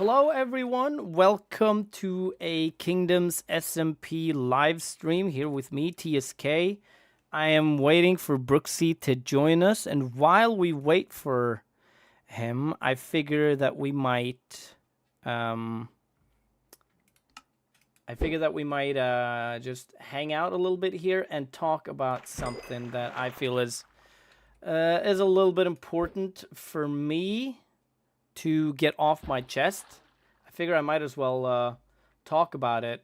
Hello everyone, welcome to a Kingdoms SMP live stream here with me, TSK. I am waiting for Br00kzy to join us, and while we wait for him, I figure that we might just hang out a little bit here and talk about something that I feel is a little bit important for me to get off my chest. I figure I might as well talk about it.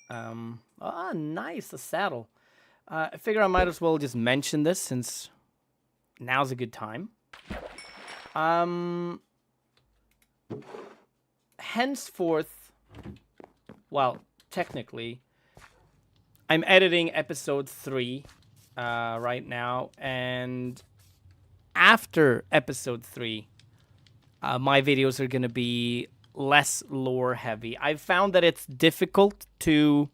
Nice, a saddle. I figure I might as well just mention this since now's a good time. Henceforth, well, technically, I'm editing episode 3 right now, and after episode 3, my videos are going to be less lore heavy. I've found that it's difficult to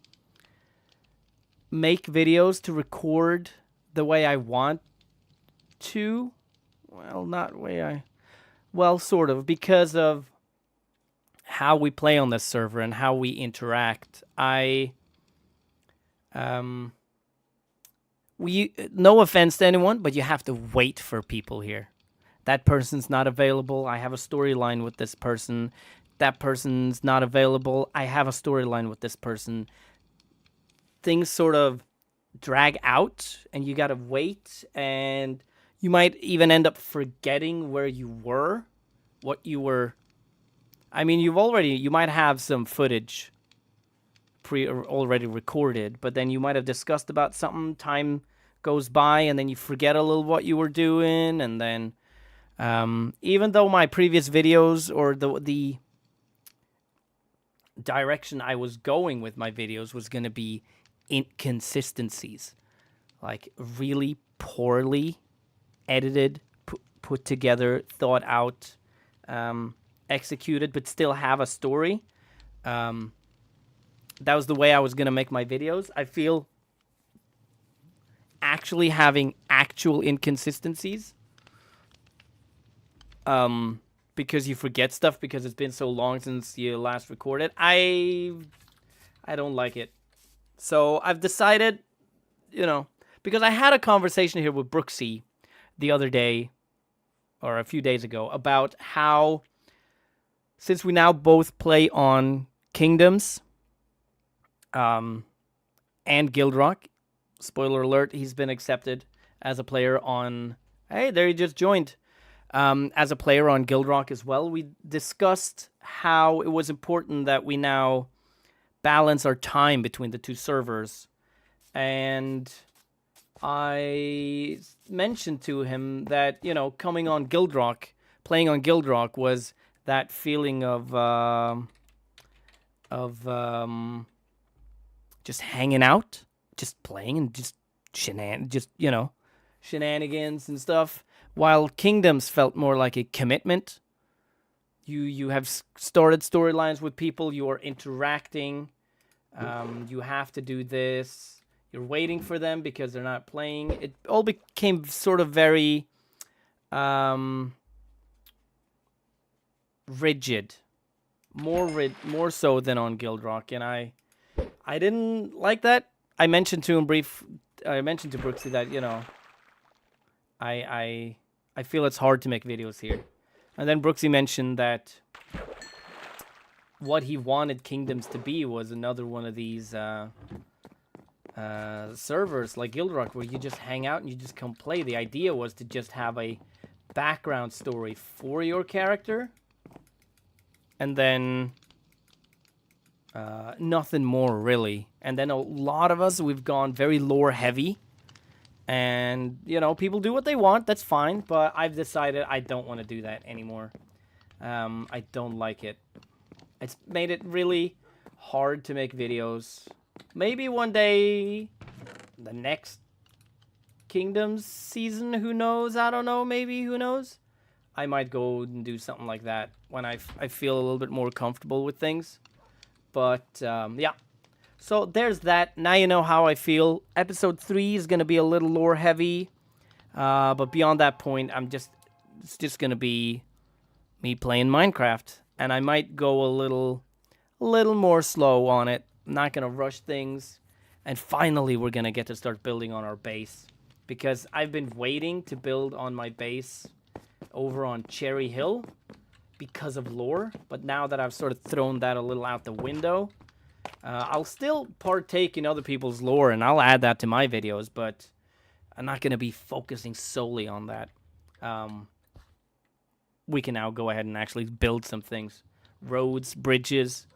make videos to record the way I want to. Well, not the way I... Well, sort of, because of how we play on this server and how we interact. No offense to anyone, but you have to wait for people here. That person's not available. I have a storyline with this person. That person's not available. I have a storyline with this person. Things sort of drag out, and you gotta wait, and you might even end up forgetting where you were, what you were. I mean, you might have some footage already recorded, but then you might have discussed about something, time goes by, and then you forget a little what you were doing, and then even though my previous videos or the direction I was going with my videos was going to be inconsistencies, like really poorly edited, put together, thought out, executed, but still have a story. That was the way I was going to make my videos. I feel actually having actual inconsistencies, because you forget stuff because it's been so long since you last recorded. I don't like it. So I've decided, because I had a conversation here with Br00kzy the other day, or a few days ago, about how, since we now both play on Kingdoms, and Guildrock, spoiler alert, he's been accepted as a player on... Hey, there he just joined. As a player on Guildrock as well. We discussed how it was important that we now balance our time between the two servers. And I mentioned to him that, coming on Guildrock, playing on Guildrock was that feeling of just hanging out, just playing and just shenanigans and stuff. While Kingdoms felt more like a commitment. You have started storylines with people. You are interacting. You have to do this. You're waiting for them because they're not playing. It all became sort of very rigid. More so than on Guildrock. And I didn't like that. I mentioned to Br00kzy that, I feel it's hard to make videos here. And then Br00kzy mentioned that what he wanted Kingdoms to be was another one of these servers like Guildrock where you just hang out and you just come play. The idea was to just have a background story for your character. And then nothing more, really. And then a lot of us, we've gone very lore heavy. And, people do what they want. That's fine. But I've decided I don't want to do that anymore. I don't like it. It's made it really hard to make videos. Maybe one day, the next Kingdoms season, who knows? I don't know. Maybe, who knows? I might go and do something like that when I feel a little bit more comfortable with things. But, yeah. So there's that. Now you know how I feel. Episode 3 is going to be a little lore heavy. But beyond that point, it's just going to be me playing Minecraft. and I might go a little more slow on it. I'm not gonna rush things. And finally, we're gonna get to start building on our base, because I've been waiting to build on my base over on Cherry Hill because of lore. But now that I've sort of thrown that a little out the window, I'll still partake in other people's lore, and I'll add that to my videos, but I'm not gonna be focusing solely on that. We can now go ahead and actually build some things. Roads, bridges,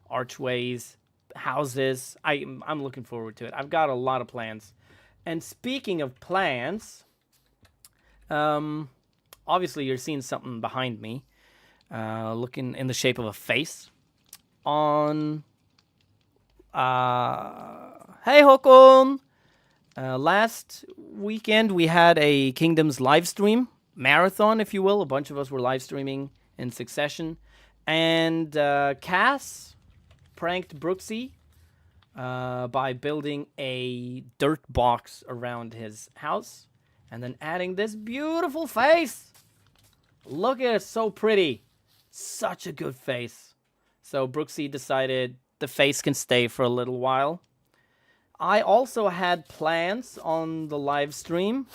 archways, houses. I'm looking forward to it. I've got a lot of plans. And speaking of plans, obviously you're seeing something behind me, looking in the shape of a face. On hey Håkon! Last weekend we had a Kingdoms live stream marathon, if you will. A bunch of us were live streaming in succession, and Cass pranked Br00kzy by building a dirt box around his house and then adding this beautiful face. Look at it, so pretty. Such a good face. So Br00kzy decided the face can stay for a little while. I also had plans on the live stream.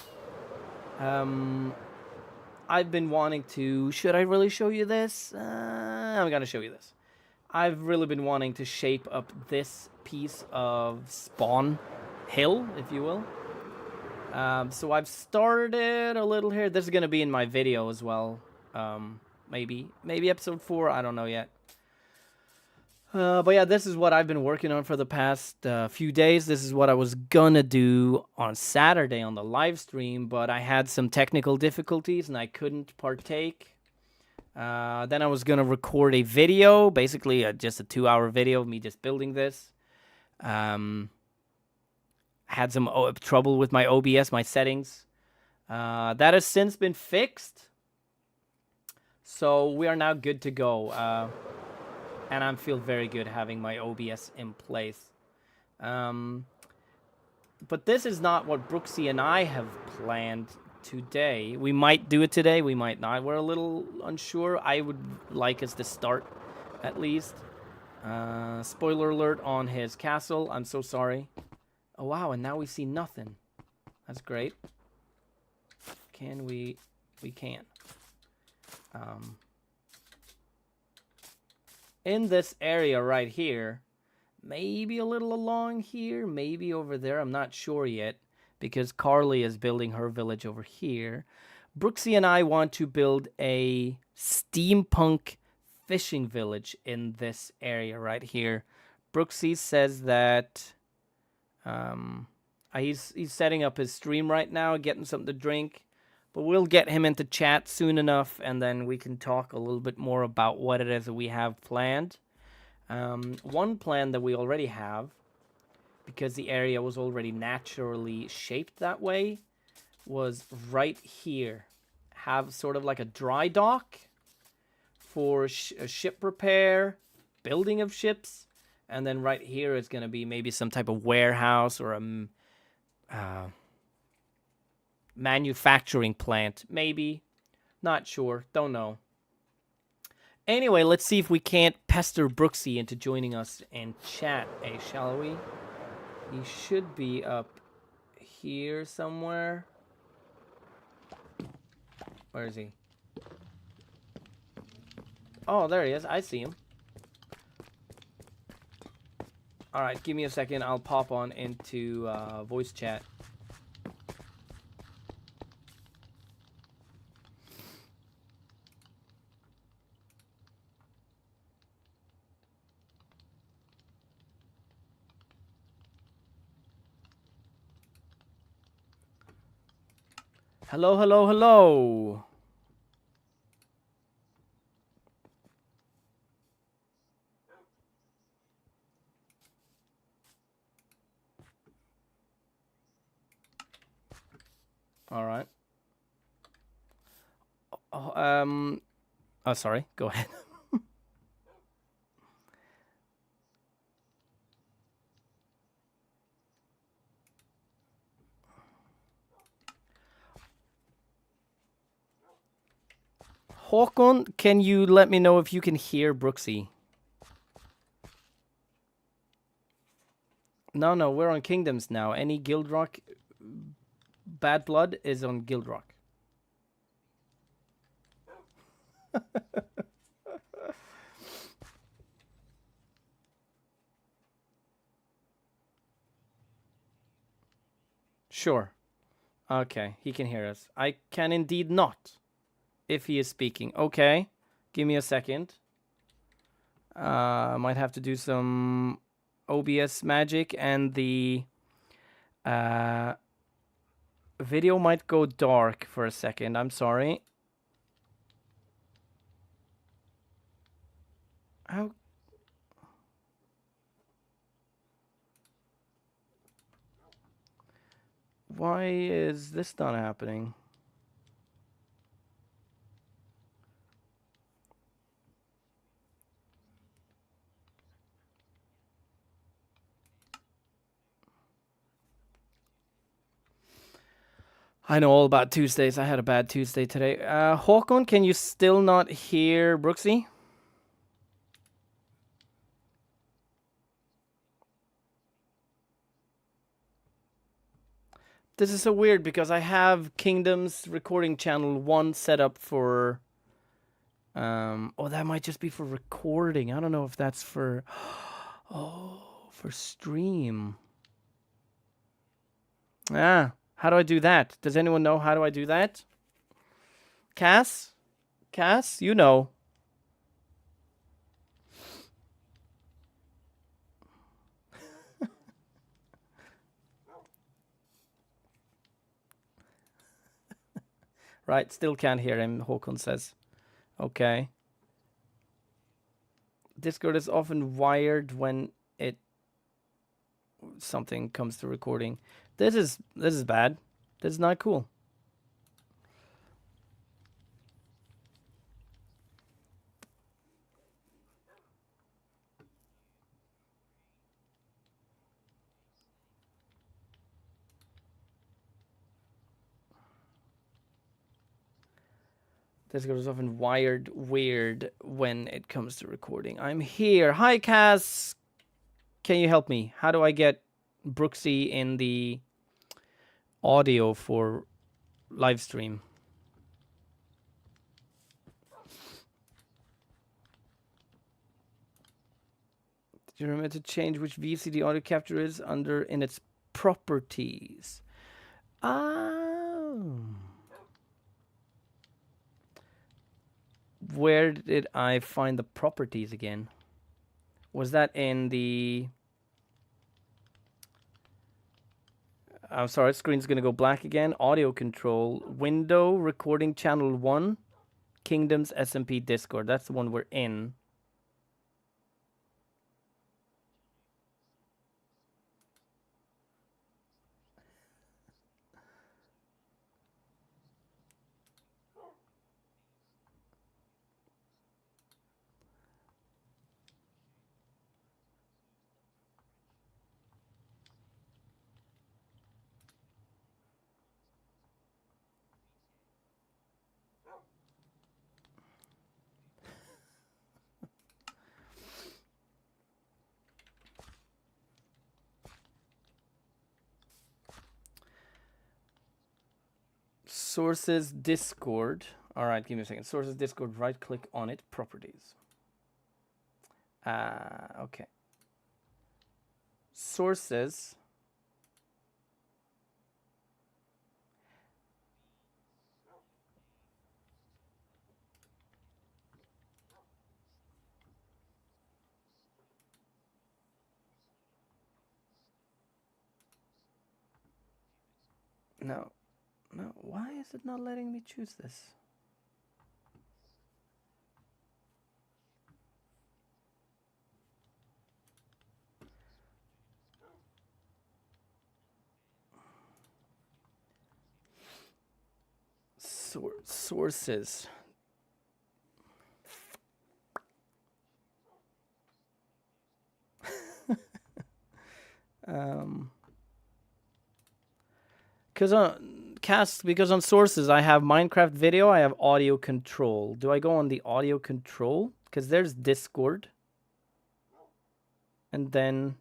I've been wanting to... Should I really show you this? I'm going to show you this. I've really been wanting to shape up this piece of spawn hill, if you will. So I've started a little here. This is going to be in my video as well. Maybe episode 4. I don't know yet. But yeah, this is what I've been working on for the past few days. This is what I was gonna do on Saturday on the live stream, but I had some technical difficulties and I couldn't partake. Then I was gonna record a video, basically just a 2-hour video of me just building this. Had some trouble with my OBS, my settings. That has since been fixed. So we are now good to go. And I feel very good having my OBS in place. But this is not what Br00kzy and I have planned today. We might do it today, we might not. We're a little unsure. I would like us to start, at least. Spoiler alert on his castle. I'm so sorry. Oh, wow, and now we see nothing. That's great. Can we... We can. In this area right here, maybe a little along here, maybe over there, I'm not sure yet, because Carly is building her village over here. Br00kzy and I want to build a steampunk fishing village in this area right here. Br00kzy says that he's setting up his stream right now, getting something to drink. But we'll get him into chat soon enough, and then we can talk a little bit more about what it is that we have planned. One plan that we already have, because the area was already naturally shaped that way, was right here. Have sort of like a dry dock for ship repair, building of ships, and then right here is going to be maybe some type of warehouse or a... manufacturing plant, maybe. Not sure. Don't know. Anyway, let's see if we can't pester Br00kzy into joining us in chat, shall we? He should be up here somewhere. Where is he? Oh, there he is. I see him. Alright, give me a second. I'll pop on into voice chat. Hello, hello, hello. All right. Oh, sorry. Go ahead. Håkon, can you let me know if you can hear Br00kzy? No, we're on Kingdoms now. Any Guild Rock bad blood is on Guild Rock. Sure. Okay, he can hear us. I can indeed not. If he is speaking. Okay. Give me a second. Might have to do some OBS magic, and the video might go dark for a second. I'm sorry. How? Why is this not happening? I know all about Tuesdays. I had a bad Tuesday today. Håkon, can you still not hear Br00kzy? This is so weird because I have Kingdoms recording channel 1 set up for... oh, that might just be for recording. I don't know if that's for... Oh, for stream. Ah, how do I do that? Does anyone know how do I do that? Cass? Cass, you know. Right, still can't hear him, Håkon says. Okay. Discord is often wired when something comes to recording. This is bad. This is not cool. Discord is often wired weird when it comes to recording. I'm here. Hi, Cass. Can you help me? How do I get Br00kzy in the audio for Livestream? Did you remember to change which VCD audio capture is under in its properties? Oh. Where did I find the properties again? Was that in the... I'm sorry, screen's going to go black again. Audio control, window, recording channel 1, Kingdoms, SMP, Discord. That's the one we're in. Sources, Discord. All right, give me a second. Sources, Discord, right click on it, properties. Okay. Sources. No, why is it not letting me choose this? Sources. Cast, because on sources I have Minecraft video, I have audio control. Do I go on the audio control? Because there's Discord. And then...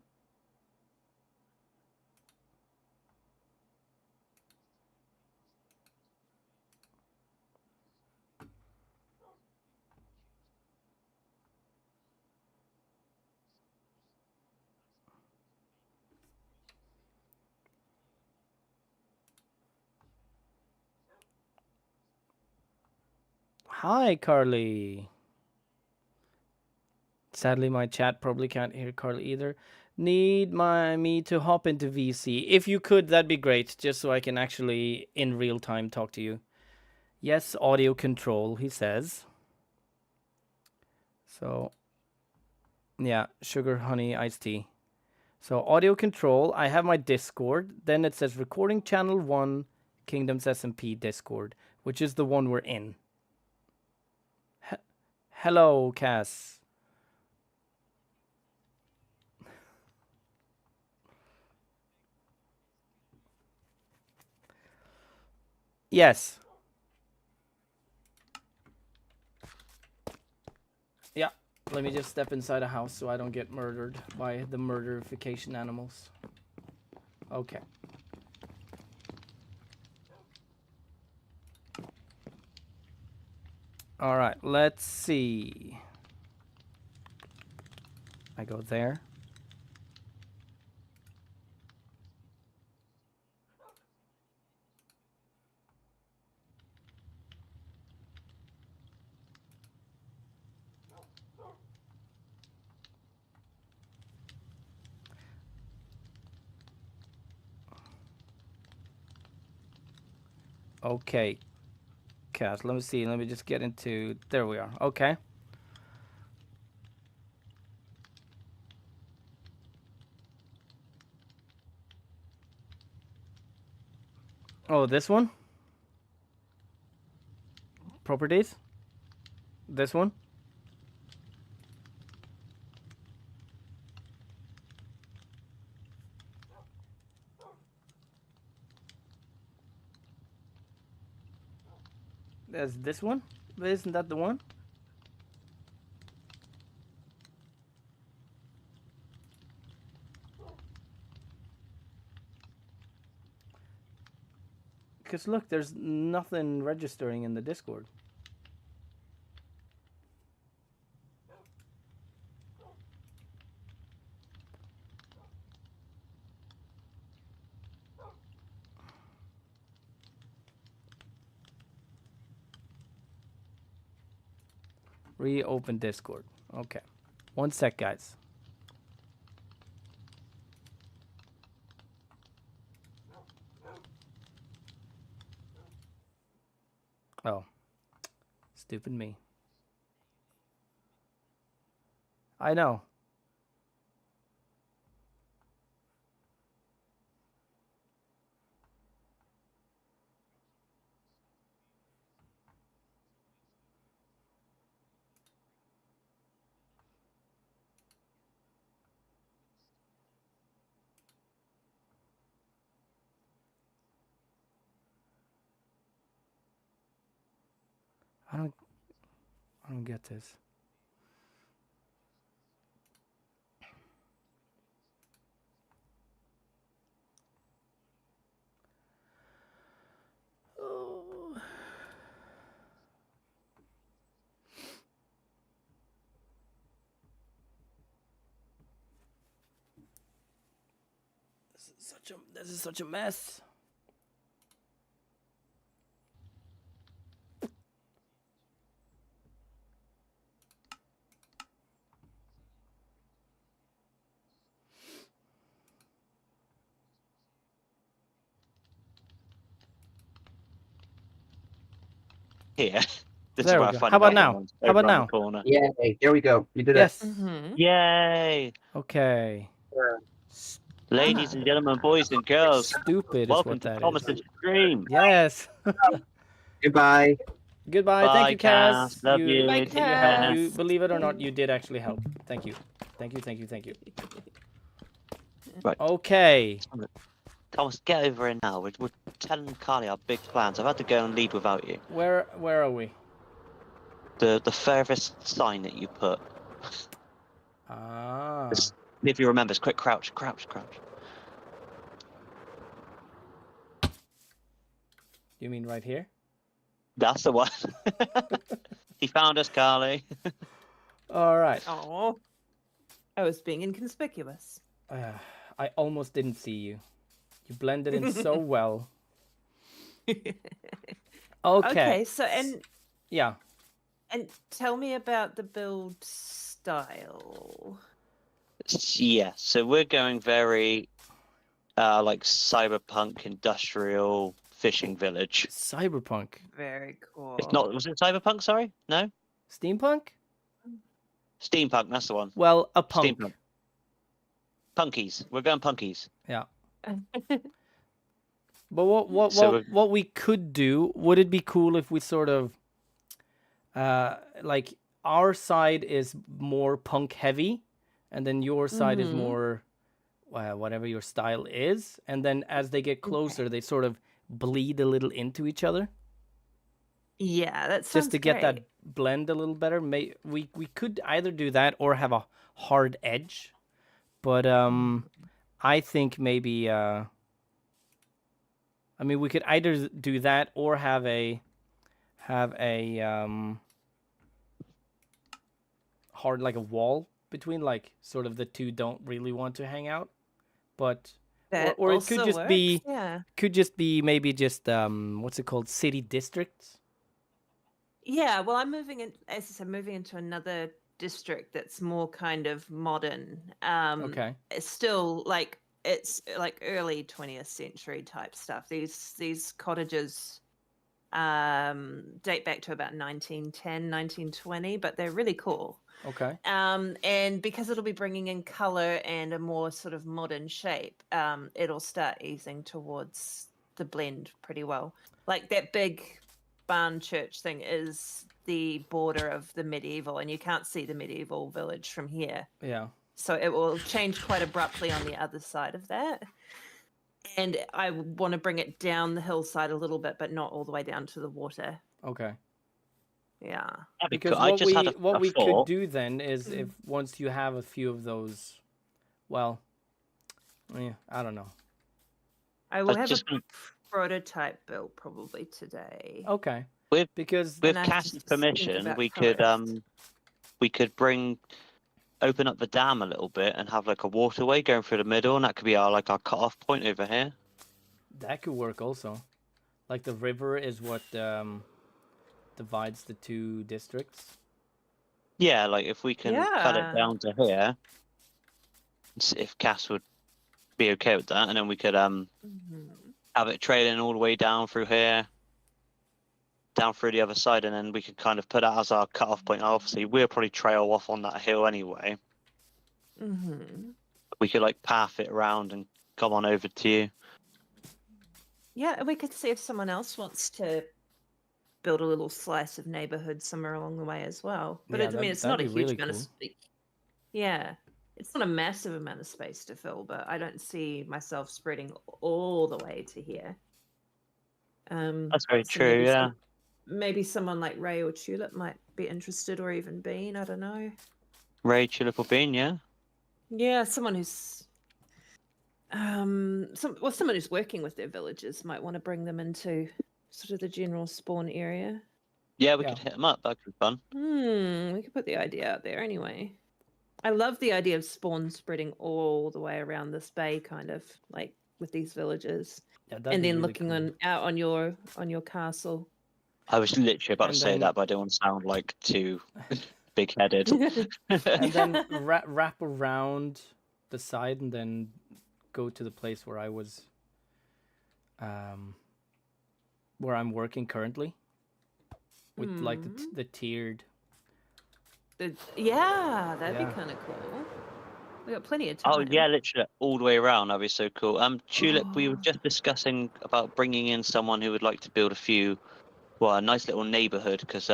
Hi, Carly. Sadly, my chat probably can't hear Carly either. Need me to hop into VC. If you could, that'd be great, just so I can actually, in real time, talk to you. Yes, audio control, he says. So, yeah, sugar, honey, iced tea. So, audio control, I have my Discord. Then it says recording channel 1, Kingdoms SMP Discord, which is the one we're in. Hello, Cass. Yes. Yeah. Let me just step inside a house so I don't get murdered by the murderification animals. Okay. All right, let's see. I go there. Okay. Cass, let me see. Let me just get into... There we are. Okay. Oh, this one? Properties? This one? There's this one? Isn't that the one? Because look, there's nothing registering in the Discord. Reopen Discord. Okay. One sec, guys. Oh. Stupid me. I know. I don't get this. Oh. This is such a mess. Here. This There is we what I go. find How about about now? ones How over about around now? the corner. Yay, there we go. You did Yes. it. Yay! Okay. Ladies and gentlemen, boys and girls, Stupid is welcome what to that Thomas's is. stream. Yes. Goodbye. Goodbye. Bye, Thank you, Cass. Cass. Love you. You Take care. helped. You believe it or not, you did actually help. Thank you. Thank you. Thank you. Thank you. Right. Okay. Thomas, get over here now. We're telling Carly our big plans. I've had to go and leave without you. Where are we? The furthest sign that you put. Ah. Just, if you remember, it's quick crouch, crouch, crouch. You mean right here? That's the one. He found us, Carly. All right. Oh, I was being inconspicuous. I almost didn't see you. You blended in so well. Okay. Okay, so Yeah. and tell me about the build style. Yeah, so we're going very like cyberpunk industrial fishing village. Cyberpunk. Very cool. It's not. Was it cyberpunk? Sorry, no. Steampunk? Steampunk. That's the one. Well, a punk. Steampunk. Punkies. We're going punkies. Yeah. But what So what we could do, would it be cool if we sort of like our side is more punk heavy and then your side is more whatever your style is, and then as they get closer they sort of bleed a little into each other Yeah, that's just to get that blend a little better. We could either do that or have a hard edge, but I think maybe I mean, we could either do that or have a hard, like a wall between, like sort of the two don't really want to hang out, but or it could just be maybe just what's it called, city districts. Yeah, well, I'm moving in, as I said, moving into another district that's more kind of modern. Okay. It's still like it's like early 20th century type stuff. These cottages date back to about 1910, 1920, but they're really cool. Okay. And because it'll be bringing in color and a more sort of modern shape, it'll start easing towards the blend pretty well. Like that big barn church thing is the border of the medieval, and you can't see the medieval village from here. Yeah. So it will change quite abruptly on the other side of that. And I want to bring it down the hillside a little bit, but not all the way down to the water. Okay. Yeah. Because what we could do then is, if once you have a few of those, well, yeah, I don't know. I will have a prototype built probably today. Okay. With because Cass's permission, we could open up the dam a little bit and have like a waterway going through the middle, and that could be our cut-off point over here. That could work also. Like the river is what divides the two districts. Yeah, like if we can cut it down to here, if Cass would be okay with that, and then we could have it trailing all the way down through here, down through the other side, and then we could kind of put that as our cut-off point. Obviously, we'll probably trail off on that hill anyway. We could path it around and come on over to you. Yeah, and we could see if someone else wants to build a little slice of neighborhood somewhere along the way as well. But Yeah, I mean, it's that'd not a be huge really amount of cool. space. Yeah, it's not a massive amount of space to fill, but I don't see myself spreading all the way to here. That's very so true, yeah. Maybe someone like Ray or Tulip might be interested, or even Bean, I don't know. Ray, Tulip, or Bean, yeah? Yeah, someone who's someone who's working with their villagers might want to bring them into sort of the general spawn area. Yeah, we could hit them up. That could be fun. We could put the idea out there anyway. I love the idea of spawn spreading all the way around this bay, kind of like with these villages, Yeah, and then looking out on your castle. I was literally about to say then- that, but I don't want to sound like too big-headed. And then wrap around the side and then go to the place where I was, where I'm working currently, with like the tiered. Yeah, that'd be kind of cool. We got plenty of time. Oh yeah, literally all the way around. That'd be so cool. Tulip, we were just discussing about bringing in someone who would like to build a nice little neighborhood, because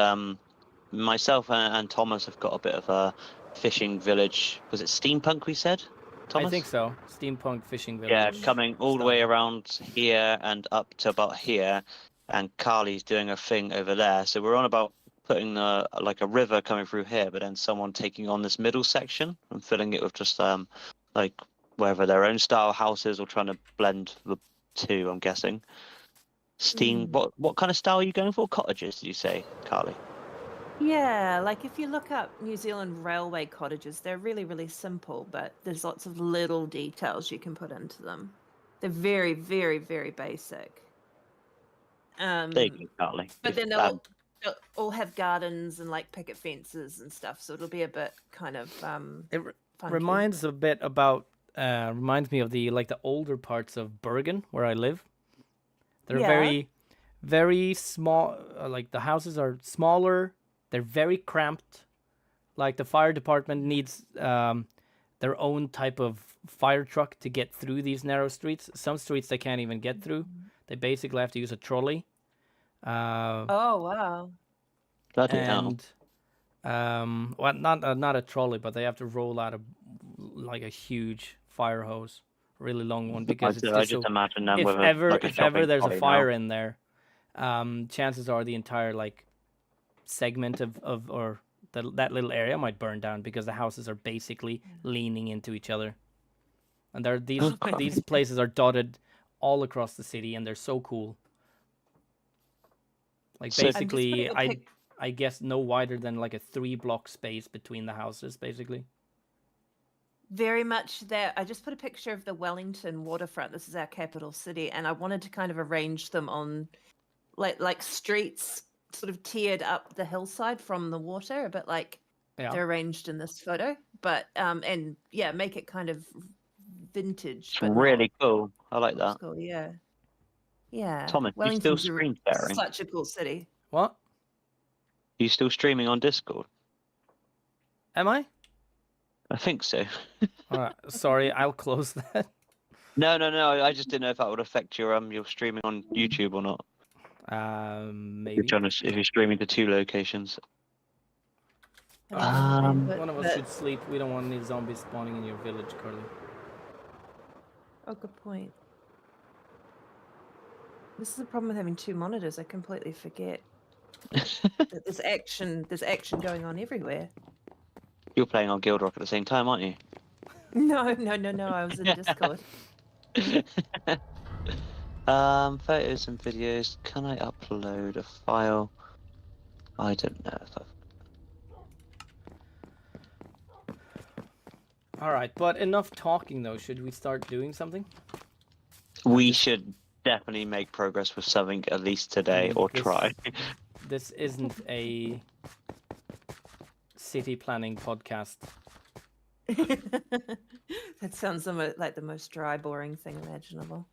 myself and Thomas have got a bit of a fishing village. Was it Steampunk we said? Thomas? I think so. Steampunk fishing Yeah, village. coming all the way style. around here and up to about here, and Carly's doing a thing over there. So we're on about putting like a river coming through here, but then someone taking on this middle section and filling it with just like whether their own style houses or trying to blend the two. I'm guessing. Steam. What kind of style are you going for? Cottages, did you say, Carly? Yeah, like if you look up New Zealand railway cottages, they're really, really simple, but there's lots of little details you can put into them. They're very, very, very basic. There you go, Carly. But then they'll all have gardens and like picket fences and stuff, so it'll be a bit kind of It funky. reminds a bit about reminds me of the older parts of Bergen where I live. They're Yeah. very, very small. Like the houses are smaller. They're very cramped. Like the fire department needs their own type of fire truck to get through these narrow streets. Some streets they can't even get through. They basically have to use a trolley. Oh wow. Bloody hell. And well, not a trolley, but they have to roll out a huge fire hose, really long one, because it's I just so. imagine them If with ever, like a if ever shopping there's a trolley fire now. in there, chances are the entire segment of or that little area might burn down because the houses are basically leaning into each other, and these places are dotted all across the city, and they're so cool. Like So- basically, I guess no wider than like a 3-block space between the houses, basically. Very much that. I just put a picture of the Wellington waterfront. This is our capital city, and I wanted to kind of arrange them on like streets sort of tiered up the hillside from the water, a bit like they're arranged in this photo. But and yeah, make it kind of vintage. It's But really cool. I like not that. school, yeah. Yeah. Thomas, you still Wellington's screen sharing? such a cool city. What? Are you still streaming on Discord? Am I? I think so. All right. Sorry, I'll close that. No. I just didn't know if that would affect your streaming on YouTube or not. Maybe. If you're streaming to 2 locations. One of us should sleep. We don't want any zombies spawning in your village, Carly. Oh, good point. This is the problem with having 2 monitors. I completely forget that there's action going on everywhere. You're playing on Guild Rock at the same time, aren't you? No. I was in Discord. Photos and videos. Can I upload a file? I don't know if I've... All right, but enough talking though. Should we start doing something? We should definitely make progress with something at least today, or try. This isn't a city planning podcast. That sounds like the most dry, boring thing imaginable.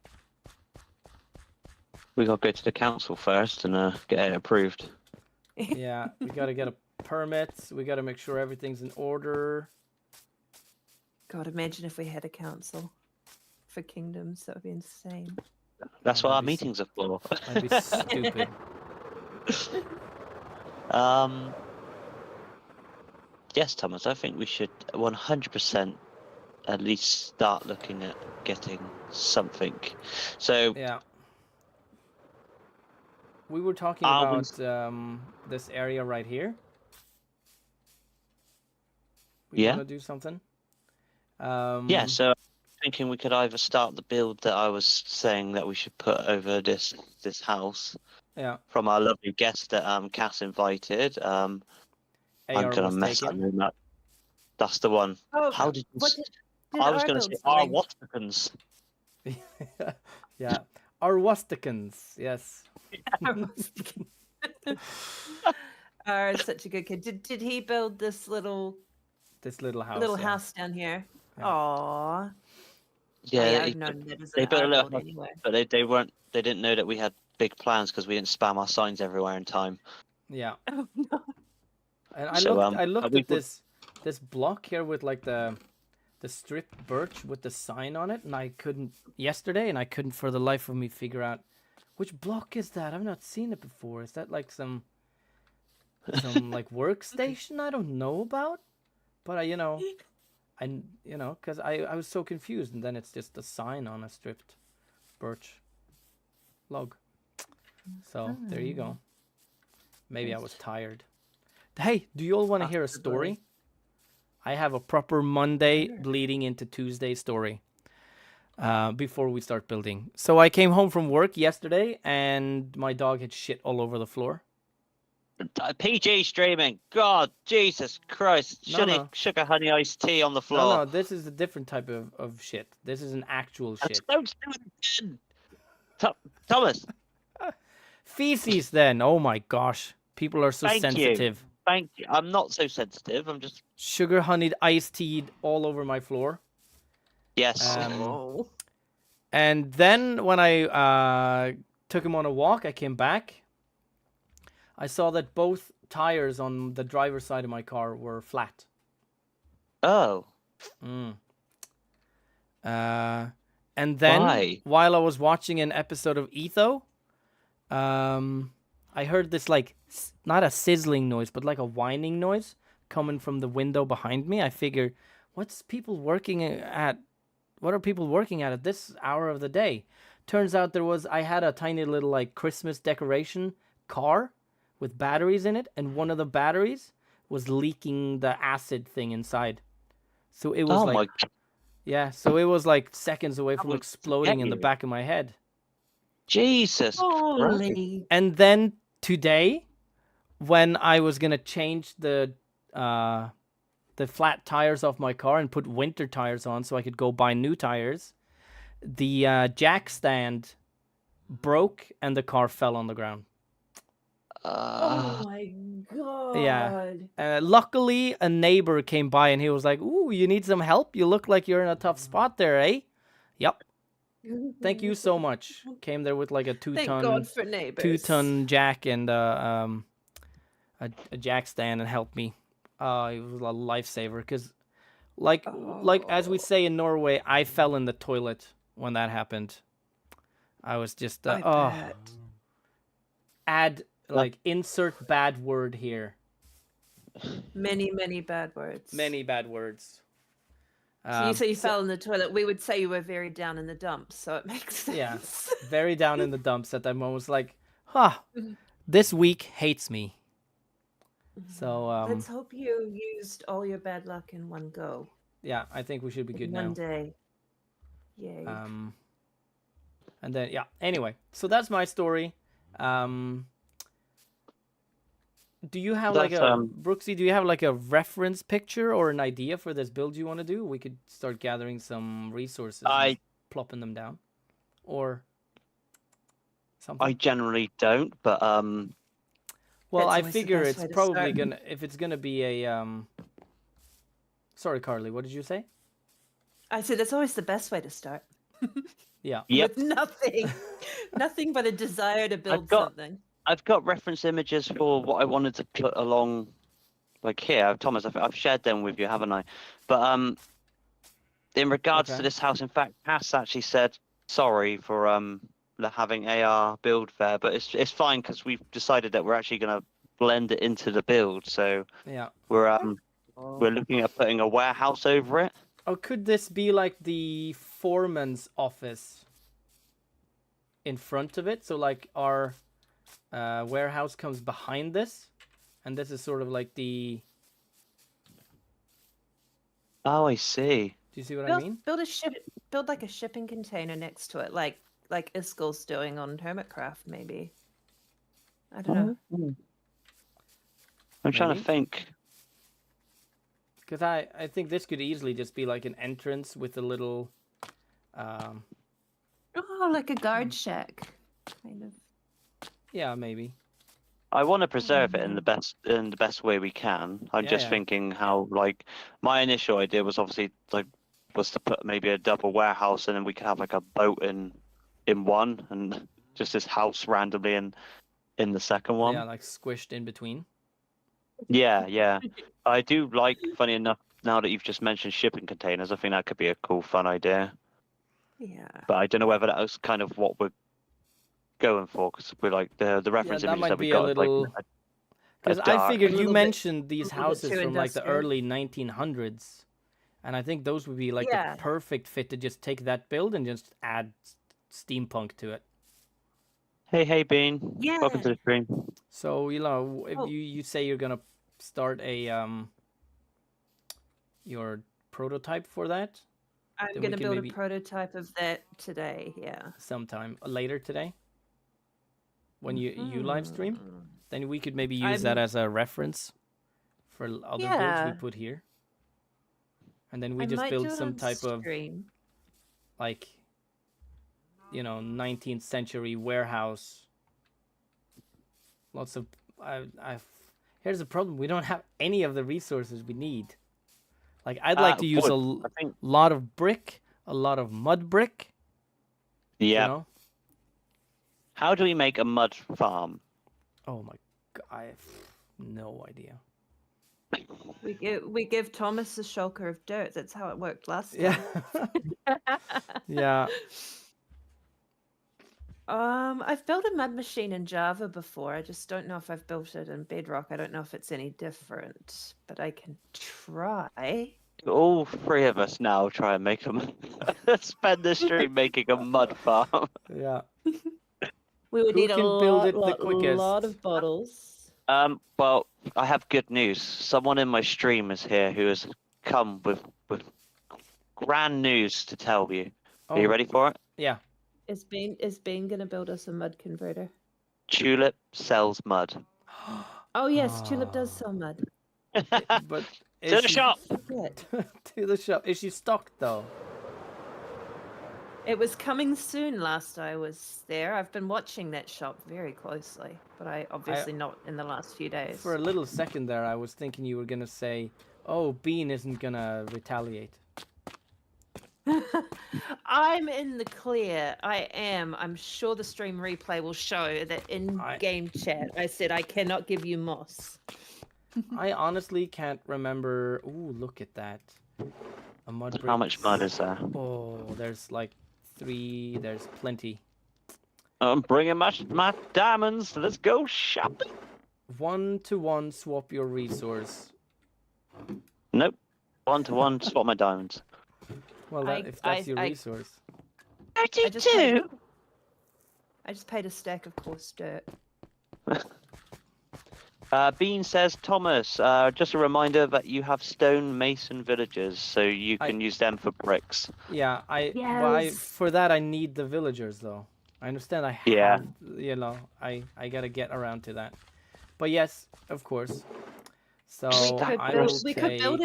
We gotta go to the council first and get it approved. Yeah, we gotta get a permit. We gotta make sure everything's in order. God, imagine if we had a council for kingdoms. That would be insane. That's Oh, what our that'd be meetings are for. That'd be stupid. Yes, Thomas, I think we should 100% at least start looking at getting something. So, Yeah. We were talking I about was- this area right here. We Yeah. want to do something. yeah, so I'm thinking we could either start the build that I was saying that we should put over this house Yeah. from our lovely guest that Cass invited. I'm AR gonna was mess that taken. name up. That's the one. Oh, How did you? what did I was our gonna build say our something? Watkins. Yeah. Our Rusticans, yes. It's such a good kid. Did he build this little This little house. yeah. house down here? Yeah. Aww. Yeah, I've known that as they an built a little build house. anyway. but they didn't know that we had big plans because we didn't spam our signs everywhere in time. Yeah. Oh no. And I So, looked we at this block here with like the strip birch with the sign on it, and I couldn't for the life of me figure out which block is that. I've not seen it before. Is that like some like workstation I don't know about? But And because I was so confused, and then it's just a sign on a stripped birch log. So there you go. Maybe I was tired. Hey, do you all want to hear a story? I have a proper Monday bleeding into Tuesday story before we start building. So I came home from work yesterday, and my dog had shit all over the floor. PG streaming. God, Jesus Christ. No. Sugar honey iced tea on the floor. No, this is a different type of shit. This is an actual shit. Don't do it again. Thomas. Feces then. Oh my gosh. People are so sensitive. Thank you. I'm not so sensitive. I'm just... Sugar honeyed iced tea all over my floor. Yes. And then when I took him on a walk, I came back. I saw that both tires on the driver's side of my car were flat. Oh. And then while I was watching an episode of Etho, I heard this like not a sizzling noise, but like a whining noise coming from the window behind me. I figured, what are people working at this hour of the day? Turns out I had a tiny little like Christmas decoration car with batteries in it, and one of the batteries was leaking the acid thing inside. So it was so it was like seconds away from exploding in the back of my head. Jesus Christ. And then today, when I was gonna change the flat tires off my car and put winter tires on so I could go buy new tires, the jack stand broke and the car fell on the ground. Oh my god. Yeah. Luckily, a neighbor came by and he was like, "Ooh, you need some help? You look like you're in a tough spot there, eh?" Yep. Thank you so much. Came there with like a 2-ton jack and a jack stand and helped me. It was a lifesaver because, like as we say in Norway, I fell in the toilet when that happened. I was just insert bad word here. Many bad words. Many bad words. So you say you fell in the toilet. We would say you were very down in the dumps, so it makes sense. Yeah, very down in the dumps at that moment. Was like, this week hates me. So let's hope you used all your bad luck in one go. Yeah, I think we should be good now. One day. Yay. And then anyway, so that's my story. Do you have Brooksy, do you have like a reference picture or an idea for this build you want to do? We could start gathering some resources and plopping them down. Or something. I generally don't, but well, I figure it's probably gonna, if it's gonna be a sorry, Carly, what did you say? I said that's always the best way to start. Yeah. Yep. With nothing but a desire to build something. I've got reference images for what I wanted to put along, like here, Thomas. I've shared them with you, haven't I? But in regards to this house, in fact, Cass actually said sorry for having AR build there, but it's fine because we've decided that we're actually going to blend it into the build. So we're looking at putting a warehouse over it. Oh, could this be like the foreman's office in front of it? So like our warehouse comes behind this, and this is sort of like the... Oh, I see. Do you see what I mean? Build like a shipping container next to it, like Iskel's doing on Hermitcraft, maybe. I don't know. I'm trying to think. Because I think this could easily just be like an entrance with a little... like a guard shack, kind of. Yeah, maybe. I want to preserve it in the best way we can. I'm just thinking how, like, my initial idea was obviously was to put maybe a double warehouse, and then we could have like a boat in one, and just this house randomly in the second one. Yeah, like squished in between. Yeah. I do like, funny enough, now that you've just mentioned shipping containers, I think that could be a cool, fun idea. Yeah. But I don't know whether that was kind of what we're going for, because we're like the reference images that we got. Because I figured you mentioned these houses from like the early 1900s, And I think those would be like Yeah. the perfect fit to just take that build and just add steampunk to it. Hey, Bean. Welcome to Yeah. the stream. So if Oh. you say you're gonna start a your prototype for that, I'm then we going to can build maybe- a prototype of that today. Yeah. sometime later today, when you live stream, Mhm. then we could maybe use that I'm- as a reference for other builds we Yeah. put here, and then we I just might build do it some on type of stream. like 19th century warehouse. Lots of here's the problem: we don't have any of the resources we need. Like I'd like to use wood, I think. lot of brick, a lot of mud brick. Yeah. You know? How do we make a mud farm? Oh my god, I have no idea. We give Thomas a shulker of dirt. That's how it worked last Yeah. time. Yeah. I've built a mud machine in Java before. I just don't know if I've built it in Bedrock. I don't know if it's any different, but I can try. All three of us now try and make spend the stream making a mud farm. Yeah. We would Who need a can build it the lot quickest? of bottles. Well, I have good news. Someone in my stream is here who has come with grand news to tell you. Are you ready for it? Yeah. Is Bean gonna build us a mud converter? Tulip sells mud. Oh yes, Tulip does sell mud. But To the shop. Forget. To the shop. Is she stocked though? It was coming soon last I was there. I've been watching that shop very closely, but I obviously not in the last few days. For a little second there, I was thinking you were gonna say, "Oh, Bean isn't gonna retaliate." I'm in the clear. I am. I'm sure the stream replay will show that in game chat I said I cannot give you moss. I honestly can't remember. Ooh, look at that. A mud brick. How much mud is there? Oh, there's like 3. There's plenty. I'm bringing my diamonds. Let's go shopping. 1-to-1 swap your resource. Nope. 1-to-1 swap my diamonds. Well, if that's your resource. 32. I just paid a stack of coarse dirt. Bean says, Thomas, just a reminder that you have stone mason villagers, so you can use them for bricks. Yeah, for that I need the villagers though. I understand I have, I gotta get around to that. But yes, of course. So we could build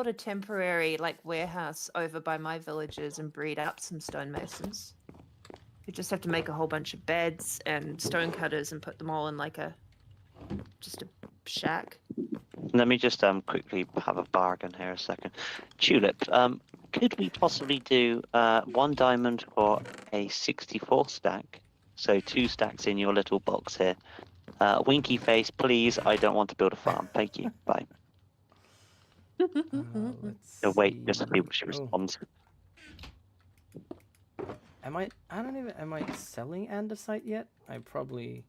a temporary like warehouse over by my villagers and breed up some stonemasons. You just have to make a whole bunch of beds and stone cutters and put them all in like just a shack. Let me just quickly have a bargain here a second. Tulip, could we possibly do 1 diamond for a 64 stack? So 2 stacks in your little box here. Winky face, please. I don't want to build a farm. Thank you. Bye. Wait, just to see what she responds. Am I selling andesite yet? I probably...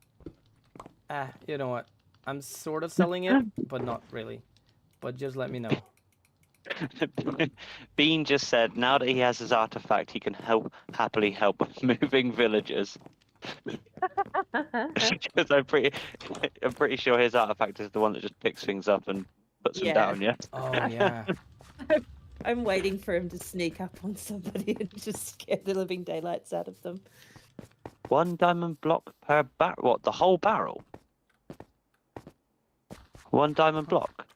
you know what? I'm sort of selling it, but not really. But just let me know. Bean just said, now that he has his artifact, he can happily help with moving villagers. Because I'm pretty sure his artifact is the one that just picks things up and puts them down. Yeah. Oh yeah. I'm waiting for him to sneak up on somebody and just scare the living daylights out of them. 1 diamond block per barrel. What? The whole barrel? 1 diamond block.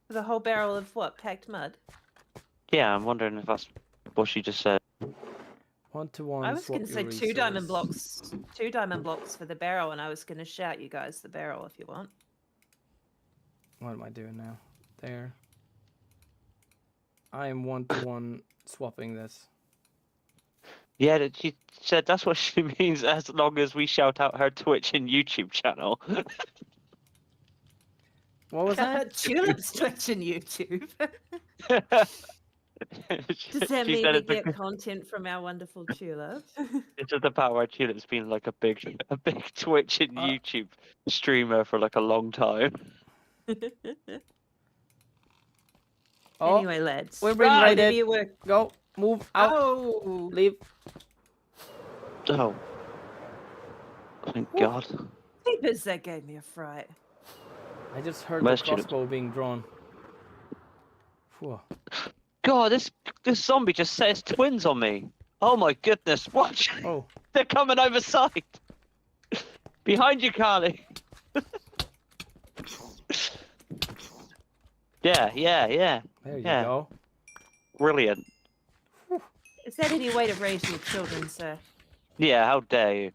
The whole barrel of what? Packed mud? Yeah, I'm wondering if that's what she just said. 1-to-1. I was going to say 2 diamond blocks. 2 diamond blocks for the barrel, and I was going to shout you guys the barrel if you want. What am I doing now? There. I am 1-to-1 swapping this. Yeah, she said that's what she means as long as we shout out her Twitch and YouTube channel. What was that? Tulip's Twitch and YouTube. Does that She mean said we it's a- get content from our wonderful Tulip? It's just the part where Tulip's been like a big Twitch and YouTube streamer for like a long time. Oh, Anyway, lads. we're being whatever raided. you work. Go, move out, Oh, leave. Oh. Thank Whew. God. papers, that gave me a fright. I just heard Where's the Tulips? crossbow being drawn. Phew. God, this zombie just set his twins on me. Oh my goodness, watch! Oh, They're coming over side. Behind you, Carly. Yeah. there you Yeah. go. Brilliant. Is that any way to raise your children, sir? Yeah, how dare you?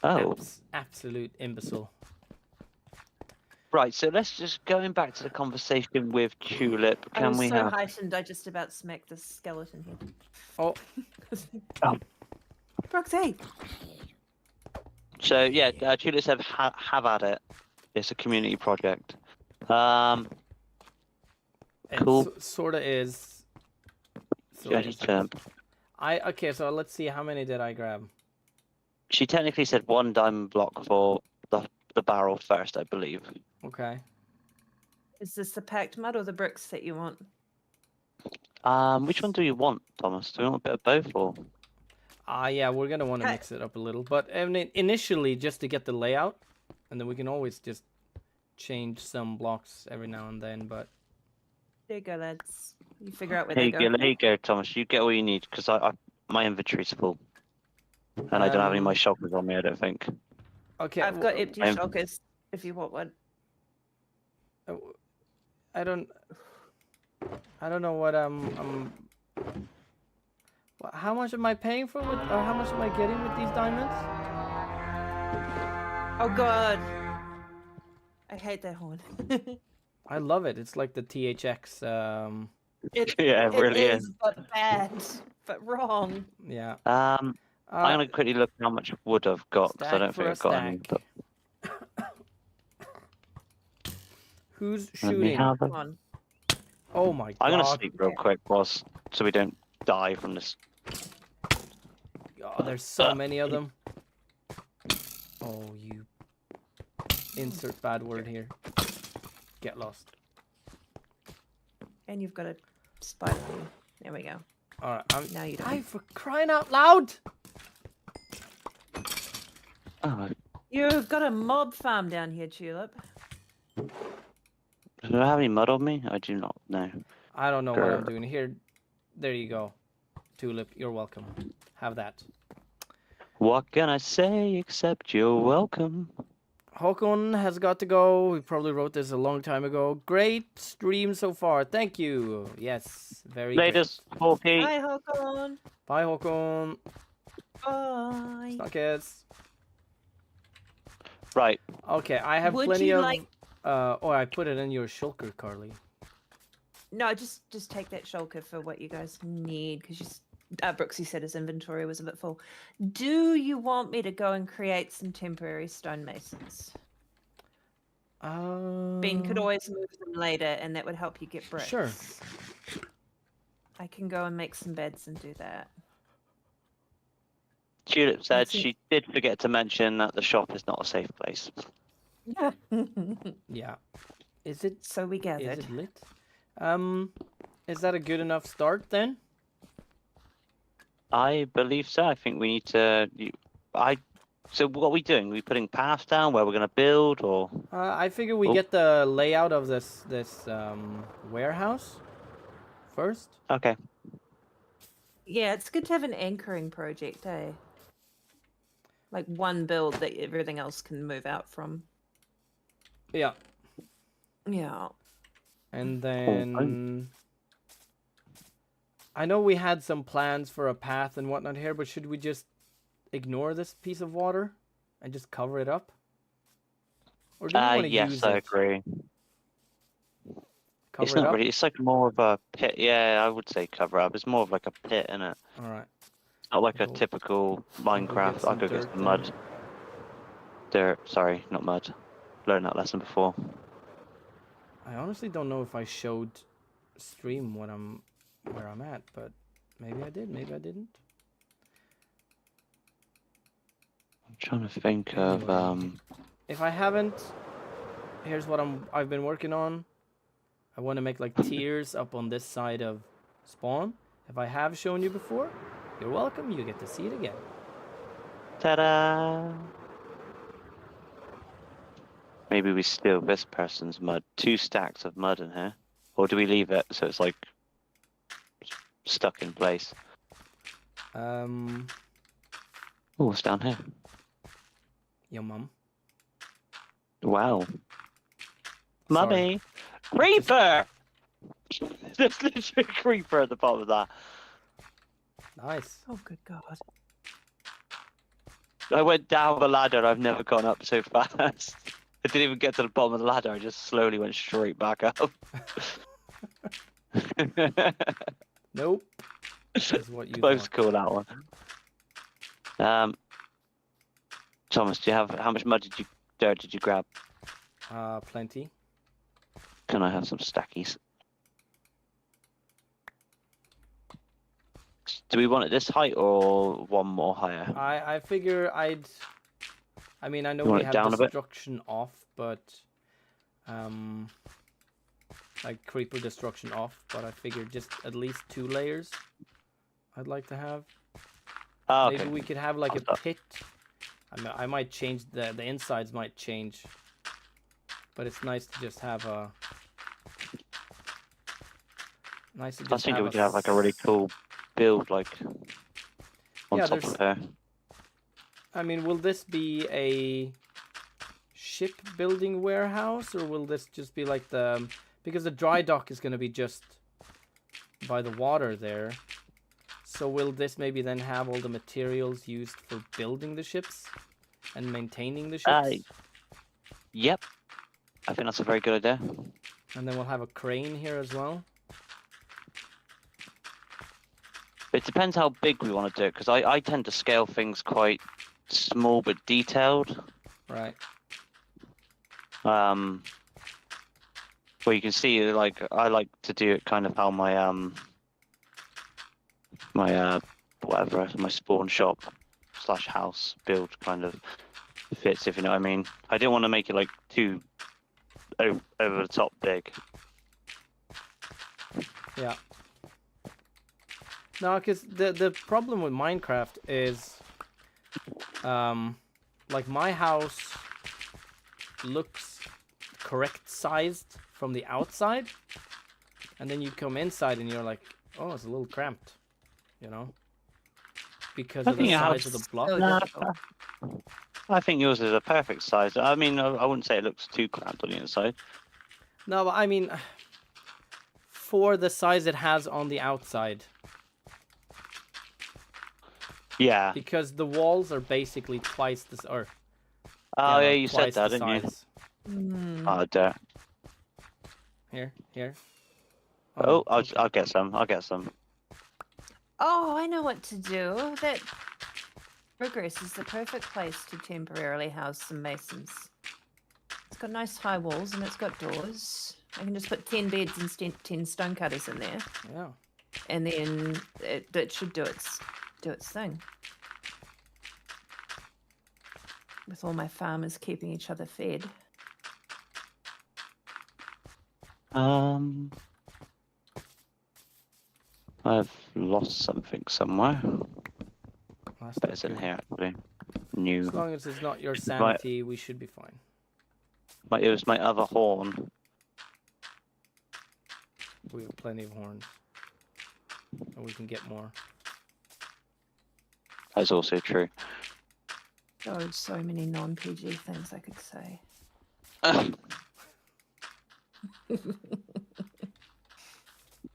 Oh, Absolute imbecile. right. So let's just going back to the conversation with Tulip. I Can was we so have? heightened, I just about smacked the skeleton here. Oh, Oh. Br00kzy. So yeah, Tulip said have at it. It's a community project. it Cool. sort of is. Jenny term. Okay, so let's see, how many did I grab? She technically said 1 diamond block for the barrel first, I believe. Okay. Is this the packed mud or the bricks that you want? Which one do you want, Thomas? Do you want a bit of both, or? Yeah, we're gonna want to Okay. mix it up a little, but I mean, initially just to get the layout, and then we can always just change some blocks every now and then. But There you go, lads. You figure out where There they you go. go, there you go, Thomas. You get all you need, because my inventory's full. And I don't have any of my shulkers on me, I don't think. okay, I've got empty I'm- shulkers if you want one. I don't know what how much am I paying for with, or how much am I getting with these diamonds? Oh god. I hate that horn. I love it. It's like the THX. Yeah, it really is. but bad, but wrong. Yeah. I'm gonna quickly look how much wood I've got, because I stack don't for think a I've got any. stack. But Who's let me shooting? have Come it. on. Oh my I'm gonna god. sleep real quick, whilst so we don't die from this. Oh, there's so many of them. Oh, you insert bad word here. Get lost. And you've got a spider here. There we go. All right. Now you don't. Die for crying out loud! Oh, You've got a mob farm down here, Tulip. do I have any mud on me? I do not know. I don't know what I'm Grr. doing here. There you go. Tulip, you're welcome. Have that. What can I say except you're welcome? Håkon has got to go. We probably wrote this a long time ago. Great stream so far. Thank you. Yes, very great. Latest 4P. Hi, Håkon. Bye, Håkon. Bye. Snackes. Right. Okay, I have Would plenty you of... like- oh, I put it in your shulker, Carly. No, just take that shulker for what you guys need, because Br00kzy said his inventory was a bit full. Do you want me to go and create some temporary stonemasons? Ben could always move them later, and that would help you get bricks. Sure. I can go and make some beds and do that. Tulip said Let's see. she did forget to mention that the shop is not a safe place. Yeah. Yeah. Is it... So we Is gathered. it lit? Is that a good enough start then? I believe so. I think we need to. So what are we doing? Are we putting paths down where we're going to build, or? I figure we Oh. get the layout of this warehouse first. Okay. Yeah, it's good to have an anchoring project, eh? Like one build that everything else can move out from. Yeah. Yeah. And then I know we had some plans for a path and whatnot here, but should we just ignore this piece of water and just cover it up? Or do we want to Yes, use I it? agree. Cover It's it not up? really. It's like more of a pit. Yeah, I would say cover up. It's more of like a pit, isn't it? All right. Not like a We'll- typical Minecraft. some I'll go get dirt some then. mud. Dirt. Sorry, not mud. Learned that lesson before. I honestly don't know if I showed stream where I'm at, but maybe I did, maybe I didn't. I'm trying to think of. Anyway. If I haven't, here's what I've been working on. I want to make like tiers up on this side of spawn. If I have shown you before, you're welcome. You get to see it again. Ta-da! Maybe we steal this person's mud. 2 stacks of mud in here. Or do we leave it so it's like stuck in place? Oh, Oh, what's down here? your mum. Wow. Sorry. Mummy! Creeper! There's literally a creeper at the bottom of that. Nice. Oh, good God. I went down the ladder and I've never gone up so fast. I didn't even get to the bottom of the ladder, I just slowly went straight back up. Nope. That's what you That was thought. cool, that one. Thomas, do you have how much mud dirt did you grab? Plenty. Can I have some stackies? Do we want it this height or one more higher? I figure I'd. I mean, I know You want we it have down a bit? destruction off, but like creeper destruction off. But I figured just at least 2 layers. I'd like to have. Oh, okay. Maybe we could have like a I'll stop. pit. I might change the insides might change, but it's nice to just have a. Nice to I was just thinking have we could have like a really cool build, like on Yeah, top of her. I mean, will this be a shipbuilding warehouse, or will this just be like the... Because the dry dock is going to be just by the water there. So will this maybe then have all the materials used for building the ships and maintaining the ships? Yep. I think that's a very good idea. And then we'll have a crane here as well. It depends how big we want to do it, because I tend to scale things quite small but detailed. Right. Well, you can see, like, I like to do it kind of how my whatever, my spawn shop / house build kind of fits, if you know what I mean. I didn't want to make it like too over the top big. Yeah. No, because the problem with Minecraft is, like my house looks correct sized from the outside, and then you come inside and you're like, oh, it's a little cramped, you know, because I of the think your size house- of the block. I think yours is a perfect size. I mean, I wouldn't say it looks too cramped on the inside. No, but I mean, for the size it has on the outside, Yeah. because the walls are basically twice the or Oh no, yeah, you said twice that, the didn't you? size. Oh, dear. Here. Oh, okay. I'll get some. I'll get some. Oh, I know what to do. That Progress is the perfect place to temporarily house some masons. It's got nice high walls and it's got doors. I can just put 10 beds and 10 stonecutters in there, Yeah. and then it should do its thing. With all my farmers keeping each other fed. I've lost something somewhere. That's But not it's in good. here actually. New. As long as it's not your It's my- sanity, we should be fine. It was my other horn. We have plenty of horns. And we can get more. That's also true. Oh, so many non-PG things I could say.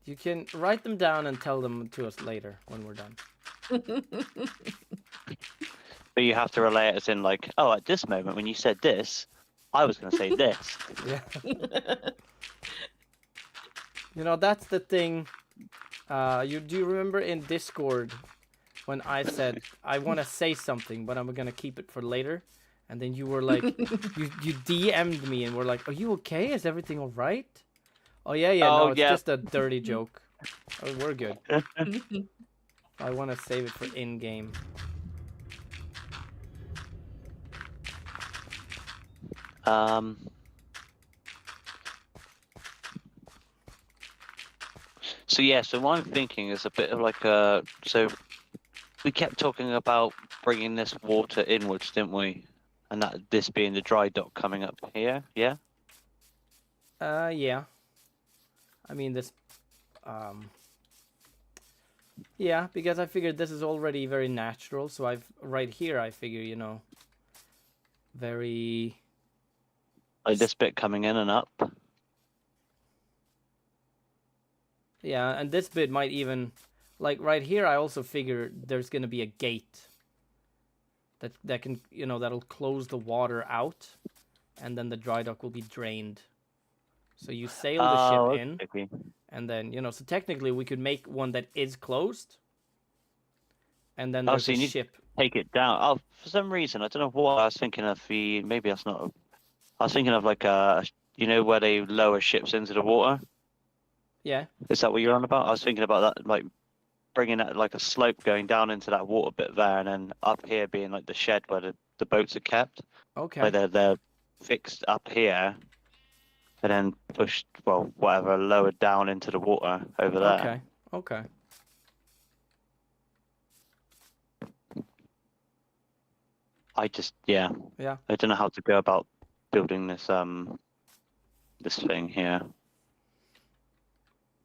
You can write them down and tell them to us later when we're done. But you have to relay it as in like, oh, at this moment when you said this, I was going to say this. Yeah. You know, that's the thing. Do you remember in Discord when I said I want to say something, but I'm gonna keep it for later, and then you were like, you DM'd me and were like, "Are you okay? Is everything all right?" Oh yeah, Oh, no, it's yeah. just a dirty joke. Oh, we're good. I want to save it for in game. So yeah, so what I'm thinking is a bit of like a. So we kept talking about bringing this water inwards, didn't we? And that this being the dry dock coming up here, yeah. Yeah. I mean this. Yeah, because I figured this is already very natural. So right here. I figure very. Like this bit coming in and up. Yeah, and this bit might even, like right here. I also figure there's gonna be a gate. That can that'll close the water out, and then the dry dock will be drained. So you sail the ship in, okay. and then so technically we could make one that is closed, and then Oh, there's so a you need to ship. take it down. Oh, for some reason I don't know what I was thinking of. Maybe that's not. I was thinking of like where they lower ships into the water. Yeah. Is that what you're on about? I was thinking about that, like bringing that like a slope going down into that water bit there, and then up here being like the shed where the boats are kept. Okay. Like they're fixed up here, and then pushed, well, whatever, lowered down into the water over there. Okay. Okay. Yeah. Yeah. I don't know how to go about building this this thing here.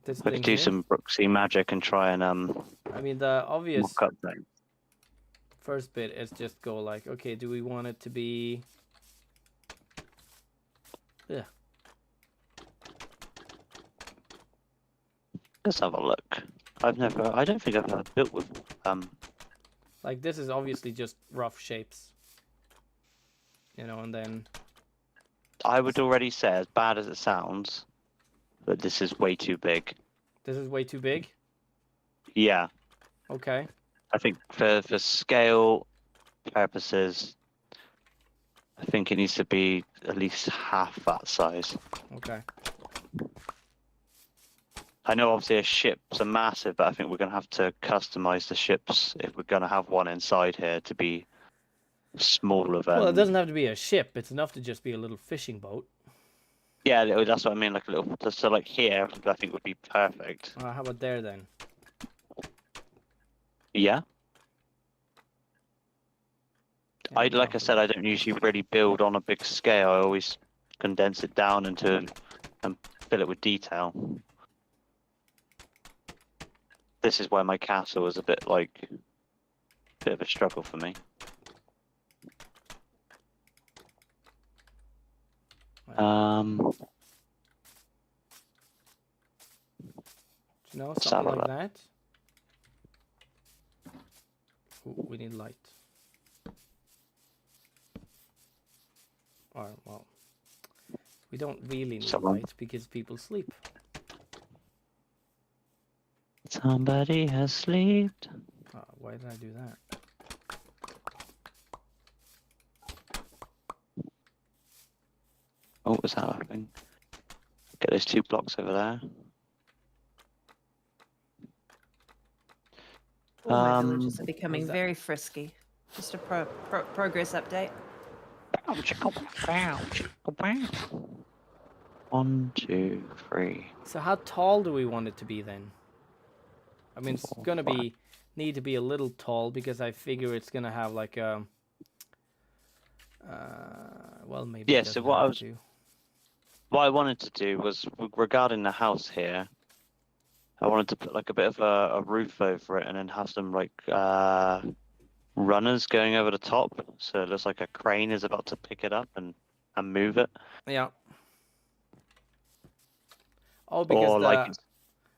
This I thing could do here. some Br00kzy magic and try and I mean, the obvious mock up thing. first bit is just go like, okay, do we want it to be? Yeah. Let's have a look. I don't think I've ever built with Like this is obviously just rough shapes. And then. I would already say, as bad as it sounds, that this is way too big. This is way too big. Yeah. Okay. I think for scale purposes, I think it needs to be at least half that size. Okay. I know obviously a ship's a massive, but I think we're going to have to customize the ships if we're going to have one inside here to be smaller than... Well, it doesn't have to be a ship. It's enough to just be a little fishing boat. Yeah, that's what I mean, like a little... So like here, I think would be perfect. How about there then? Yeah? Yeah, Like I said, I don't usually really build on a big scale. I always condense it down and fill it with detail. This is where my castle is a bit of a struggle for me. Something like that. Ooh, we need light. Alright, well, we don't really need light because people sleep. Somebody has slept. Why did I do that? Oh, was that happening? Get those 2 blocks over there. All my villagers are becoming very frisky. Just a progress update. 1, 2, 3. So how tall do we want it to be then? I mean, it's gonna need to be a little tall because I figure it's gonna have like a. Well, maybe. Yeah. So what I wanted to do was regarding the house here. I wanted to put like a bit of a roof over it and then have some like runners going over the top, so it looks like a crane is about to pick it up and move it. Yeah. Oh, because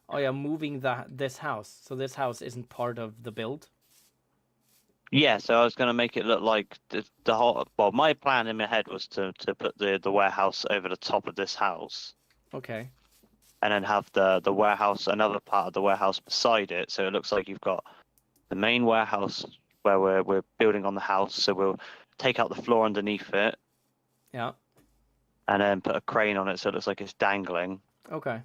or moving this house. So this house isn't part of the build. Yeah, so I was going to make it look like the whole. Well, my plan in my head was to put the warehouse over the top of this house. Okay. And then have the warehouse, another part of the warehouse beside it, so it looks like you've got the main warehouse where we're building on the house. So we'll take out the floor underneath it. Yeah. And then put a crane on it, so it looks like it's dangling. Okay.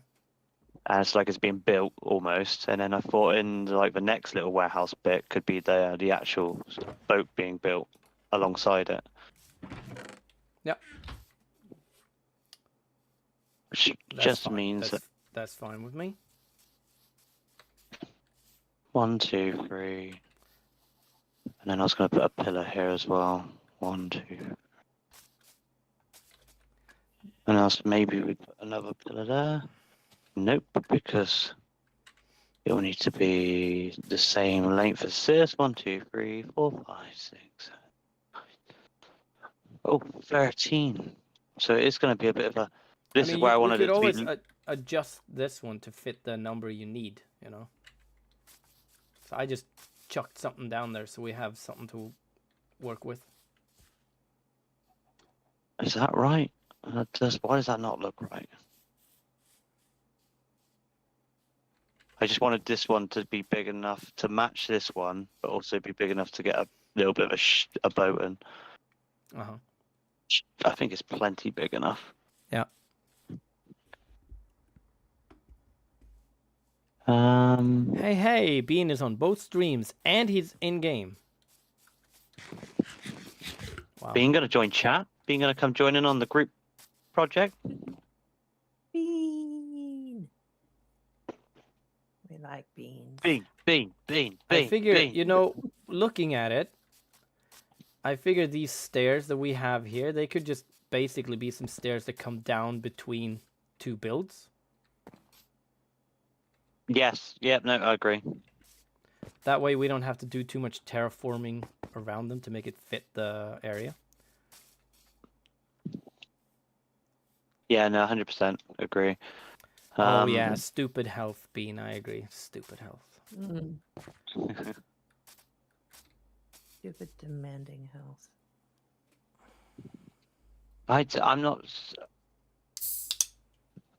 And it's like it's being built almost. And then I thought in like the next little warehouse bit could be the actual boat being built alongside it. Yep. Which just means that that's fine with me. 1, 2, 3. And then I was going to put a pillar here as well. 1, 2. And else maybe we put another pillar there. Nope, because it will need to be the same length as this. 1, 2, 3, 4, 5, 6, 7, 8. Oh, 13. So it's going to be a bit of a. This is where I you wanted could it to always be. adjust this one to fit the number you need, you know. So I just chucked something down there so we have something to work with. Is that right? Why does that not look right? I just wanted this one to be big enough to match this one, but also be big enough to get a little bit of a boat in. I think it's plenty big enough. Yeah. Hey, Bean is on both streams and he's in game. Wow. Bean gonna join chat? Bean gonna come join in on the group project? Bean. We like beans. Bean. I figure, you know, looking at it, I figure these stairs that we have here, they could just basically be some stairs that come down between two builds. Yes. Yep. No, I agree. That way we don't have to do too much terraforming around them to make it fit the area. Yeah. No. 100% agree. Oh yeah, stupid health, Bean. I agree. Stupid health. Stupid demanding health. I'm not.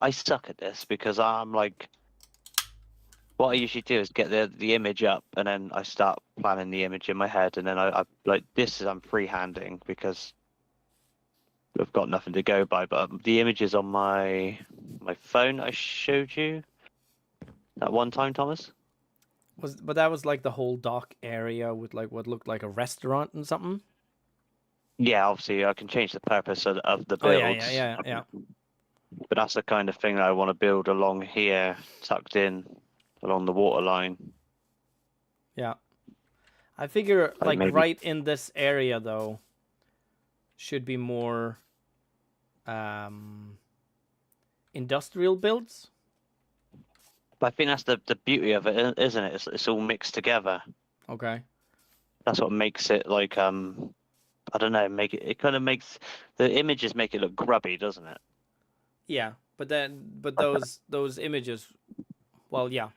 I suck at this because I'm like. What I usually do is get the image up, and then I start planning the image in my head, and then I like this is I'm freehanding because I've got nothing to go by. But the images on my phone I showed you that one time, Thomas. But that was like the whole dock area with like what looked like a restaurant and something. Yeah, obviously I can change the purpose of the build. Oh yeah. But that's the kind of thing that I want to build along here, tucked in along the water line. Yeah. I figure like maybe... right in this area though should be more industrial builds. But I think that's the beauty of it, isn't it? It's all mixed together. Okay. That's what makes it like I don't know, it kind of makes the images make it look grubby, doesn't it? Yeah, but those images, well, yeah,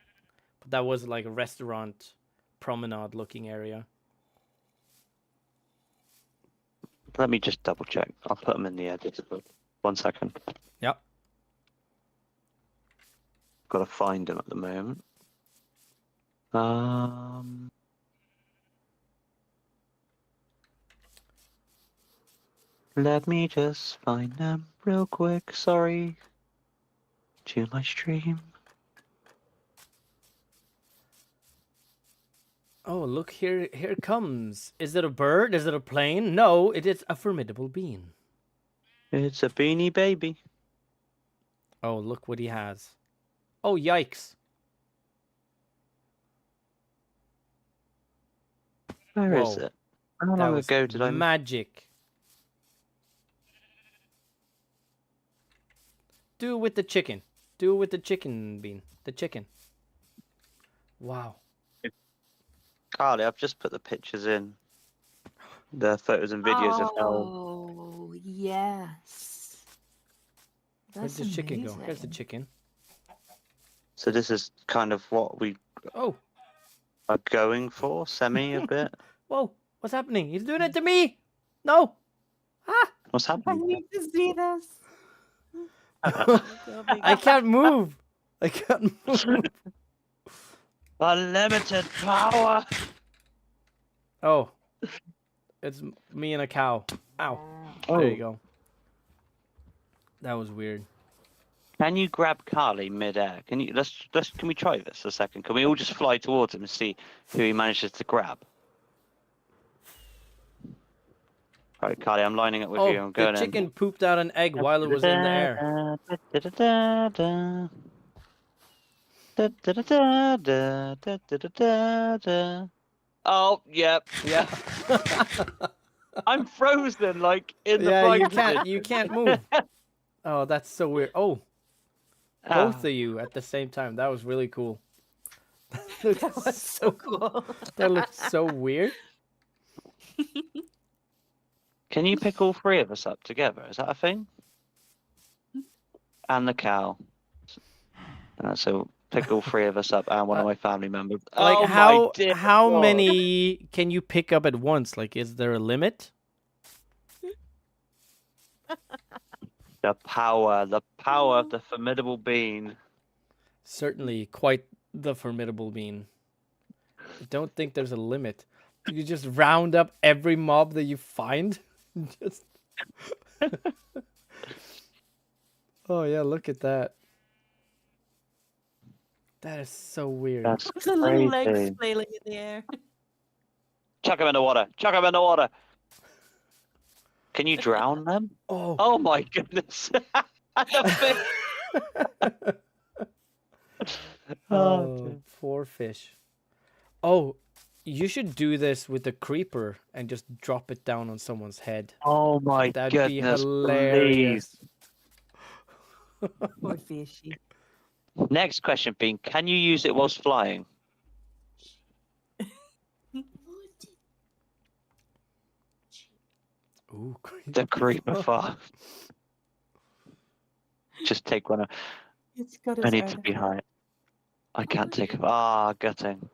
but that was like a restaurant promenade looking area. Let me just double check. I'll put them in the edit. 1 second. Yep. Got to find them at the moment. Let me just find them real quick. Sorry. To my stream. Oh, look, here it comes. Is it a bird? Is it a plane? No, it is a formidable bean. It's a beanie baby. Oh, look what he has. Oh, yikes. Where is it? How long ago did I... Magic. Do it with the chicken. Do it with the chicken, Bean. The chicken. Wow. Carly, I've just put the pictures in. The photos and videos of how... Oh, yes. Where'd the chicken go? Here's the chicken. So this is kind of what we are going for, semi a bit. Whoa, what's happening? He's doing it to me! No! Ah! What's happening? I need to see this. I can't move. I can't move. Unlimited power! Oh. It's me and a cow. Ow. There you go. That was weird. Can you grab Carly mid-air? Can you can we try this a second? Can we all just fly towards him and see who he manages to grab? Right, Carly, I'm lining up with you. I'm going the chicken pooped out an egg while it was in the air. Da, da, da, da, da, da, da, da, da, da. Oh, yep. Yeah. I'm frozen, like in the Yeah, flying you can't move. Oh, that's so weird. Oh, both of you at the same time. That was really cool. That was so cool. That looked so weird. Can you pick all three of us up together? Is that a thing? And the cow. So pick all three of us up and one of my family members. Like Oh my dear how God. many can you pick up at once? Like, is there a limit? The power of the formidable bean. Certainly, quite the formidable bean. I don't think there's a limit. You just round up every mob that you find. Just. Oh yeah, look at that. That is so weird. That's The little legs crazy. flailing in the air. Chuck him in the water. Chuck him in the water. Can you drown them? Oh. Oh my goodness. The fish. Oh, poor fish. Oh, you should do this with the creeper and just drop it down on someone's head. Oh my That'd be goodness. hilarious. Poor fishy. Please. Next question being, can you use it whilst flying? Ooh, The creeper farm. Just take one. It's got I its need to own be effect. high. I can't take it. Ah, gutting.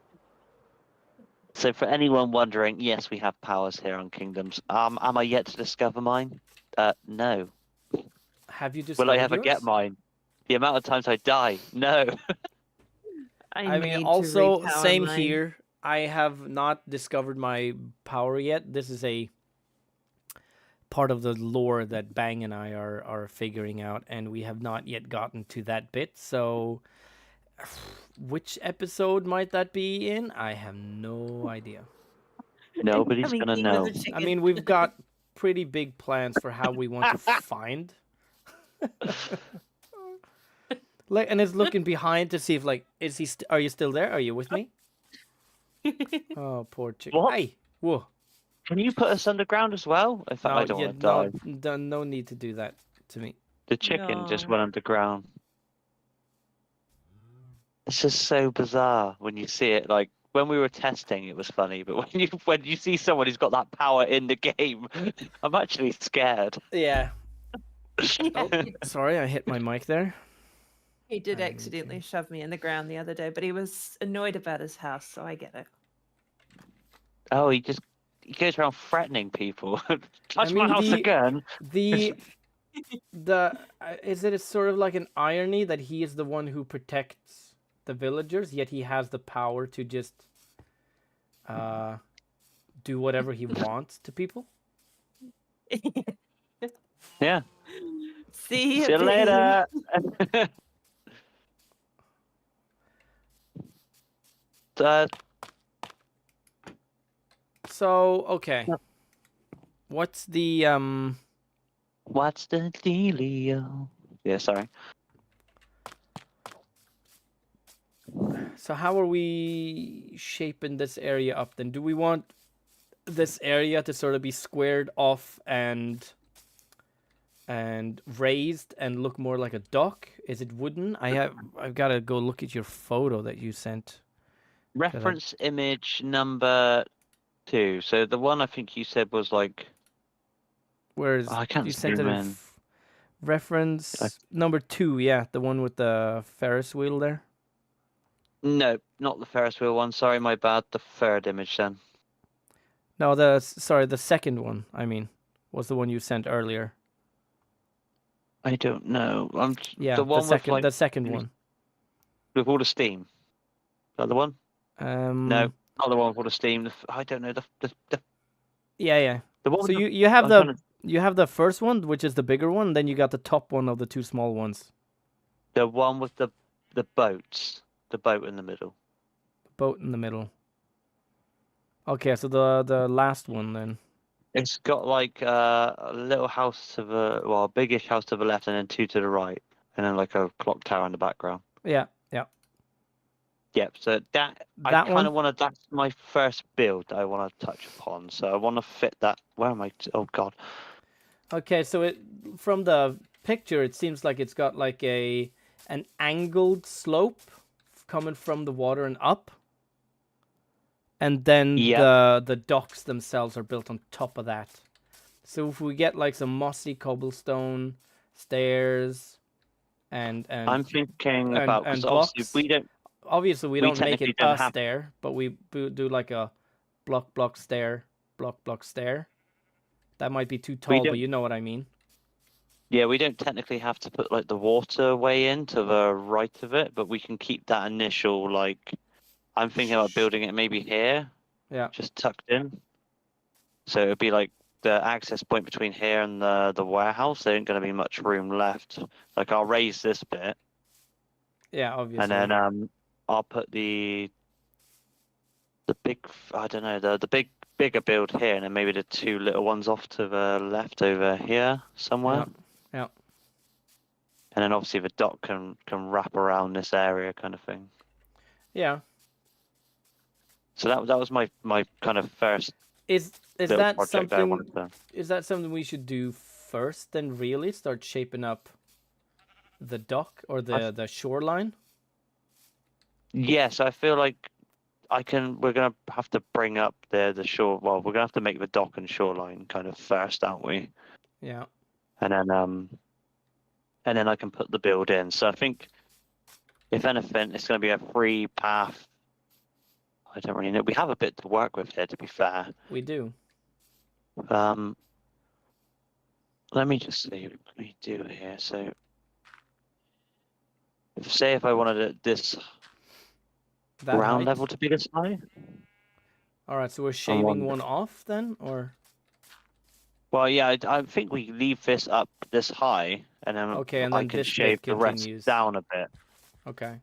So for anyone wondering, yes, we have powers here on Kingdoms. Am I yet to discover mine? No. Have you discovered Will I ever yours? get mine? The amount of times I die? No. I mean, need to also repower same mine. here. I have not discovered my power yet. This is a part of the lore that Bang and I are figuring out, and we have not yet gotten to that bit. So, which episode might that be in? I have no idea. Nobody's Coming gonna in know. with a chicken. I mean, we've got pretty big plans for how we want to find. Like, and it's looking behind to see if, like, is he? Are you still there? Are you with me? Oh, poor chicken. What? Hey, whoa. Can you put us underground as well? In fact, I don't want to die. No need to do that to me. The chicken just No. went underground. It's just so bizarre when you see it. Like when we were testing, it was funny, but when you see someone who's got that power in the game, I'm actually scared. Yeah. Oh, sorry, I hit my mic there. He did I need accidentally shove me in the ground the other day, but he was annoyed about his house, so I get it. Oh, he goes around threatening people. Touch mean, my house again. The is it sort of like an irony that he is the one who protects the villagers, yet he has the power to just do whatever he wants to people? Yeah. See See you later. So, okay. What's the What's the dealio? Yeah, sorry. So how are we shaping this area up then? Do we want this area to sort of be squared off and raised and look more like a dock? Is it wooden? I've got to go look at your photo that you sent. Reference image number 2. So the one I think you said was like. Where is I can't you sent it? zoom in. Reference number 2, yeah, the one with the Ferris wheel there. No, not the Ferris wheel one. Sorry, my bad. The third image then. No, the second one. I mean, was the one you sent earlier. I don't know. Yeah, the one with like the second one. with all the steam. Is that the one? No, not the one with all the steam. I don't know. The Yeah. The one So with you have you have the first one, which is the bigger one. Then you got the top one of the two small ones. the one with the boats. The boat in the middle. Boat in the middle. Okay, so the last one then. It's got like a little house to the a biggish house to the left, and then 2 to the right, and then like a clock tower in the background. Yeah. Yep. So I That kind one? of want to. That's my first build I want to touch upon. So I want to fit that. Where am I? Oh God. Okay, so from the picture, it seems like it's got like an angled slope coming from the water and up, and then Yep. the docks themselves are built on top of that. So if we get like some mossy cobblestone stairs and I'm thinking about because obviously blocks. we don't. Obviously, we We don't make technically it don't a have. stair, but we do like a block stair, block stair. That might be too We tall, but don't. you know what I mean. Yeah, we don't technically have to put like the waterway in to the right of it, but we can keep that initial like. I'm thinking about building it maybe here, Yeah. just tucked in. So it'd be like the access point between here and the warehouse. There ain't going to be much room left. Like I'll raise this bit, Yeah, obviously. and then I'll put the big. I don't know the bigger build here, and then maybe the two little ones off to the left over here somewhere. Yeah. And then obviously the dock can wrap around this area, kind of thing. Yeah. So that was my kind of first Is little that project that I wanted to. is that something we should do first? Then really start shaping up the dock or the shoreline. Yes, I feel like we're gonna have to bring up the shore. Well, we're gonna have to make the dock and shoreline kind of first, aren't we? Yeah. And then I can put the build in. So I think, if anything, it's gonna be a free path. I don't really know. We have a bit to work with here, to be fair. We do. Let me just see what we do here. So, say if I wanted this That ground height? level to be this high. All right, so we're shaving wonder. one off then, or Well, yeah, I think we leave this up this high, and then okay, and I then can this shave bit the rest continues down a bit. Okay.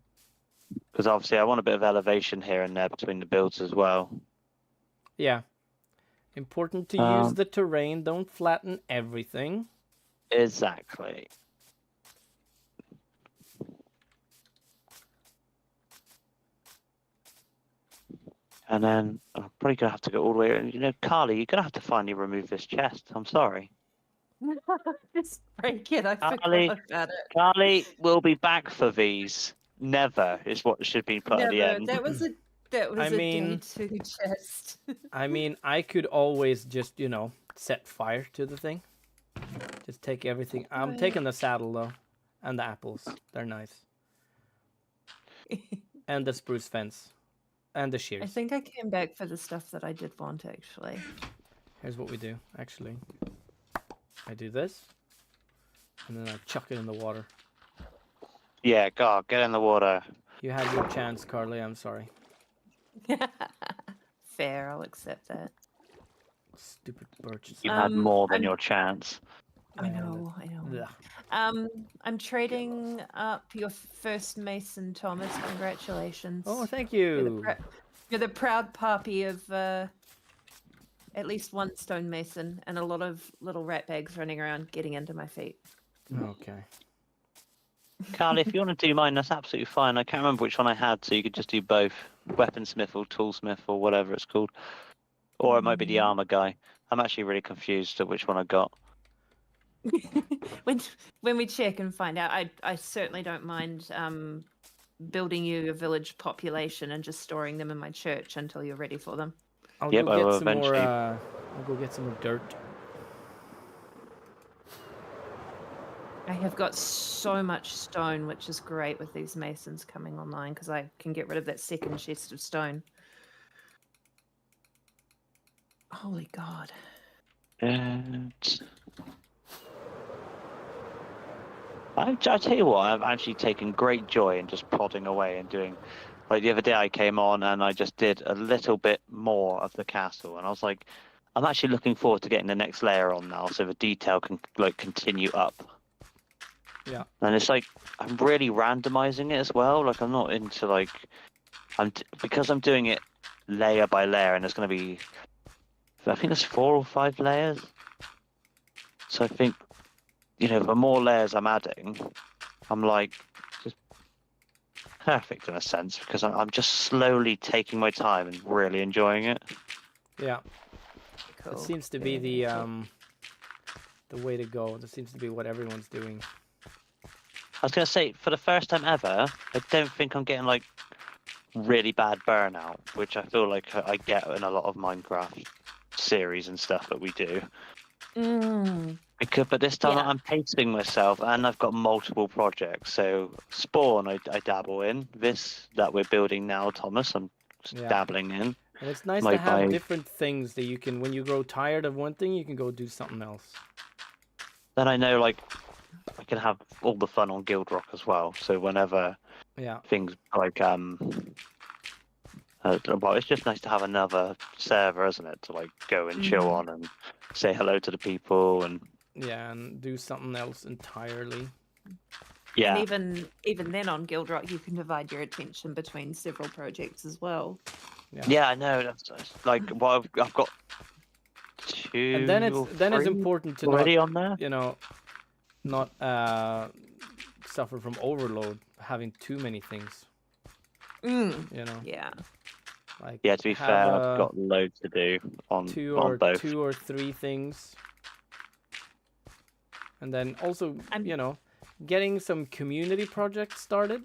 Because obviously I want a bit of elevation here and there between the builds as well. Yeah. Important to use the terrain. Don't flatten everything. Exactly. And then I'm probably gonna have to go all the way. You know, Carly, you're gonna have to finally remove this chest. I'm sorry. Just break it. I Carly, forgot about it. Carly will be back for these. Never is what should be put at the Never. end. That was I a mean- day two chest. I mean, I could always just, set fire to the thing. Just take everything. I'm Right. taking the saddle though, and the apples. They're nice. And the spruce fence, and the shears. I think I came back for the stuff that I did want actually. Here's what we do. Actually, I do this, and then I chuck it in the water. Yeah, God, get in the water. You had your chance, Carly. I'm sorry. Fair, I'll accept that. Stupid birch. You had more than I'm- your chance. I know. Ugh. I'm trading up your first mason, Thomas. Congratulations. Oh, thank You're you. you're the proud puppy of at least one stonemason and a lot of little rat bags running around getting into my feet. Okay. Carly, if you want to do mine, that's absolutely fine. I can't remember which one I had, so you could just do both. Weaponsmith or toolsmith or whatever it's called. Or it might be the armor guy. I'm actually really confused at which one I got. when we check and find out, I certainly don't mind building you a village population and just storing them in my church until you're ready for them. I'll Yep, go I get will some more. eventually. I'll go get some more dirt. I have got so much stone, which is great with these masons coming online because I can get rid of that second chest of stone. Holy God. I tell you what, I've actually taken great joy in just plodding away and doing. Like the other day, I came on and I just did a little bit more of the castle, and I was like, I'm actually looking forward to getting the next layer on now, so the detail can continue up. Yeah. And it's like I'm really randomizing it as well. Like I'm not into like because I'm doing it layer by layer, and it's going to be. I think there's 4 or 5 layers. So I think, the more layers I'm adding, I'm like, perfect in a sense because I'm just slowly taking my time and really enjoying it. Yeah. Cool. It seems to be the way to go. That seems to be what everyone's doing. I was gonna say, for the first time ever, I don't think I'm getting like really bad burnout, which I feel like I get in a lot of Minecraft series and stuff that we do. But this time Yeah. I'm pacing myself, and I've got multiple projects. So Spawn, I dabble in. This that we're building now, Thomas, I'm Yeah. dabbling in. And it's nice My- to have my- different things that you can, when you grow tired of one thing, you can go do something else. Then I know like I can have all the fun on Guild Rock as well. So whenever Yeah. things like well, it's just nice to have another server, isn't it? To like go and chill on and say hello to the people and Yeah, and do something else entirely. yeah. And even then on Guild Rock, you can divide your attention between several projects as well. Yeah, I know. That's like well, I've got 2 And then or it's 3 important to already not, on there. you know, not suffer from overload, having too many things. You know, Yeah. like Yeah, to be have, fair, I've got loads to do on two both. or three things, and then also you know, getting some community projects started,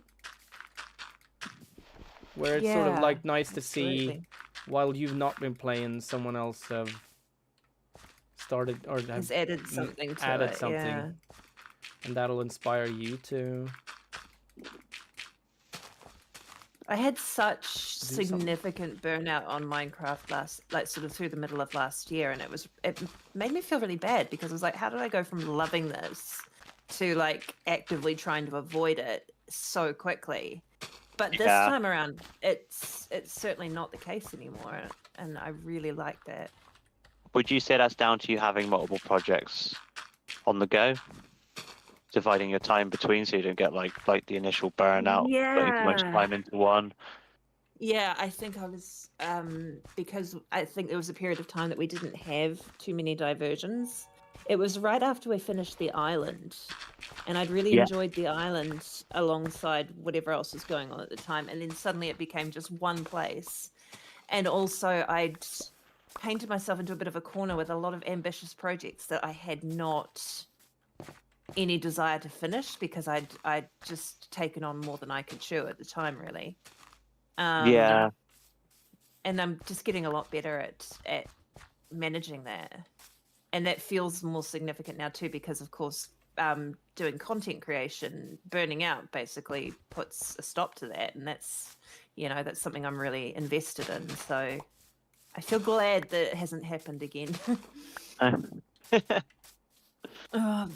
where it's sort of Yeah, like nice to see absolutely. while you've not been playing, someone else have started or have Has added something to added it. something, Yeah. and that'll inspire you to I had such something. significant burnout on Minecraft sort of through the middle of last year, and it made me feel really bad because I was like, how did I go from loving this to like actively trying to avoid it so quickly? But this Yeah. time around, it's certainly not the case anymore, and I really like that. Would you say that's down to you having multiple projects on the go, dividing your time between, so you don't get like the initial burnout, putting too much Yeah. time into one? Yeah, I think I was because I think there was a period of time that we didn't have too many diversions. It was right after we finished the island, and I'd really Yeah. enjoyed the island alongside whatever else was going on at the time, and then suddenly it became just one place. And also I'd painted myself into a bit of a corner with a lot of ambitious projects that I had not any desire to finish because I'd just taken on more than I could chew at the time, really. Yeah. And I'm just getting a lot better at managing that, and that feels more significant now too because, of course, doing content creation, burning out basically puts a stop to that, and that's that's something I'm really invested in. So I feel glad that it hasn't happened again.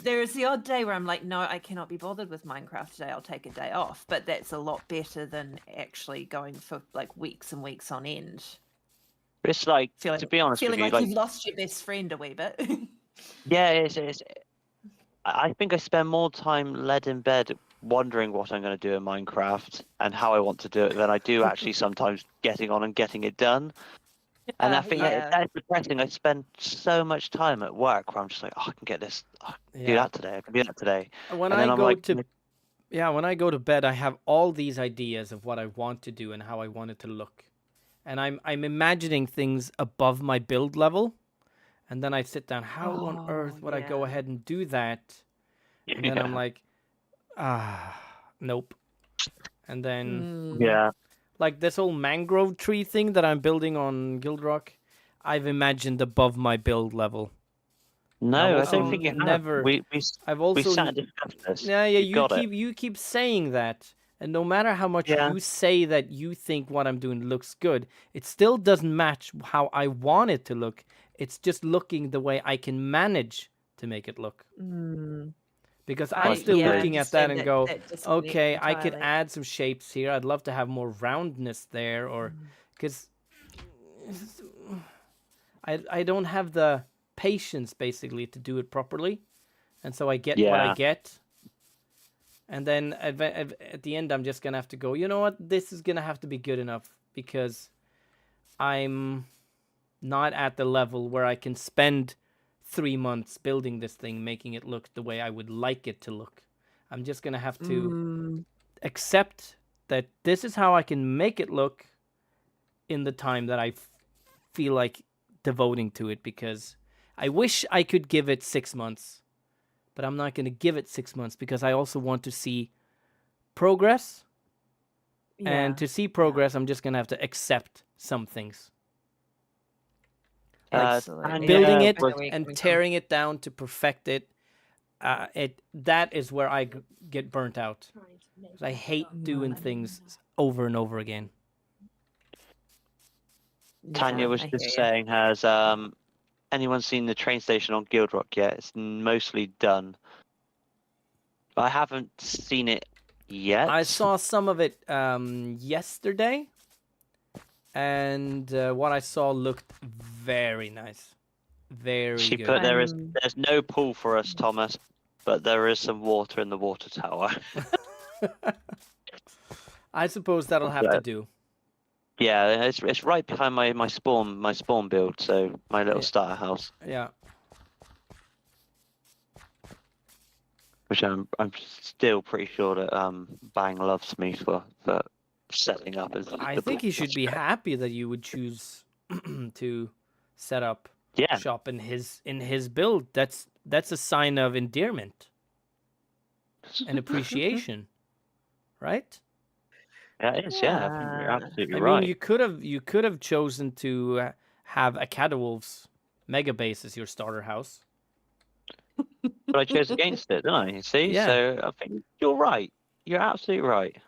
There is the odd day where I'm like, no, I cannot be bothered with Minecraft today. I'll take a day off. But that's a lot better than actually going for like weeks and weeks on end. It's like, to be honest with Feeling you, like you've lost your best friend a wee bit. yeah, it's. I think I spend more time led in bed wondering what I'm going to do in Minecraft and how I want to do it than I do actually sometimes getting on and getting it done. And I think that's depressing. I spend so much time at work where I'm just like, oh, I can get this, I can do that today, I can do that today. When and then I I'm go like, to when I go to bed, I have all these ideas of what I want to do and how I want it to look, and I'm imagining things above my build level, and then I sit down. How on earth would I go ahead and do that? And then I'm like, nope. And then yeah, like this whole mangrove tree thing that I'm building on Guild Rock, I've imagined above my build level. no, I don't think you have. Never. I've also we sat and discussed this. Yeah, You you keep saying that, and no matter how much you say that you think what I'm doing looks good, it still doesn't match how I want it to look. It's just looking the way I can manage to make it look. Because I'm still looking at that and go, okay, I could add some shapes here. I'd love to have more roundness there, or because I don't have the patience basically to do it properly, and so I get what I get. And then at the end, I'm just gonna have to go, you know what? This is gonna have to be good enough because I'm not at the level where I can spend 3 months building this thing, making it look the way I would like it to look. I'm just gonna have to accept that this is how I can make it look in the time that I feel like devoting to it, because I wish I could give it 6 months, but I'm not going to give it 6 months because I also want to see progress. And to see progress, I'm just going to have to accept some things. Like Absolutely. building Yeah, it I know where you're and coming from. tearing it down to perfect it. That is where I get burnt out. 'Cause I hate doing things over and over again. Tanya Yeah, was I just hear ya. saying, has anyone seen the train station on Guild Rock yet? It's mostly done. I haven't seen it yet. I saw some of it yesterday, and what I saw looked very nice. Very She good. put there's no pool for us, Thomas, but there is some water in the water tower. I suppose that'll have to do. Yeah, it's right behind my spawn build, so my little starter house, Yeah. which I'm still pretty sure that Bang loves me for setting up. I think he should be happy that you would choose to set up shop in his build. That's a sign of endearment and appreciation, right? Yeah, it is. Yeah, I think you're absolutely I right. mean, you could have chosen to have a Catawolf's mega base as your starter house. But I chose against it, didn't I? You see, Yeah. so I think you're right. You're absolutely right.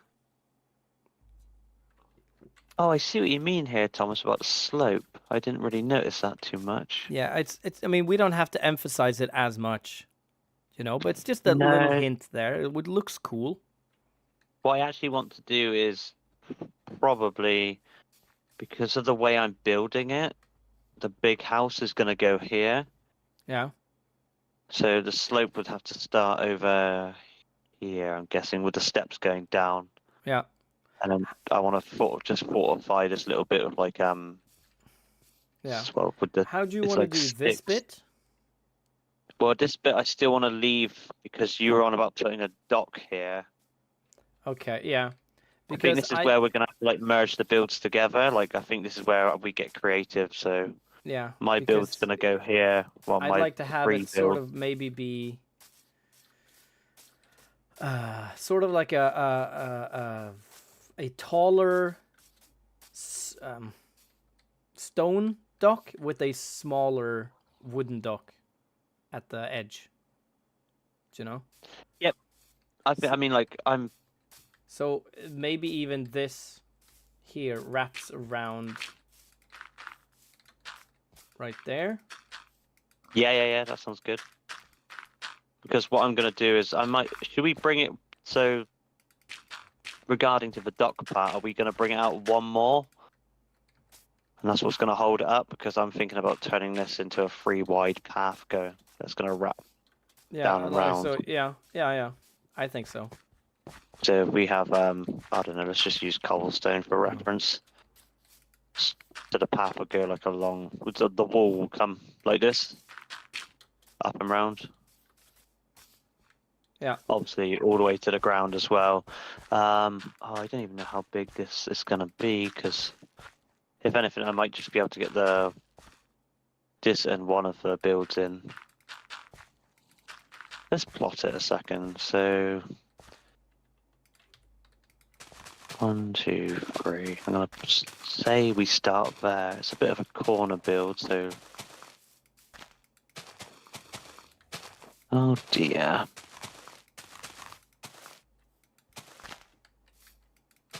Oh, I see what you mean here, Thomas, about the slope. I didn't really notice that too much. Yeah, it's. I mean, we don't have to emphasize it as much, but it's just a No. little hint there. It looks cool. What I actually want to do is probably, because of the way I'm building it, the big house is going to go here. Yeah. So the slope would have to start over here, I'm guessing, with the steps going down. Yeah. And then I want to just fortify this little bit of like Yeah. Well, with the, How do you it's want like to do this sticks. bit? Well, this bit I still want to leave because you were on about putting a dock here. Okay. Yeah. I think this is where we're gonna have to like merge the builds together. Like I think this is where we get creative. So yeah, my build's gonna go here. Well, I'd my like to have free it sort build. of maybe be sort of like a taller stone dock with a smaller wooden dock at the edge. Do you know? Yep. I mean, like I'm. So maybe even this here wraps around right there. Yeah. That sounds good. Because what I'm gonna do is should we bring it? So regarding to the dock part, are we gonna bring it out one more? And that's what's gonna hold it up, because I'm thinking about turning this into a free wide path that's gonna wrap down and round. So yeah. I think so. So we have I don't know, let's just use cobblestone for reference. So the path will go like along, the wall will come like this, up and round. Yeah. Obviously all the way to the ground as well. I don't even know how big this is gonna be, because if anything I might just be able to get this and one of the builds in. Let's plot it a second. So 1, 2, 3. I'm gonna say we start there. It's a bit of a corner build, so. Oh dear.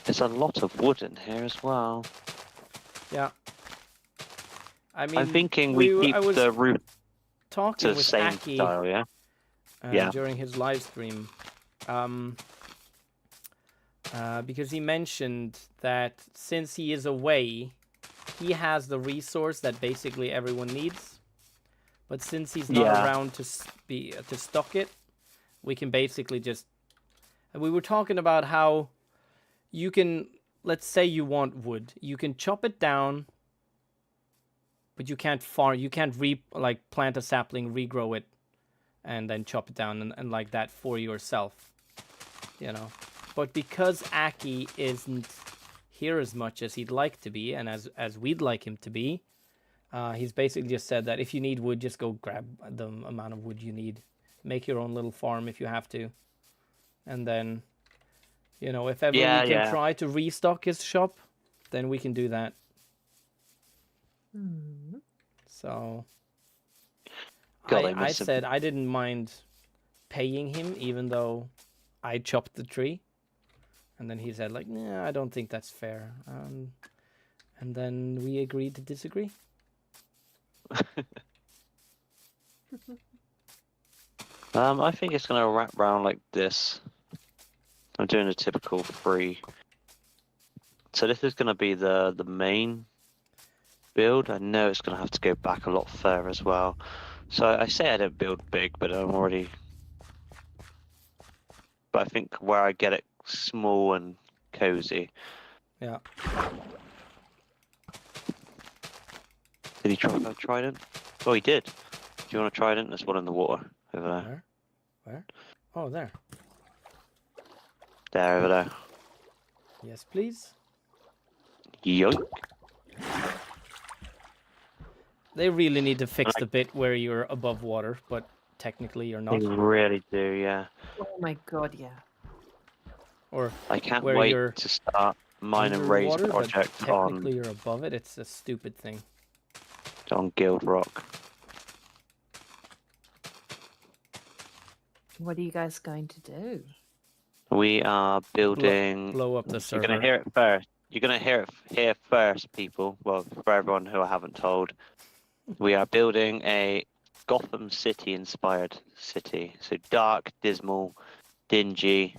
There's a lot of wood in here as well. Yeah. I mean, I'm thinking we keep the roof talking to the with same Aki, style, yeah? during his live stream. Because he mentioned that since he is away, he has the resource that basically everyone needs. But since he's not around to stock it, we can basically just. And we were talking about how you can, let's say you want wood, you can chop it down, but you can't farm. You can't plant a sapling, regrow it, and then chop it down and like that for yourself. But because Aki isn't here as much as he'd like to be, and as we'd like him to be, he's basically just said that if you need wood, just go grab the amount of wood you need. Make your own little farm if you have to. And then, you know, if ever we can try to restock his shop, then we can do that. So I said I didn't mind paying him, even though I chopped the tree. And then he said, like, nah, I don't think that's fair. And then we agreed to disagree. I think it's going to wrap around like this. I'm doing a typical 3. So this is going to be the main build. I know it's going to have to go back a lot further as well. So I say I don't build big, but I'm already... But I think where I get it small and cozy. Yeah. Did he try a trident? Oh, he did. Do you want a trident? There's one in the water over there. Where? Oh, there. There, over there. Yes, please. Yoink. They really need to fix the bit where you're above water, but technically you're not. They really do, yeah. Oh my god, yeah. Or I can't where wait you're to start mine and raise underwater, but project technically you're above it. It's a stupid thing. on Guild Rock. What are you guys going to do? We are building. Blow up the server. You're gonna hear it first. You're gonna hear it here first, people. Well, for everyone who I haven't told, we are building a Gotham City-inspired city. So dark, dismal, dingy.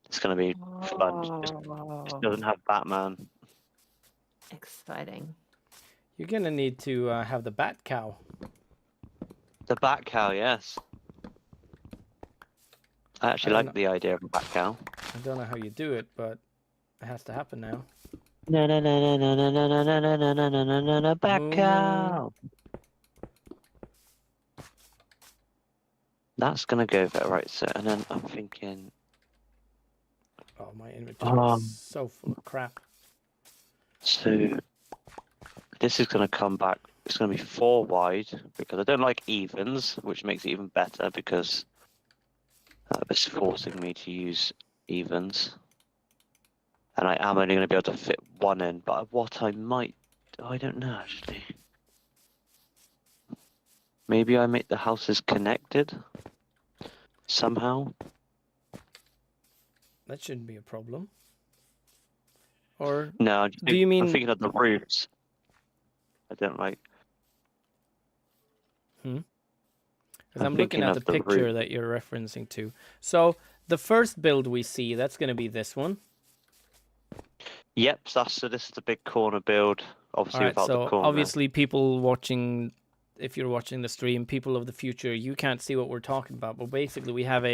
It's gonna be fun. Just doesn't have Batman. Exciting. You're gonna need to have the bat cow. The Bat Cow, yes. I actually like the idea of a Bat Cow. I don't know how you do it, but it has to happen now. No, no, no, no, no, no, no, no, no, no, no, no, no, no, no, Bat Cow. That's gonna go there, right? So, and then I'm thinking. Oh, my inventory is so full of crap. So this is gonna come back. It's gonna be 4 wide because I don't like evens, which makes it even better because it's forcing me to use evens. And I am only going to be able to fit 1 in, but what I might... I don't know, actually. Maybe I make the houses connected somehow. That shouldn't be a problem. Or No, do you mean... I'm thinking of the roofs. I don't like... Because I'm looking at the picture that you're referencing to. So the first build we see, that's going to be this one. Yep, so this is the big corner build. Obviously, without the corner. Obviously, people watching, if you're watching the stream, people of the future, you can't see what we're talking about. But basically, we have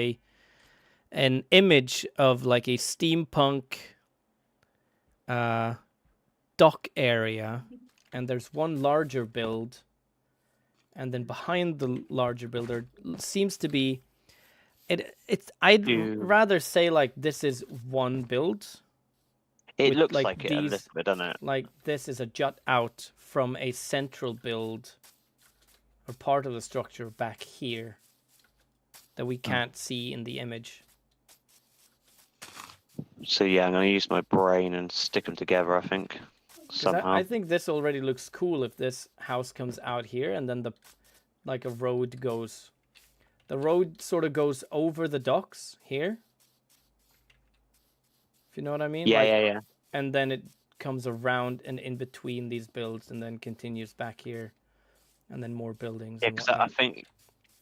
an image of like a steampunk dock area, and there's one larger build. And then behind the larger builder seems to be I'd rather say like this is one build. It looks like it a little bit, doesn't it? Like this is a jut out from a central build or part of the structure back here that we can't see in the image. So yeah, I'm gonna use my brain and stick them together, I think. Somehow. I think this already looks cool if this house comes out here and then a road goes. The road sort of goes over the docks here. If you know what I mean? Yeah, yeah. And then it comes around and in between these builds and then continues back here. And then more buildings. Yeah, because I think...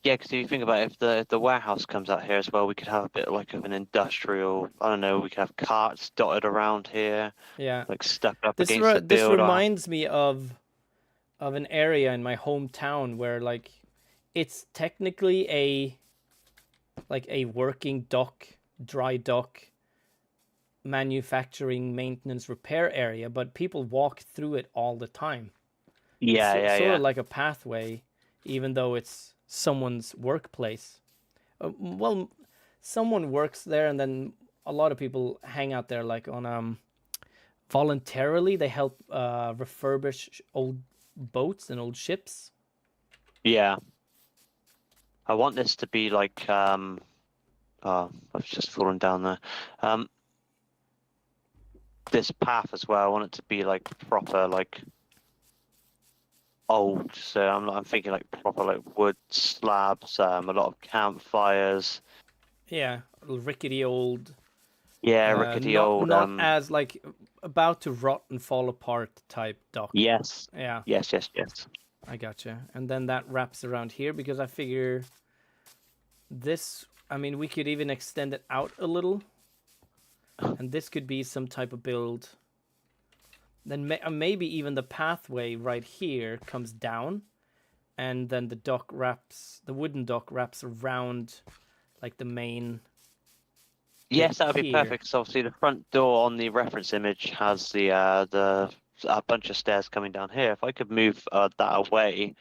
Yeah, because if you think about it, if the warehouse comes out here as well, we could have a bit like of an industrial... I don't know, we could have carts dotted around here. Yeah. Like stuck up against the builder. This reminds me of an area in my hometown where like it's technically a working dock, dry dock, manufacturing, maintenance, repair area, but people walk through it all the time. Yeah, it's yeah, sort of like a pathway, even though it's someone's workplace. Well, someone works there, and then a lot of people hang out there like on voluntarily. They help refurbish old boats and old ships. Yeah. I want this to be like oh, I've just fallen down there. This path as well. I want it to be like proper, like old. So I'm thinking like proper, like wood slabs. A lot of campfires. Yeah, rickety old. Yeah, rickety not, old. Not as like about to rot and fall apart type dock. Yes. Yeah. Yes. I gotcha. And then that wraps around here because I figure this. I mean, we could even extend it out a little, and this could be some type of build. Then maybe even the pathway right here comes down, and then the wooden dock wraps around, like the main. Yes, that would be here. perfect. So obviously the front door on the reference image has the a bunch of stairs coming down here. If I could move that away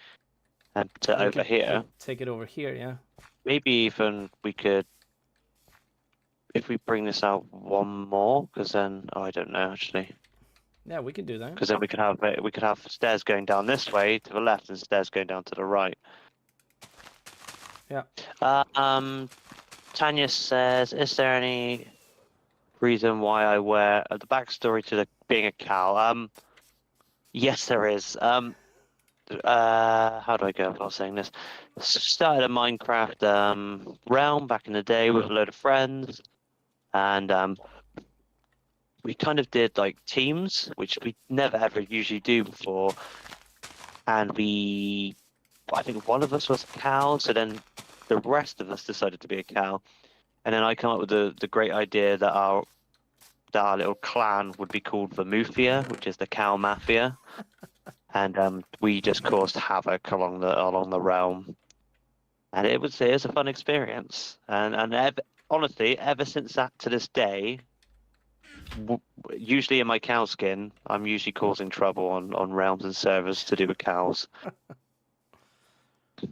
and to We over could here, take it over here, yeah. maybe even we could, if we bring this out one more, because then I don't know actually, Yeah, we can do that. because then we could have stairs going down this way to the left and stairs going down to the right. Yeah. Tanya says, is there any reason why I wear the backstory to being a cow? Yes, there is. How do I go about saying this? Started a Minecraft realm back in the day with a load of friends, and we kind of did like teams, which we never ever usually do before. And I think one of us was a cow, so then the rest of us decided to be a cow. And then I come up with the great idea that our little clan would be called the Mafia, which is the cow mafia. And we just caused havoc along the realm, and it was a fun experience. And honestly, ever since that to this day, usually in my cow skin, I'm usually causing trouble on realms and servers to do with cows.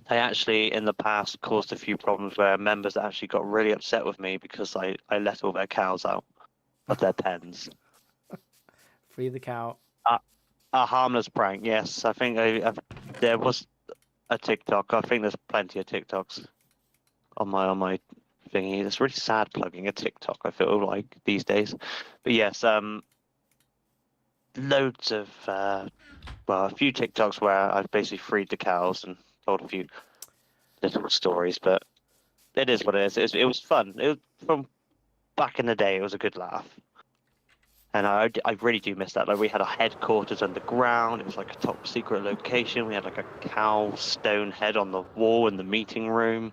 I actually, in the past, caused a few problems where members actually got really upset with me because I let all their cows out of their pens. Free the cow. A harmless prank, yes. I think there was a TikTok. I think there's plenty of TikToks on my thingy. It's really sad plugging a TikTok, I feel like, these days. But yes, loads of a few TikToks where I've basically freed the cows and told a few little stories, but it is what it is. It was fun. From back in the day, it was a good laugh. And I really do miss that. Like, we had our headquarters underground. It was like a top secret location. We had like a cow stone head on the wall in the meeting room.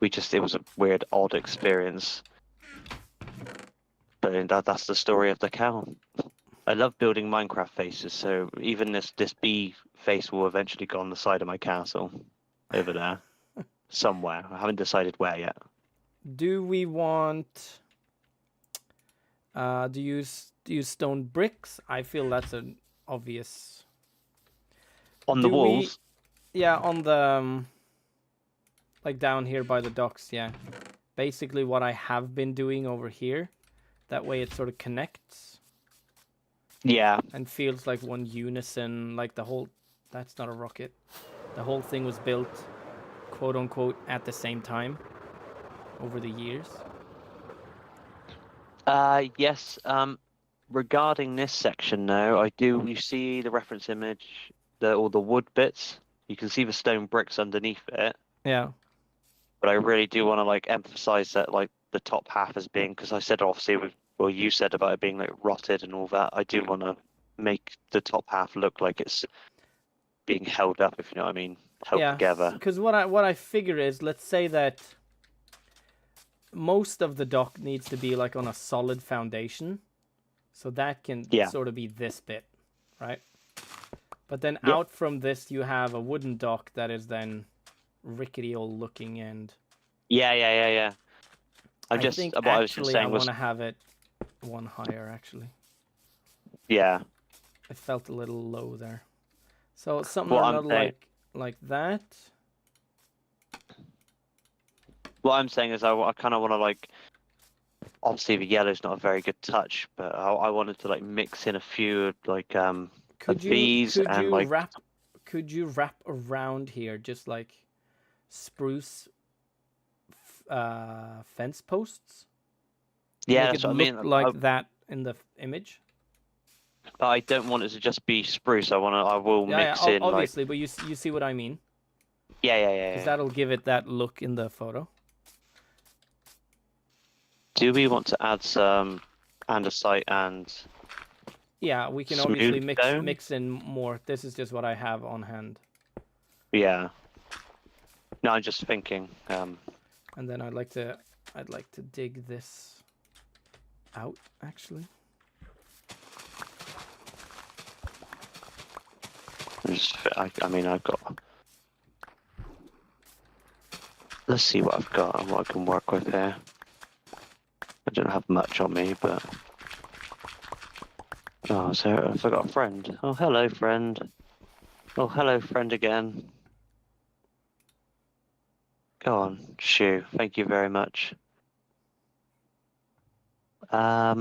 It was a weird, odd experience. But that's the story of the cow. I love building Minecraft faces, so even this bee face will eventually go on the side of my castle over there. Somewhere. I haven't decided where yet. Do we want do you use stone bricks? I feel that's an obvious. On the walls? Yeah, on the like down here by the docks, yeah. Basically what I have been doing over here. That way it sort of connects. Yeah. And feels like one unison, like the whole... That's not a rocket. The whole thing was built, quote unquote, at the same time over the years. Yes. Regarding this section though, you see the reference image, all the wood bits. You can see the stone bricks underneath it. Yeah. But I really do want to like emphasize that like the top half as being, because I said obviously you said about it being like rotted and all that. I do want to make the top half look like it's being held up, if you know what I mean, held together. Because what I figure is, let's say that most of the dock needs to be like on a solid foundation, so that can sort of be this bit, right? But then out from this you have a wooden dock that is then rickety old looking, and yeah. I was just saying I want to have it one higher actually. Yeah. It felt a little low there. So something or another like that. What I'm saying is I kind of want to like obviously the yellow's not a very good touch, but I wanted to like mix in a few like of these and like could you wrap around here just like spruce fence posts? yeah, Make that's it what I look mean. like that in the image. But I don't want it to just be spruce. I will mix in obviously, like but you see what I mean? yeah. Because that'll give it that look in the photo. Do we want to add some andesite and Yeah, we can smooth obviously stone? mix in more. This is just what I have on hand. Yeah. No, I'm just thinking. And then I'd like to dig this out actually. I mean, I've got. Let's see what I've got and what I can work with here. I don't have much on me, but. Oh, so I've got a friend. Oh, hello, friend. Oh, hello, friend again. Go on, Shoo. Thank you very much. I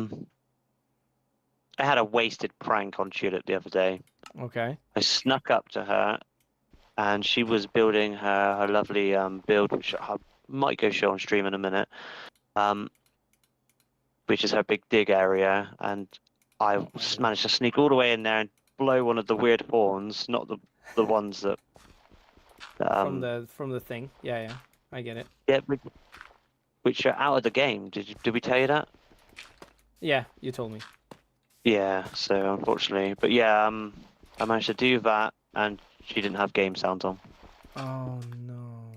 had a wasted prank on Tulip the other day. Okay. I snuck up to her, and she was building her lovely build, which I might go show on stream in a minute. Which is her big dig area, and I managed to sneak all the way in there and blow one of the weird horns, not the ones that from the thing. Yeah, I get it. Yeah, which are out of the game. Did we tell you that? Yeah, you told me. Yeah, so unfortunately, but yeah, I managed to do that, and she didn't have game sound on. Oh no.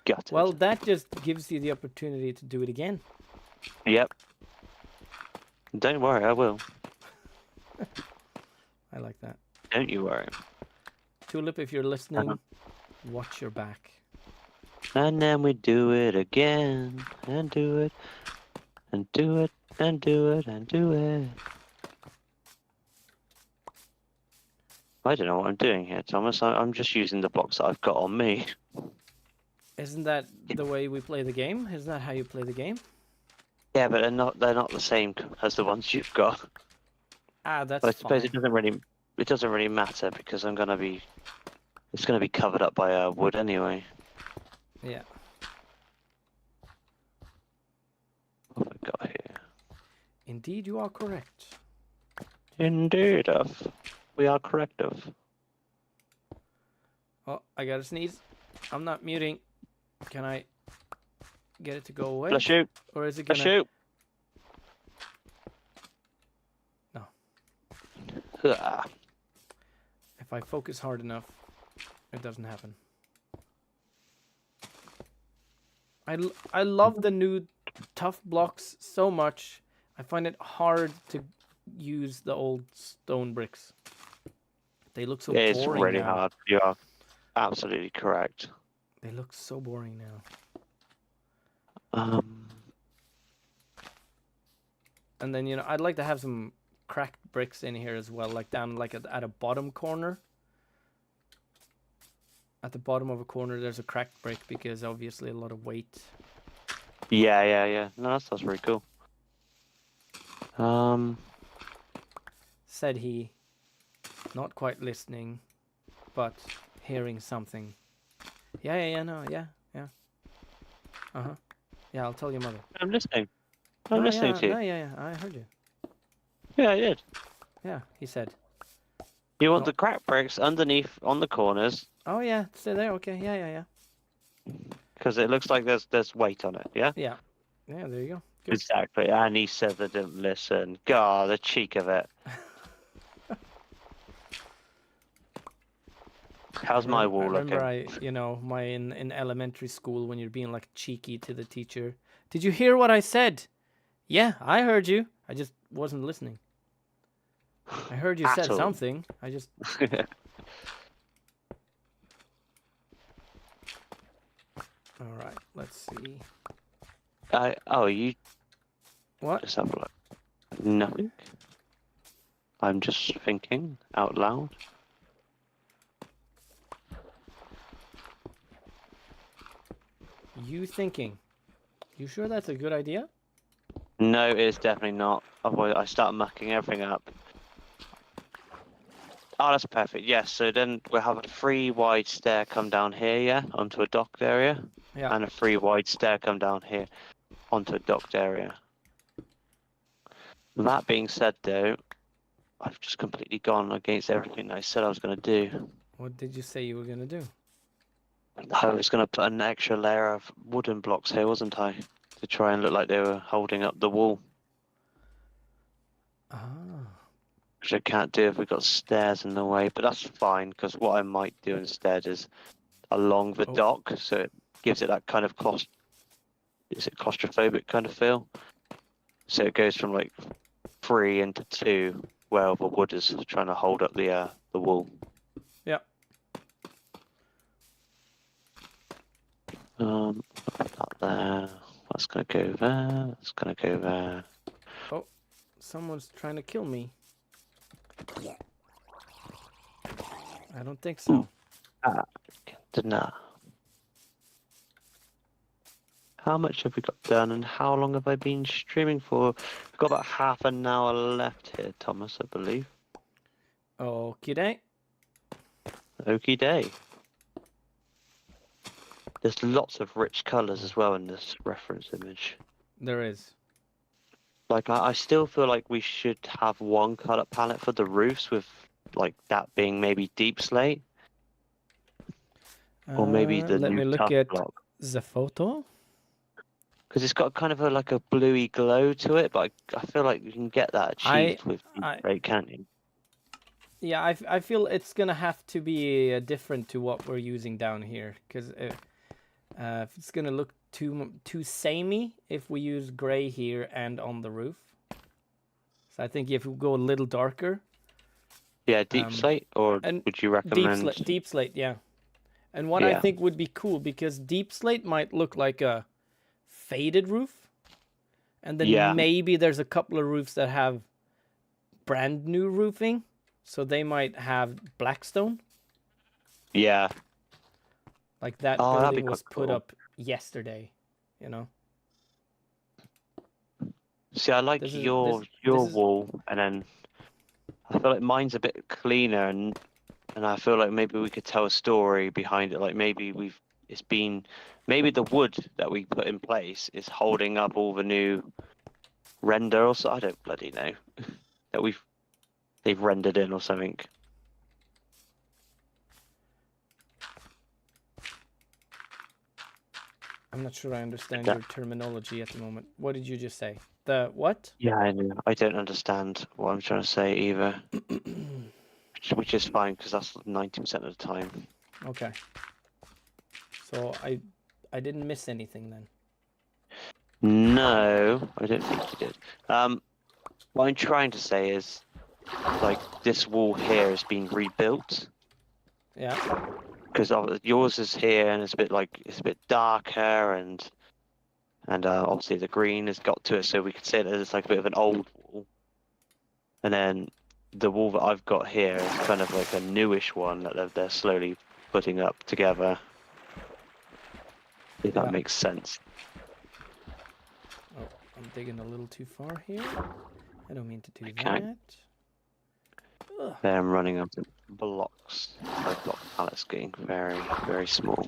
Gutted. Well, that just gives you the opportunity to do it again. Yep. Don't worry, I will. I like that. Don't you worry. Tulip, if you're listening, watch your back. And then we do it again, and do it, and do it, and do it, and do it. I don't know what I'm doing here, Thomas. I'm just using the blocks that I've got on me. Isn't that the way we play the game? Isn't that how you play the game? Yeah, but they're not the same as the ones you've got. Ah, that's But I suppose fine. it doesn't really matter because it's gonna be covered up by wood anyway. Yeah. What have I got here? Indeed, you are correct. Indeed, we are correct of. Oh, I gotta sneeze. I'm not muting. Can I get it to go away? Bless you. Or is it gonna... Bless you. No. Ah. If I focus hard enough, it doesn't happen. I love the new tough blocks so much. I find it hard to use the old stone bricks. They look so boring It's really now. hard. You are absolutely correct. They look so boring now. And then, you know, I'd like to have some cracked bricks in here as well, like down like at a bottom corner. At the bottom of a corner, there's a cracked brick because obviously a lot of weight. Yeah. No, that sounds very cool. Said he, not quite listening, but hearing something. Yeah. Yeah, I'll tell your mother. I'm listening. I'm listening to you. No, yeah, I heard you. Yeah, I did. Yeah, he said. You want No. the crack bricks underneath on the corners Oh yeah, stay there. Okay, yeah. because it looks like there's weight on it. Yeah. Yeah, there you go. Good. Exactly. And he said they didn't listen. God, the cheek of it. How's my wall looking? I remember in elementary school when you're being like cheeky to the teacher. Did you hear what I said? Yeah, I heard you. I just wasn't listening. I heard you said something. I just... All right, let's see. You... What? Just have a look. Nothing. I'm just thinking out loud. You thinking? You sure that's a good idea? No, it is definitely not. Otherwise, I start mucking everything up. Oh, that's perfect. Yes, so then we'll have a 3 wide stair come down here, yeah, onto a docked area. Yeah. And a 3 wide stair come down here onto a docked area. That being said, though, I've just completely gone against everything that I said I was going to do. What did you say you were gonna do? I was going to put an extra layer of wooden blocks here, wasn't I? To try and look like they were holding up the wall. Ah. Which I can't do if we've got stairs in the way, but that's fine, because what I might do instead is along the Oh. dock, so it gives it that kind of claustrophobic kind of feel. So it goes from like 3 into 2, where the wood is trying to hold up the wall. Yeah. Put that there. That's gonna go there. That's gonna go there. Someone's trying to kill me. I don't think so. Didn't that? How much have we got done, and how long have I been streaming for? We've got about half an hour left here, Thomas, I believe. Okay. Okie day. There's lots of rich colours as well in this reference image. There is. Like, I still feel like we should have one colour palette for the roofs, with like that being maybe deep slate, or maybe the Let new me look tough at block. the photo. Because it's got kind of like a bluey glow to it, but I feel like you can get that achieved with deep slate, can't you? Yeah, I feel it's gonna have to be different to what we're using down here, because if it's gonna look too samey if we use gray here and on the roof. So I think if we go a little darker. Yeah, deep slate, or would you recommend deep slate? Yeah. And what I think would be cool, because deep slate might look like a faded roof, and then maybe there's a couple of roofs that have brand new roofing, so they might have blackstone. Yeah. Like that building was put up yesterday, you know. See, I like your wall, and then I feel like mine's a bit cleaner, and I feel like maybe we could tell a story behind it. Like maybe maybe the wood that we put in place is holding up all the new render, or so. I don't bloody know that they've rendered in or something. I'm not sure I understand your terminology at the moment. What did you just say? The what? Yeah, I know. I don't understand what I'm trying to say either. Which is fine, because that's 90% of the time. Okay. So I didn't miss anything then. No, I don't think you did. What I'm trying to say is, like, this wall here has been rebuilt. Yeah. Because yours is here, and it's a bit darker, and obviously the green has got to it, so we could say that it's like a bit of an old wall. And then the wall that I've got here is kind of like a newish one that they're slowly putting up together. If that makes sense. Oh, I'm digging a little too far here. I don't mean to do that. There, I'm running up to blocks. My block palette's getting very, very small.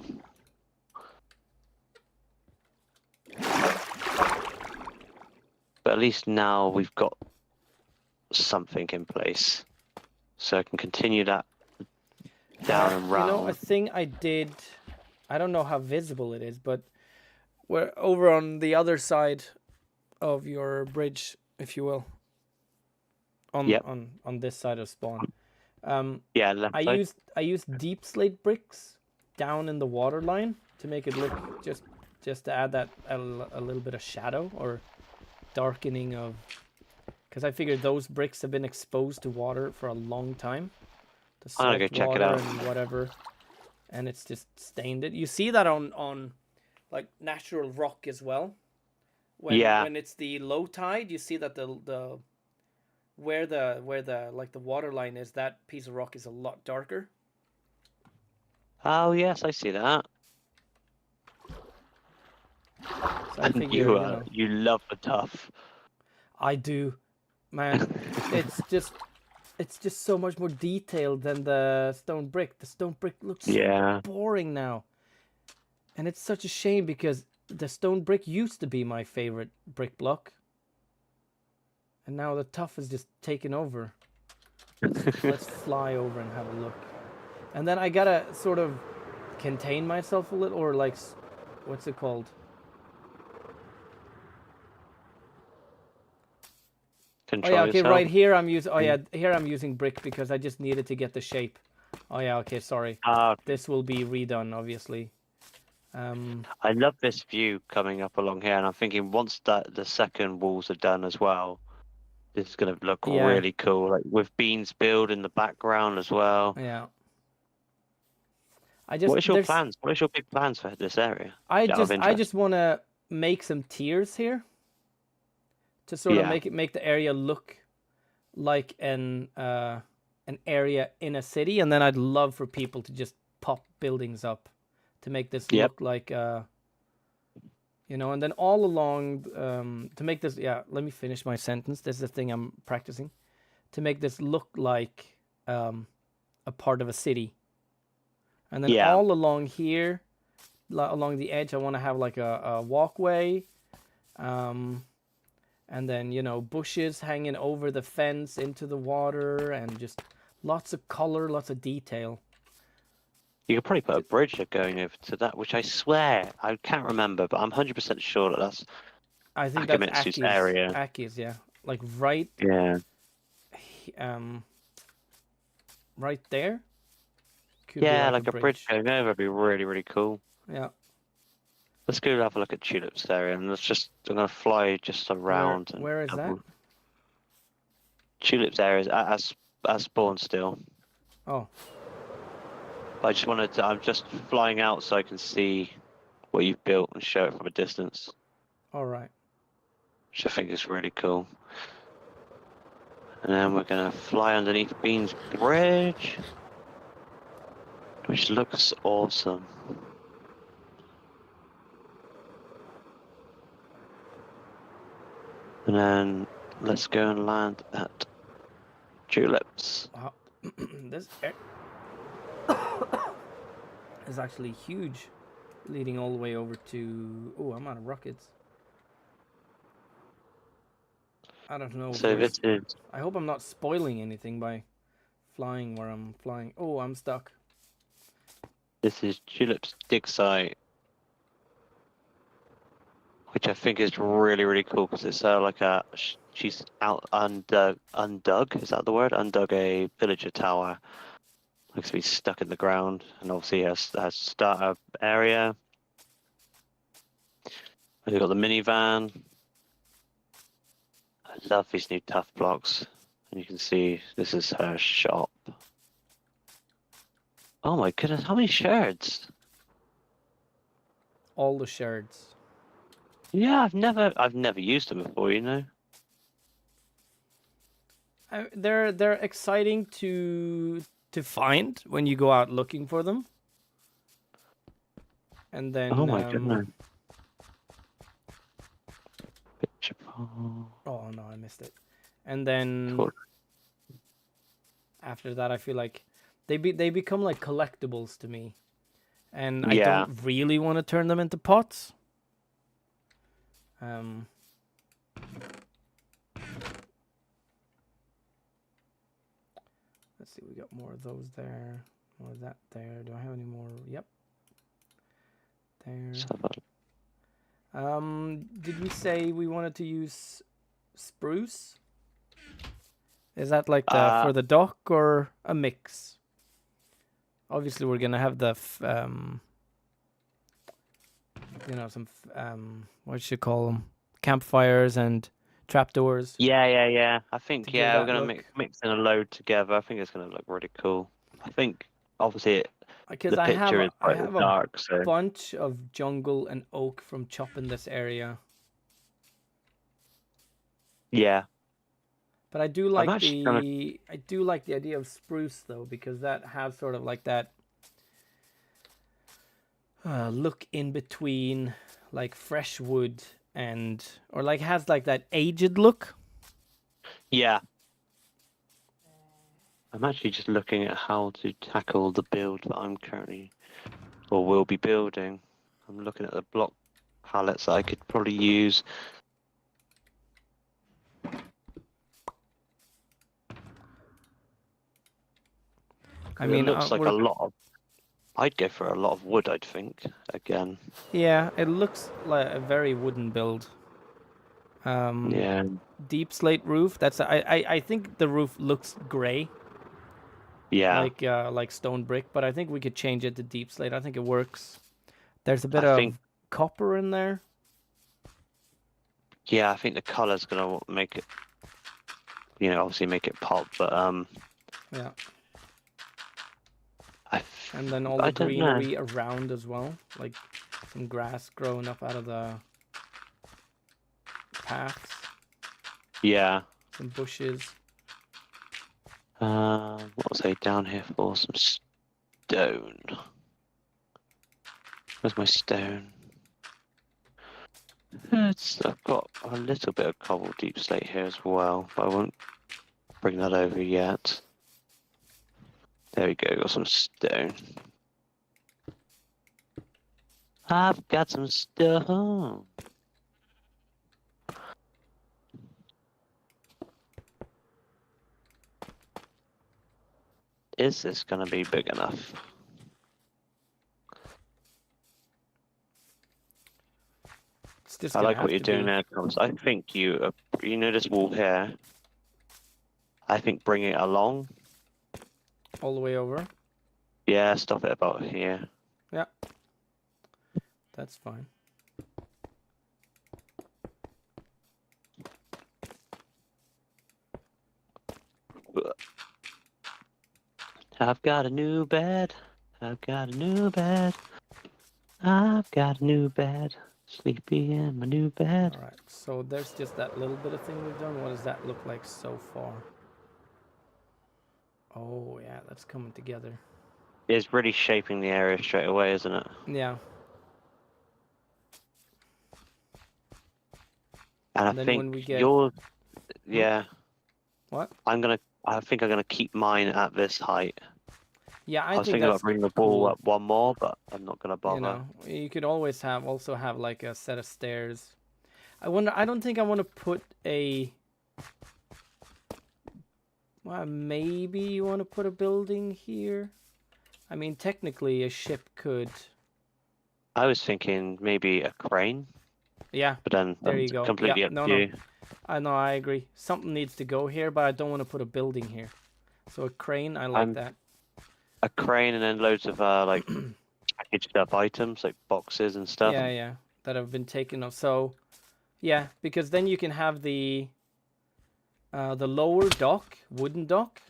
But at least now we've got something in place, so I can continue that down and round. You know, a thing I did, I don't know how visible it is, but we're over on the other side of your bridge, if you will. On this side of spawn. Left side. I used deep slate bricks down in the water line to make it look just to add that a little bit of shadow or darkening of, because I figured those bricks have been exposed to water for a long time. The salt I'm gonna go check it out. and whatever, and it's just stained it. You see that on like natural rock as well. When it's the low tide, you see that the where the like the water line is, that piece of rock is a lot darker. Oh yes, I see that. So I figure, you love the tough. I do, man. it's just so much more detailed than the stone brick. The stone brick looks so boring now, and it's such a shame because the stone brick used to be my favorite brick block, and now the tuff has just taken over. Let's fly over and have a look, and then I gotta sort of contain myself a little, or like, what's it called? Control okay, yourself. right here I'm using. Here I'm using brick because I just needed to get the shape. Oh yeah, okay, sorry. This will be redone, obviously. I love this view coming up along here, and I'm thinking once the second walls are done as well, this is gonna look really cool, like with beans build in the background as well. Yeah. What is your plans? What is your big plans for this area? I just want to make some tiers here to sort of make the area look like an area in a city, and then I'd love for people to just pop buildings up to make this look like you know, and then all along to make this let me finish my sentence. This is the thing I'm practicing. To make this look like a part of a city. And then all along here, along the edge, I want to have like a walkway. And then, you know, bushes hanging over the fence into the water, and just lots of color, lots of detail. You could probably put a bridge going over to that, which I swear, I can't remember, but I'm 100% sure that that's I think that's Akamitsu's area. Aki's, yeah. Like right... Yeah. Right there? Could yeah, like a bridge going over would be really, really cool. Yeah. Let's go have a look at Tulip's area, and I'm gonna fly just around. Where is that? Tulip's area is as spawn still. Oh. I just wanted to. I'm just flying out so I can see what you've built and show it from a distance. All right. Which I think is really cool. And then we're gonna fly underneath Bean's Bridge, which looks awesome. And then let's go and land at Tulips. Wow. This is actually huge, leading all the way over to... Oh, I'm out of rockets. I don't know. So this is... I hope I'm not spoiling anything by flying where I'm flying. Oh, I'm stuck. This is Tulip's dig site, which I think is really, really cool because it's like she's out undug. Is that the word? Undug a villager tower. Looks to be stuck in the ground, and obviously has startup area. We've got the minivan. I love these new tough blocks, and you can see this is her shop. Oh my goodness, how many shards? All the shards. Yeah, I've never used them before, you know. They're exciting to find when you go out looking for them. And then oh my goodness. Oh no, I missed it. And then after that, I feel like they become like collectibles to me, and I don't really want to turn them into pots. Let's see, we got more of those there. More of that there. Do I have any more? Yep. There. Did we say we wanted to use spruce? Is that like for the dock or a mix? Obviously, we're gonna have the you know, some what should you call them? Campfires and trapdoors. Yeah. I think we're gonna mix in a load together. I think it's gonna look really cool. I think obviously the picture is quite dark, so bunch of jungle and oak from chopping this area. Yeah. But I do like I do like the idea of spruce though, because that has sort of like that look in between like fresh wood or like has like that aged look. Yeah. I'm actually just looking at how to tackle the build that I'm currently, or will be building. I'm looking at the block pallets that I could probably use. I It mean, looks like a lot of. I'd go for a lot of wood, I'd think, again. yeah, it looks like a very wooden build. Yeah. Deep slate roof. That's I think the roof looks gray, Yeah. like stone brick, but I think we could change it to deep slate. I think it works. There's a bit I of think, copper in there. yeah, I think the colour's gonna make it, obviously make it pop, but Yeah. I And then all the don't know. greenery around as well, like some grass growing up out of the paths, Yeah. some bushes. What was I down here for? Some stone. Where's my stone? I've got a little bit of cobble deep slate here as well, but I won't bring that over yet. There we go, got some stone. I've got some stone. Is this gonna be big enough? It's just I gonna like what have you're to doing be. there, Thomas. I think you know this wall here. I think bring it along. All the way over. Yeah, stop it about here. Yeah, that's fine. I've got a new bed. I've got a new bed. I've got a new bed. Sleepy in my new bed. All right, so there's just that little bit of thing we've done. What does that look like so far? Oh yeah, that's coming together. It's really shaping the area straight away, isn't it? Yeah. And I then think when we get yours, yeah. What? I think I'm gonna keep mine at this height. Yeah, I I was think thinking about that's bringing the ball cool. up one more, but I'm not gonna bother. You know, you could always also have like a set of stairs. I don't think I want to put a. Well, maybe you want to put a building here. I mean, technically, a ship could. I was thinking maybe a crane. Yeah. But then There you go. completely Yeah, up no, to you. I know, I agree. Something needs to go here, but I don't want to put a building here. So a crane, I like that. A crane and then loads of like packaged up items like boxes and stuff. Yeah, yeah, that have been taken off. So, yeah, because then you can have the lower dock, wooden dock.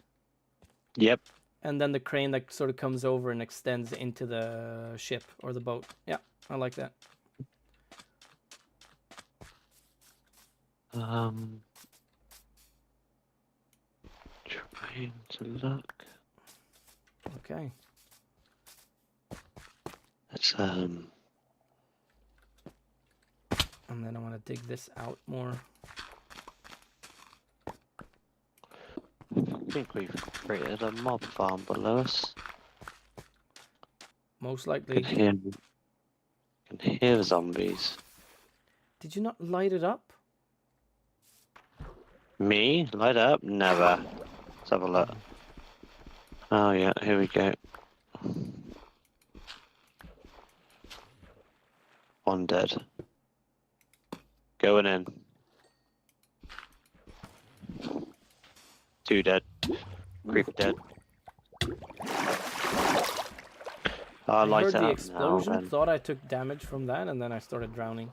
Yep. And then the crane that sort of comes over and extends into the ship or the boat. Yeah, I like that. Trying to look. Okay. Let's And then I want to dig this out more. I think we've created a mob farm below us. Most likely. Can hear zombies. Did you not light it up? Me? Light up? Never. Let's have a look. Oh yeah, here we go. One dead. Going in. 2 dead. Creeper dead. I Light heard it the up explosion, now, then. thought I took damage from that, and then I started drowning.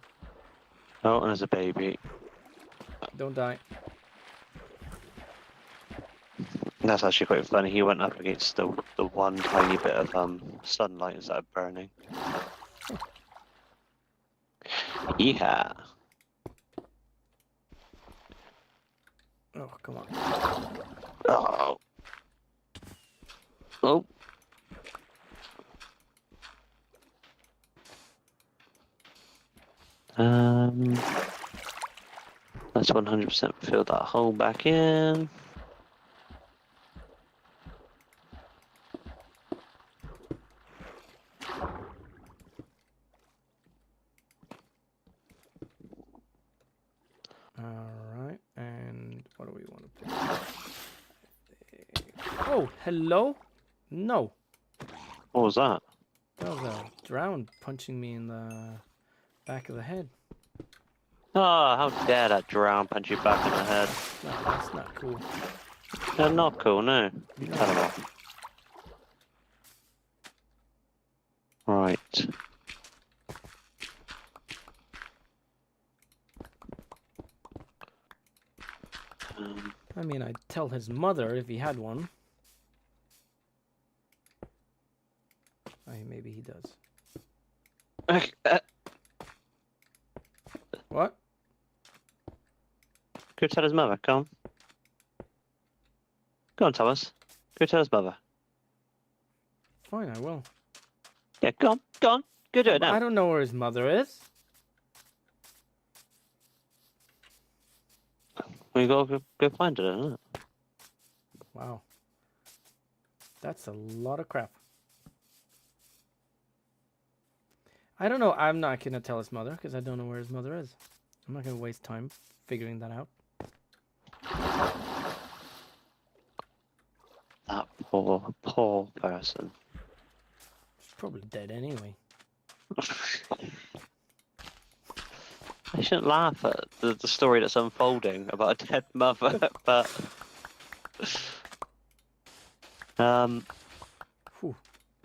Oh, and there's a baby. Don't die. That's actually quite funny. He went up against the one tiny bit of sunlight instead of burning. Yeah. Oh, come on. Oh. Oh. Let's 100% fill that hole back in. Alright, and what do we want to pick? Oh, hello? No. What was that? That was a drowned punching me in the back of the head. Oh, how dare that drown punch you back in the head. No, that's not cool. They're not cool, no. You cut them off. Right. I mean, I'd tell his mother if he had one. I mean, maybe he does. What? Go tell his mother, come on. Go on, Thomas. Go tell his mother. Fine, I will. Yeah, go on, go on. Go do it now. I don't know where his mother is. We gotta go find her, isn't it? Wow. That's a lot of crap. I don't know. I'm not going to tell his mother because I don't know where his mother is. I'm not going to waste time figuring that out. That poor person. She's probably dead anyway. I shouldn't laugh at the story that's unfolding about a dead mother, but Whew.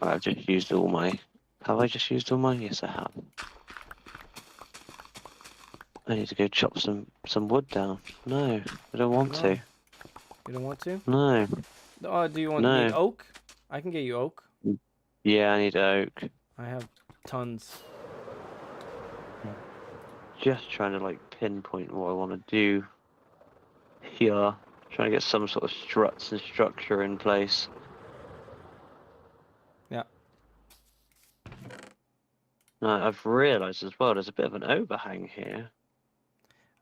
I've just used all my. Have I just used all my? Yes, I have. I need to go chop some wood down. No, I don't want to. You don't want to? No. Oh, do you want No. need oak? I can get you oak. Yeah, I need oak. I have tons. Just trying to like pinpoint what I want to do here. Trying to get some sort of struts and structure in place. Yeah. I've realised as well there's a bit of an overhang here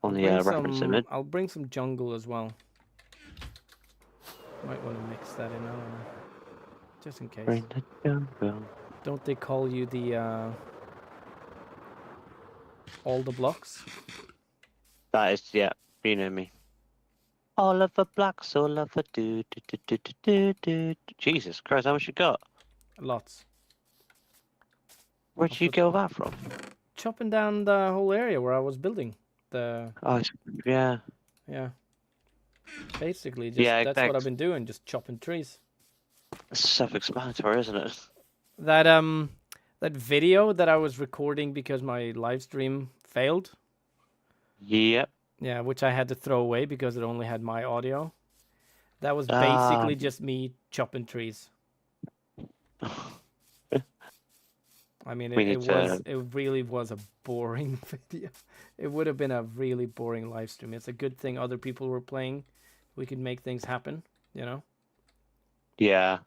on the reference image. I'll bring some jungle as well. Might want to mix that in, I don't know. Just in case. Bring the jungle. Don't they call you the all the blocks? That is, yeah, you know me. All of the blocks, all of the do. Jesus Christ, how much you got? Lots. Where'd you get that from? Chopping down the whole area where I was building. The Oh, yeah. yeah. Basically, just Yeah, that's what I've been doing, just chopping trees. It's self-explanatory, isn't it? That video that I was recording because my live stream failed. Yep. Yeah, which I had to throw away because it only had my audio. That was basically just me chopping trees. I mean, it really was a boring video. It would have been a really boring live stream. It's a good thing other people were playing. We could make things happen, you know? Yeah.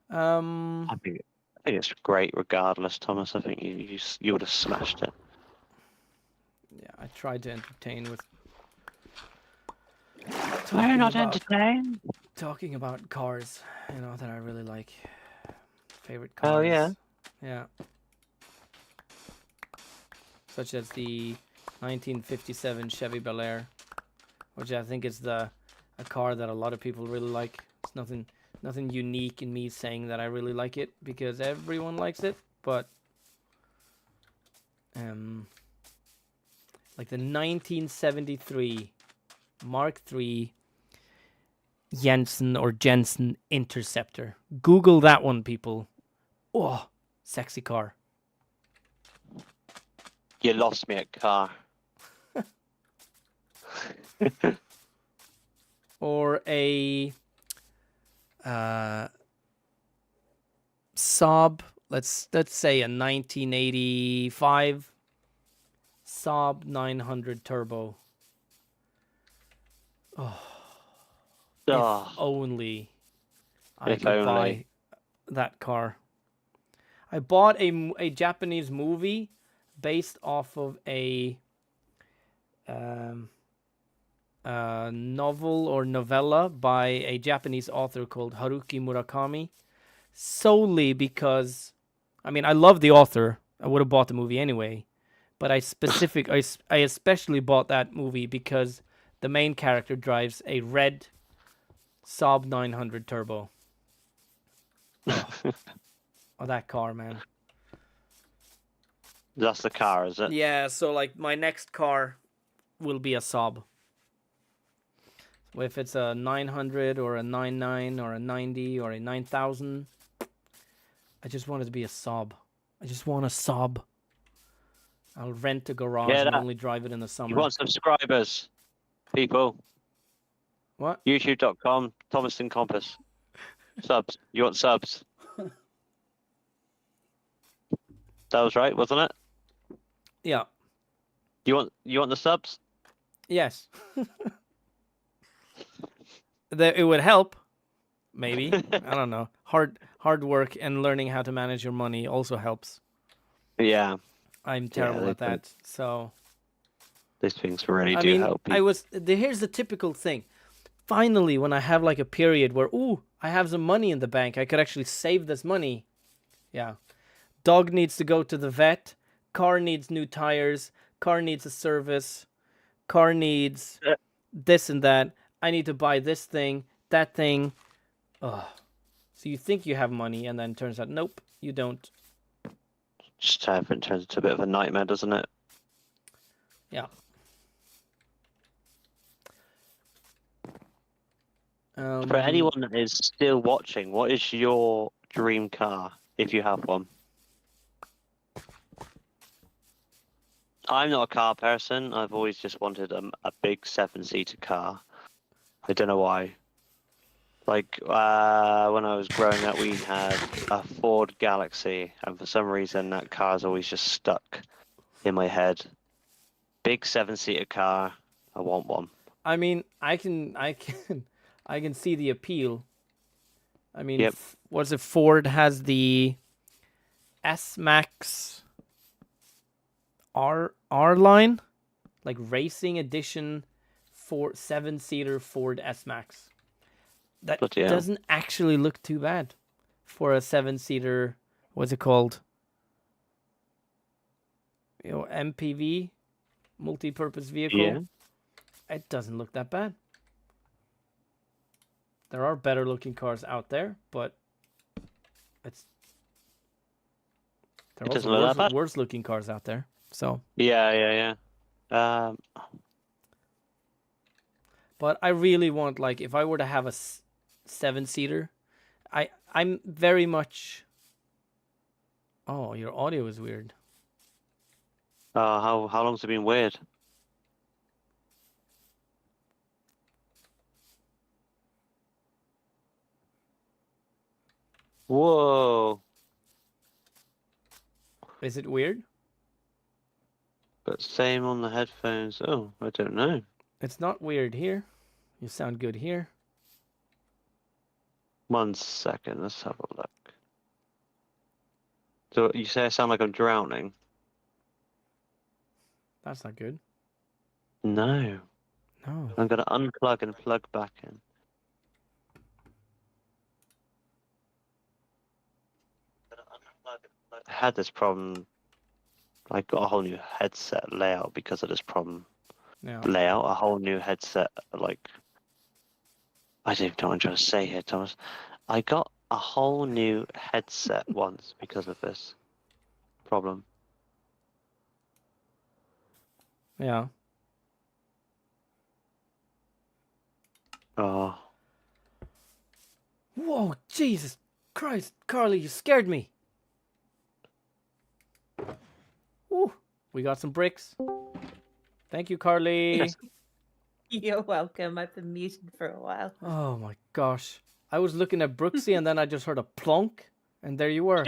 Um, I think it's great regardless, Thomas. I think you would have smashed it. yeah, I tried to entertain with We're not entertained. talking about cars, you know, that I really like. Favorite cars. Oh, yeah? Yeah. Such as the 1957 Chevy Bel Air, which I think is a car that a lot of people really like. It's nothing unique in me saying that I really like it because everyone likes it, but like the 1973 Mark III Jensen Interceptor. Google that one, people. Oh, sexy car. You lost me at car. Or a Saab, let's say a 1985 Saab 900 Turbo. Oh, if only I could buy that car. I bought a Japanese movie based off of a novel or novella by a Japanese author called Haruki Murakami, solely because, I mean, I love the author. I would have bought the movie anyway, but I especially bought that movie because the main character drives a red Saab 900 Turbo. Oh, that car, man. That's the car, is it? Yeah, so like my next car will be a Saab. If it's a 900 or a 99 or a 90 or a 9000, I just want it to be a Saab. I just want a Saab. I'll rent a garage and only drive it in the summer. You want subscribers, people? What? YouTube.com, Thomas and Compass. Subs. You want subs? That was right, wasn't it? Yeah. You want the subs? Yes. It would help. Maybe. I don't know. Hard work and learning how to manage your money also helps. Yeah. I'm terrible at that. So these things really do help people. Here's the typical thing. Finally, when I have like a period where, I have some money in the bank, I could actually save this money. Yeah. Dog needs to go to the vet. Car needs new tires. Car needs a service. Car needs this and that. I need to buy this thing, that thing. Ugh. So you think you have money, and then turns out, nope, you don't. Just everything turns into a bit of a nightmare, doesn't it? Yeah. For anyone that is still watching, what is your dream car, if you have one? I'm not a car person. I've always just wanted a big 7-seater car. I don't know why. Like, when I was growing up, we had a Ford Galaxy, and for some reason, that car's always just stuck in my head. Big 7-seater car. I want one. I mean, I can see the appeal. I mean, Yep. What's it? Ford has the S-Max R line, like racing edition, 7-seater Ford S-Max. That doesn't actually look too bad for a 7-seater. What's it called? MPV, multi-purpose vehicle. Yeah. It doesn't look that bad. There are better looking cars out there, but there are also worse looking cars out there. So Yeah. But I really want, like, if I were to have a 7-seater, I'm very much. Oh, your audio is weird. How long's it been weird? Whoa. Is it weird? But same on the headphones. Oh, I don't know. It's not weird here. You sound good here. 1 second, let's have a look. So you say I sound like I'm drowning? That's not good. No. No. I'm going to unplug and plug back in. I had this problem. I got a whole new headset layout because of this problem. Yeah. Layout, a whole new headset, like... I don't even know what I'm trying to say here, Thomas. I got a whole new headset once because of this problem. Yeah. Oh. Whoa, Jesus Christ, Carly, you scared me. Ooh, we got some bricks. Thank you, Carly. You're welcome. I've been muted for a while. Oh my gosh. I was looking at Br00kzy and then I just heard a plonk and there you were.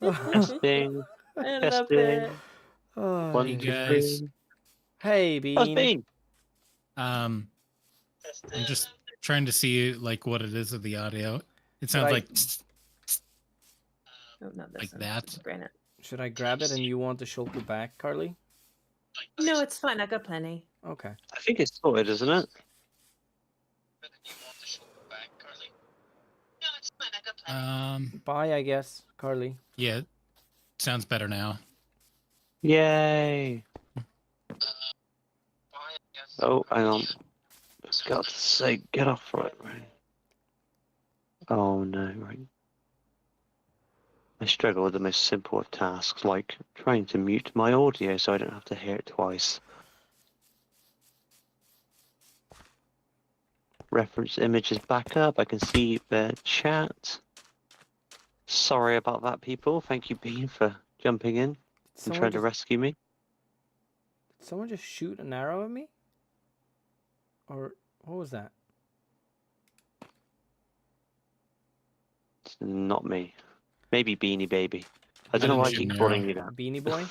Testing. I love it. Oh, 1, 2, 3. Hey, Bean. How's Bean? I'm just trying to see like what it is of the audio. It sounds like Oh, not this like one. that. Granite. Should I grab it and you want the shoulder back, Carly? No, it's fine. I got plenty. Okay. I think it's sorted, isn't it? Bye, I guess, Carly. Yeah, sounds better now. Yay! Oh, hang on. God's sake, get off right. Oh no, right. I struggle with the most simple of tasks, like trying to mute my audio so I don't have to hear it twice. Reference images back up. I can see the chat. Sorry about that, people. Thank you, Bean, for jumping in and trying to rescue me. Did someone just shoot an arrow at me? Or what was that? It's not me. Maybe Beanie Baby. I don't I know why I didn't keep shoot an calling arrow. you that. Beanie Boy?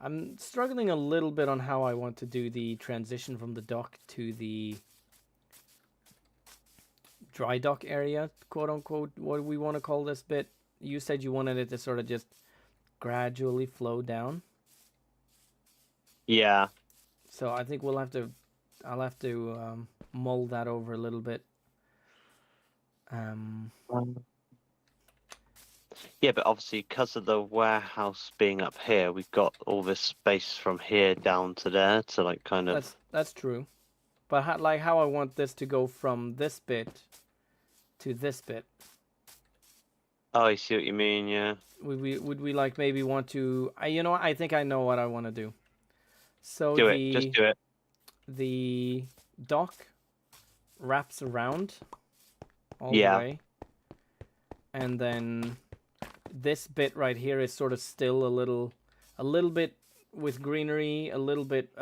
I'm struggling a little bit on how I want to do the transition from the dock to the dry dock area, quote unquote, what we want to call this bit. You said you wanted it to sort of just gradually flow down. Yeah. So I think I'll have to mull that over a little bit. Yeah, but obviously because of the warehouse being up here, we've got all this space from here down to there to like kind of. That's true, but how I want this to go from this bit to this bit. Oh, I see what you mean. Yeah. Would we like maybe want to? I think I know what I want to do. So Do it. Just do it. The dock wraps around all the Yeah. way, and then this bit right here is sort of still a little bit with greenery, a little bit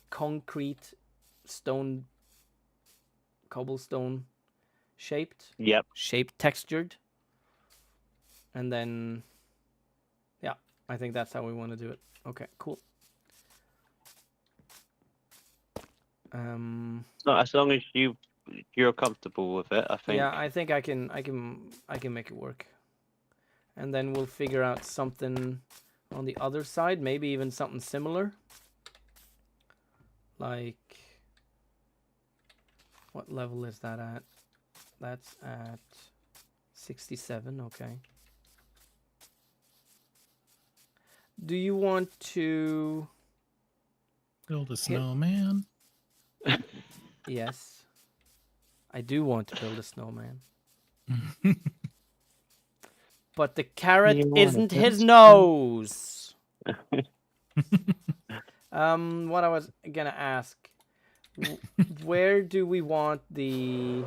concrete, stone, cobblestone shaped. Yep. Shaped, textured, and then yeah, I think that's how we want to do it. Okay, cool. No, as long as you're comfortable with it, I think. Yeah, I think I can make it work. And then we'll figure out something on the other side, maybe even something similar. Like, what level is that at? That's at 67, okay. Do you want to Build a snowman? Yes. I do want to build a snowman. But the carrot isn't his nose. What I was gonna ask, where do we want the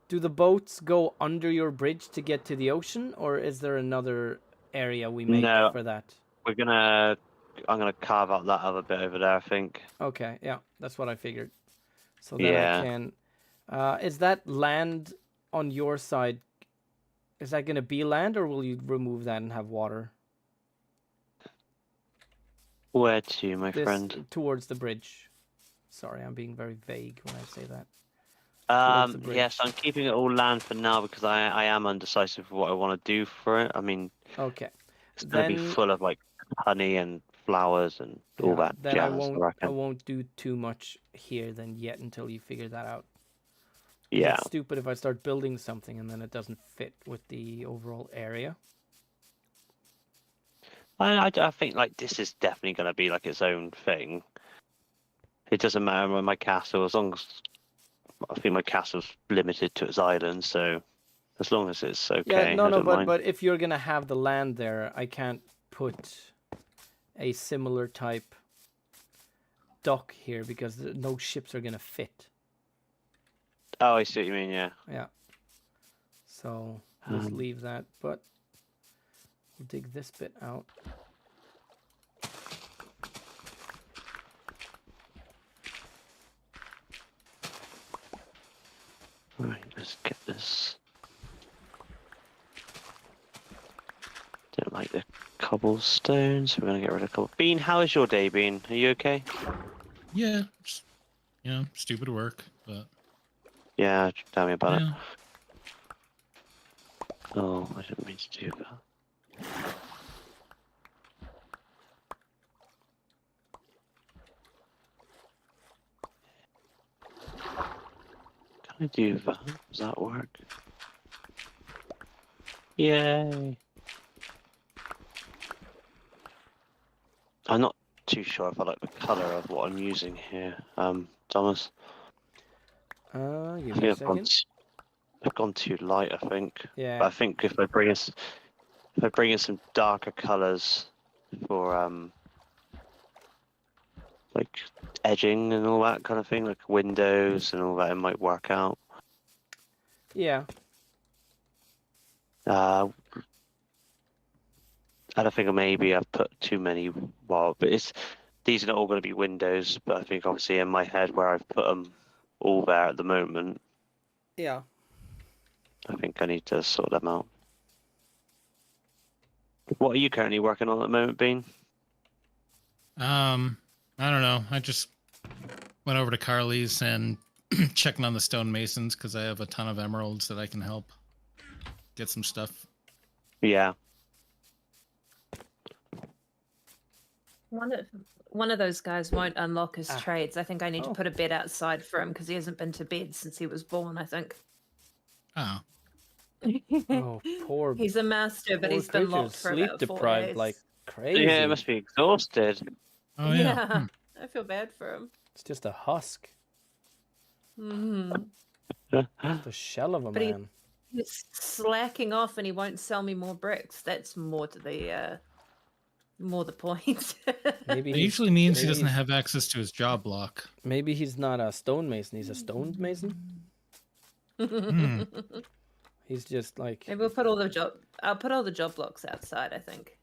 do the boats go under your bridge to get to the ocean, or is there another area we make for that? I'm gonna carve out that other bit over there, I think. Okay, yeah, that's what I figured. So then Yeah. I can is that land on your side? Is that gonna be land, or will you remove that and have water? Where to, my friend? Towards the bridge. Sorry, I'm being very vague when I say that. Yes, I'm keeping it all land for now because I am undecisive of what I want to do for it. I mean, okay, it's gonna be full of like honey and flowers and all that then jazz. I won't do too much here then yet until you figure that out. Yeah. It's stupid if I start building something and then it doesn't fit with the overall area. I think like this is definitely gonna be like its own thing. It doesn't matter with my castle as long as I think my castle's limited to its island, so as long as it's okay. Yeah, but if you're gonna have the land there, I can't put a similar type dock here because no ships are gonna fit. Oh, I see what you mean. Yeah. Yeah. So just leave that, but we'll dig this bit out. Right, let's get this. Don't like the cobblestones. We're gonna get rid of cobble. Bean, how is your day, Bean? Are you okay? Yeah, just, stupid work, but Yeah, tell me about it. Yeah. Oh, I didn't mean to do that. Can I do that? Does that work? Yay! I'm not too sure if I like the colour of what I'm using here, Thomas. Give I me a think second. I've gone too light, I think. Yeah. But I think if I bring in some darker colours for like edging and all that kind of thing, like windows and all that, it might work out. Yeah. I don't think maybe I've put too many. Well, but these are not all going to be windows. But I think obviously in my head where I've put them all there at the moment, Yeah. I think I need to sort them out. What are you currently working on at the moment, Bean? I don't know. I just went over to Carly's and checking on the stonemasons because I have a ton of emeralds that I can help get some stuff. Yeah. One of those guys won't unlock his Ah. trades. I think I need to Oh. put a bed outside for him because he hasn't been to bed since he was born, I think. Oh, Oh, poor. He's a master, but poor he's been creature, locked for sleep about 4 deprived days. like crazy. Yeah, it must be exhausted. oh yeah. Hmm. I feel bad for him. It's just a husk. Hmm. Just a shell of a But man. He's slacking off, and he won't sell me more bricks. That's more to the point. Maybe It he's, usually means he maybe doesn't he's- have access to his job block. Maybe he's not a stonemason. He's a stoned mason. Hmm. He's just like Maybe we'll put all the job. I'll put all the job blocks outside, I think.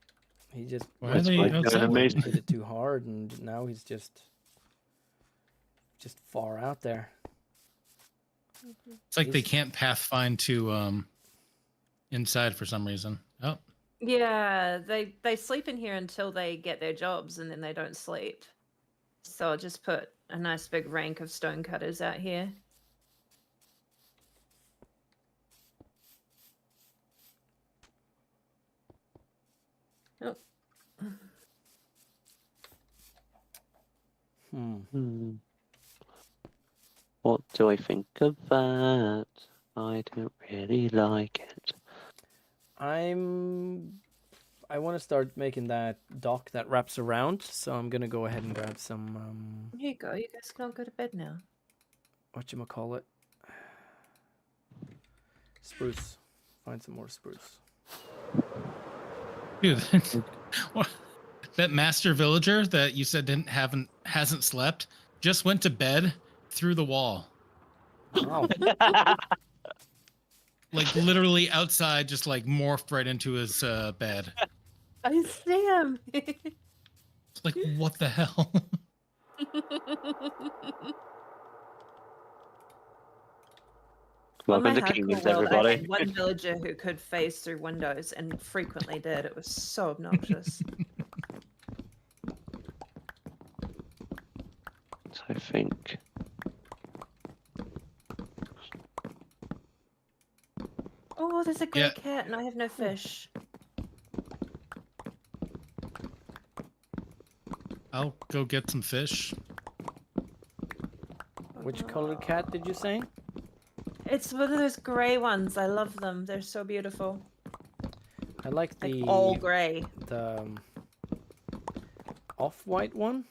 he just Why are That's they like outside? amazing. did it too hard, and now he's just far out there. It's like they He's- can't pathfind to inside for some reason. Oh, Yeah, they sleep in here until they get their jobs, and then they don't sleep. So I'll just put a nice big rank of stonecutters out here. Oh, Hmm. What do I think of that? I don't really like it. I want to start making that dock that wraps around, so I'm gonna go ahead and grab some here you go. You guys can all go to bed now. whatchamacallit? Spruce. Find some more spruce. dude, what? That master villager that you said hasn't slept just went to bed through the wall, Wow. like literally outside, just like morphed right into his bed. I see him. It's like, what the hell? On my Welcome to hardcore Kingdoms, world, I everybody. had one villager who could phase through windows and frequently did. It was so obnoxious. So I think. Oh, there's a grey Yeah. cat and I have no fish. I'll go get some fish. Which colored cat did you say? It's one of those grey ones. I love them. They're so beautiful. I like Like the all grey. off-white one.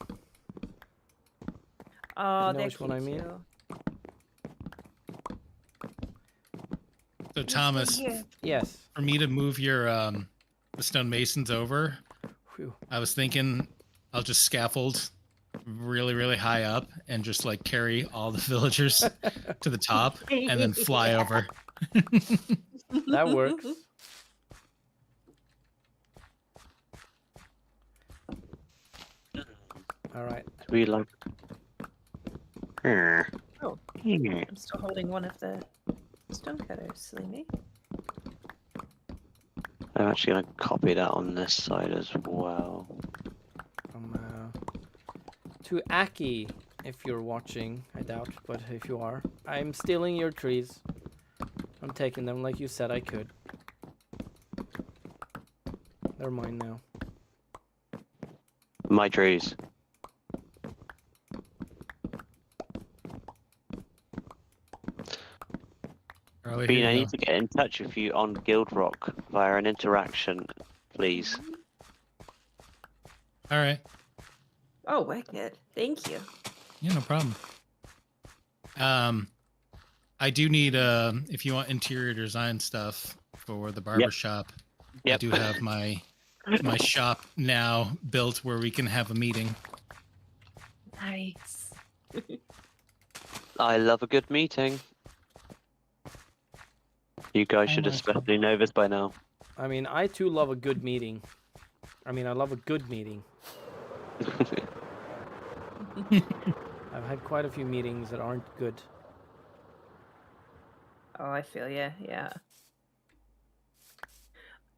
Oh, know they're which one I cute mean? too. So Thomas, Here. Yes. for me to move your the stonemasons over, Whew. I was thinking I'll just scaffold really, really high up and just like carry all the villagers to the top and then fly Yeah. over. That works. All right. We like. Oh. Yeah. I'm still holding one of the stonecutters, silly me. I'm actually going to copy that on this side as well. To Aki, if you're watching, I doubt, but if you are, I'm stealing your trees. I'm taking them like you said I could. They're mine now. My trees. Carly, Bean, here I you need to get in touch with you on Guild Rock via an interaction, please. go. All right. Oh, wicked. Thank you. Yeah, no problem. I do need if you want interior design stuff for the barber shop, I Yep. do have my shop now built where we can have a meeting. Nice. I love a good meeting. You guys Oh, should nice. especially know this by now. I mean, I too love a good meeting. I mean, I love a good meeting. I've had quite a few meetings that aren't good. Oh, I feel you. Yeah.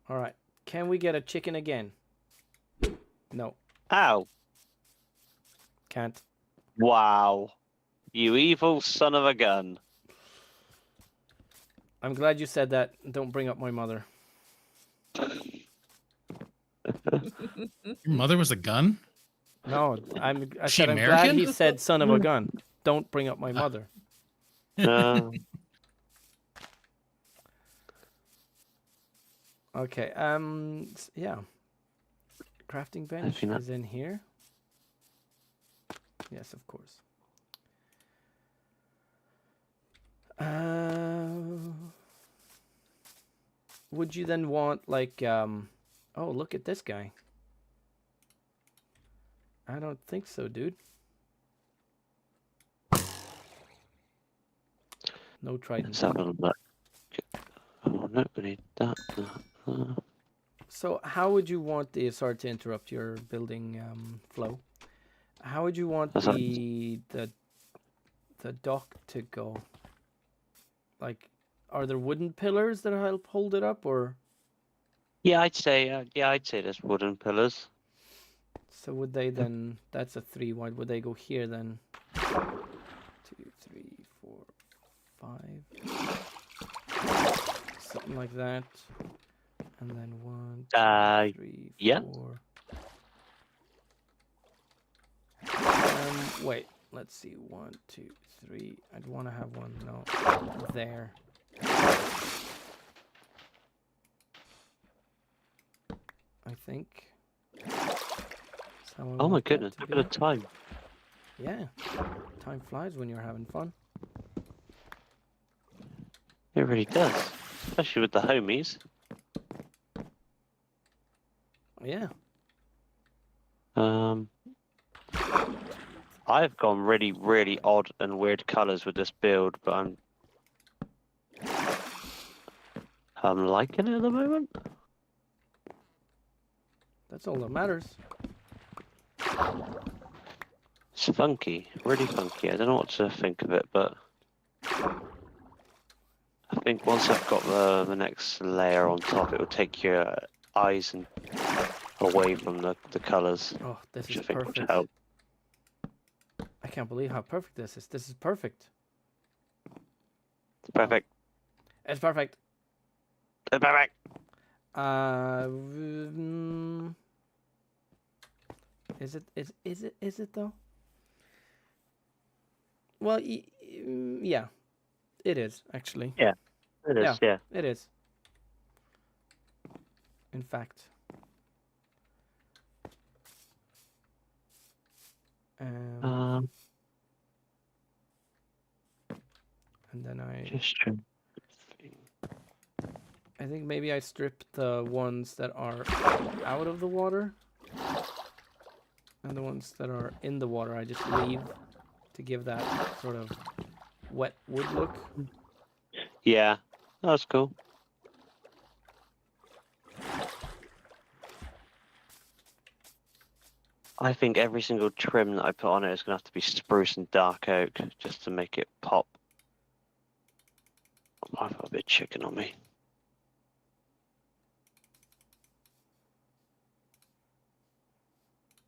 All right. Can we get a chicken again? No, Ow! can't. Wow. You evil son of a gun. I'm glad you said that. Don't bring up my mother. Your mother was a gun? No, I Is she said I'm glad American? he said son of a gun. Don't bring up my mother. Okay. Yeah. Crafting bench think that- is in here. Yes, of course. Would you then want like oh, look at this guy. I don't think so, dude. No trident. Let's have a look. Oh, no, we need that. So how would you want the, sorry to interrupt your building flow. How would you want That's all right. the dock to go? Like, are there wooden pillars that help hold it up, or? Yeah, I'd say there's wooden pillars. So would they then? That's a 3 wide. Would they go here then? 2, 3, 4, 5, something like that. And then 1, 2, 3, yeah. 4. Wait. Let's see. 1, 2, 3. I'd want to have one. No, there. I think. That's how I Oh my want that goodness, to look be. at the time. Yeah, time flies when you're having fun. It really does, especially with the homies. Yeah. I've gone really, really odd and weird colours with this build, but I'm liking it at the moment. That's all that matters. It's funky, really funky. I don't know what to think of it, but I think once I've got the next layer on top, it will take your eyes and away from the colours, Oh, this which I is think would perfect. help. I can't believe how perfect this is. This is perfect. It's perfect. It's perfect. It's perfect. Is it though? Well, yeah, it is actually. Yeah, it is. Yeah. It is. In fact. And then Just trying. I think maybe I strip the ones that are out of the water, and the ones that are in the water I just leave to give that sort of wet wood look. Yeah, that's cool. I think every single trim that I put on it is going to have to be spruce and dark oak just to make it pop. I've got a bit of chicken on me.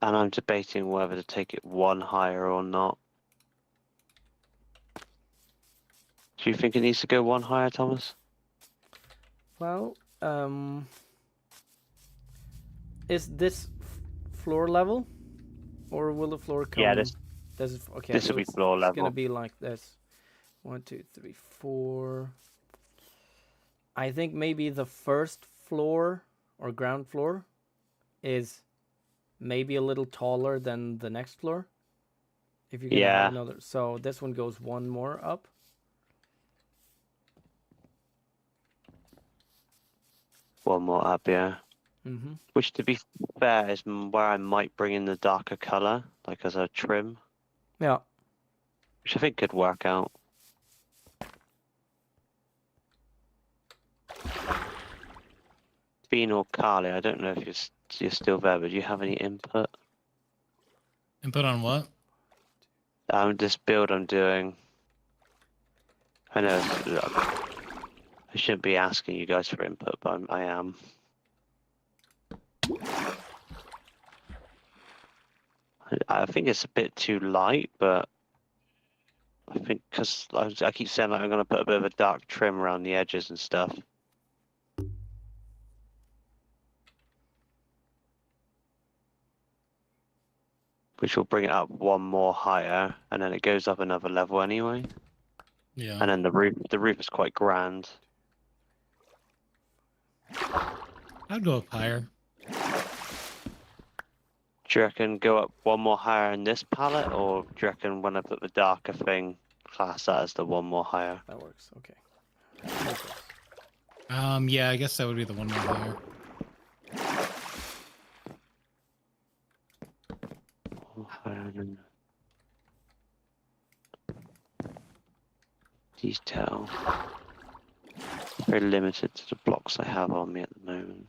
And I'm debating whether to take it one higher or not. Do you think it needs to go one higher, Thomas? Well, is this floor level, or will the floor come? Yeah, Okay, this so will be it's, floor it's gonna level. be like this. 1, 2, 3, 4. I think maybe the first floor or ground floor is maybe a little taller than the next floor. If you're gonna have Yeah. another, so this one goes one more up. One more up, yeah. Mm-hmm. Which, to be fair, is where I might bring in the darker color, like as a trim, Yeah. which I think could work out. Bean or Carly, I don't know if you're still there, but do you have any input? Input on what? This build I'm doing. I know I shouldn't be asking you guys for input, but I am. I think it's a bit too light, but I think because I keep saying like I'm going to put a bit of a dark trim around the edges and stuff. Which will bring it up one more higher, and then it goes up another level anyway. Yeah. And then the roof is quite grand. I'd go up higher. Do you reckon go up one more higher in this palette, or do you reckon when I put the darker thing, class that as the one more higher? That works. Okay. Yeah, I guess that would be the one more higher. Higher than detail. Very limited to the blocks I have on me at the moment.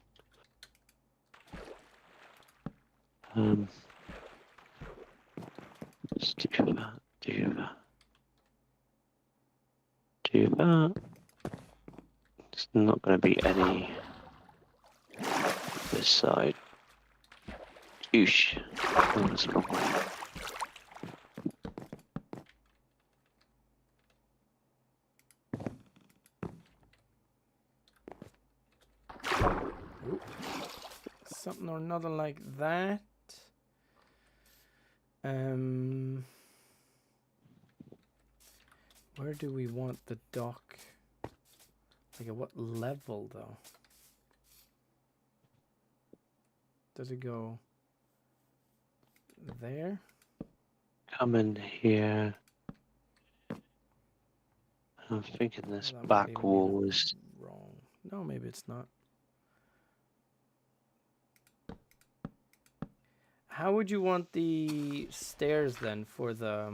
Let's do that. Do that. It's not going to be any this side. Oosh. Oh, that's the wrong way. Something or another like that. Where do we want the dock? Like at what level though? Does it go there? Come in here. I'm thinking this That might back even be wall is. wrong. No, maybe it's not. How would you want the stairs then for the...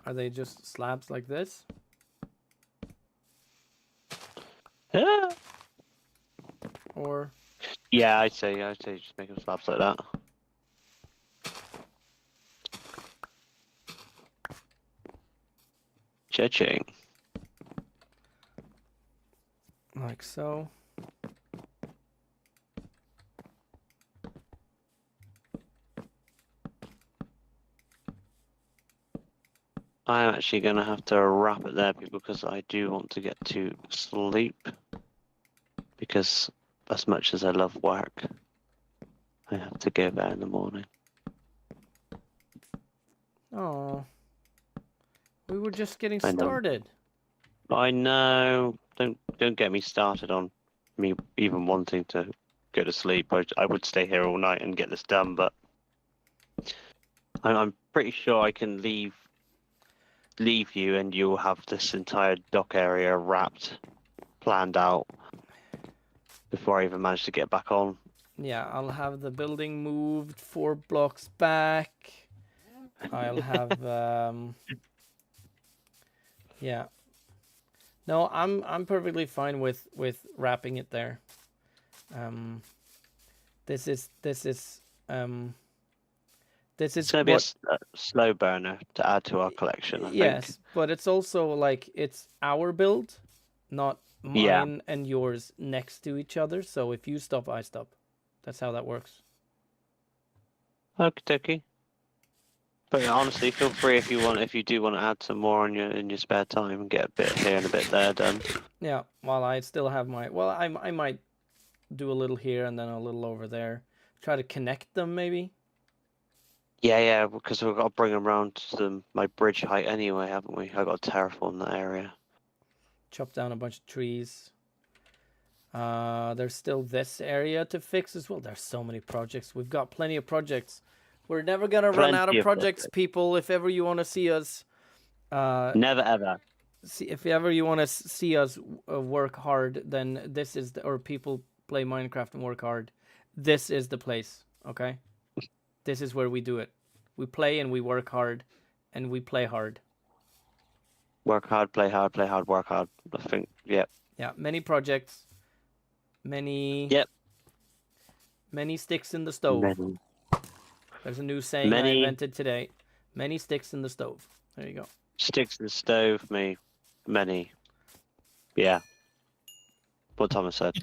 Are they just slabs like this? Ah! Or... Yeah, I'd say just make them slabs like that. Cha-ching. like so. I'm actually going to have to wrap it there because I do want to get to sleep. Because as much as I love work, I have to go there in the morning. Oh, we were just getting I know. started. I know. Don't get me started on me even wanting to go to sleep. I would stay here all night and get this done, but I'm pretty sure I can leave you and you'll have this entire dock area wrapped, planned out before I even manage to get back on. Yeah, I'll have the building moved 4 blocks back. I'll have yeah. No, I'm perfectly fine with wrapping it there. This is It's going to be a slow burner to add to our collection, I think. Yes, but it's also like it's our build, not mine and yours next to each other. So if you stop, I stop. That's how that works. Okie dokie. But yeah, honestly, feel free if you do want to add some more in your spare time and get a bit here and a bit there done. Yeah, while I still have my... Well, I might do a little here and then a little over there. Try to connect them, maybe? Yeah, because we've got to bring them around to my bridge height anyway, haven't we? I got to terraform that area. Chop down a bunch of trees. There's still this area to fix as well. There's so many projects. We've got plenty of projects. We're never gonna run out of Plenty of projects, people. If ever you want to see us, Never ever. if ever you want to see us work hard, then this is or people play Minecraft and work hard. This is the place. Okay, this is where we do it. We play and we work hard, and we play hard. Work hard, play hard, work hard. I think, yep. Yeah, many projects, many. Yep. Many sticks in the stove. Many. There's a new saying I invented today. Many sticks in the stove. There you go. Sticks in the stove, many. Yeah. What Thomas said.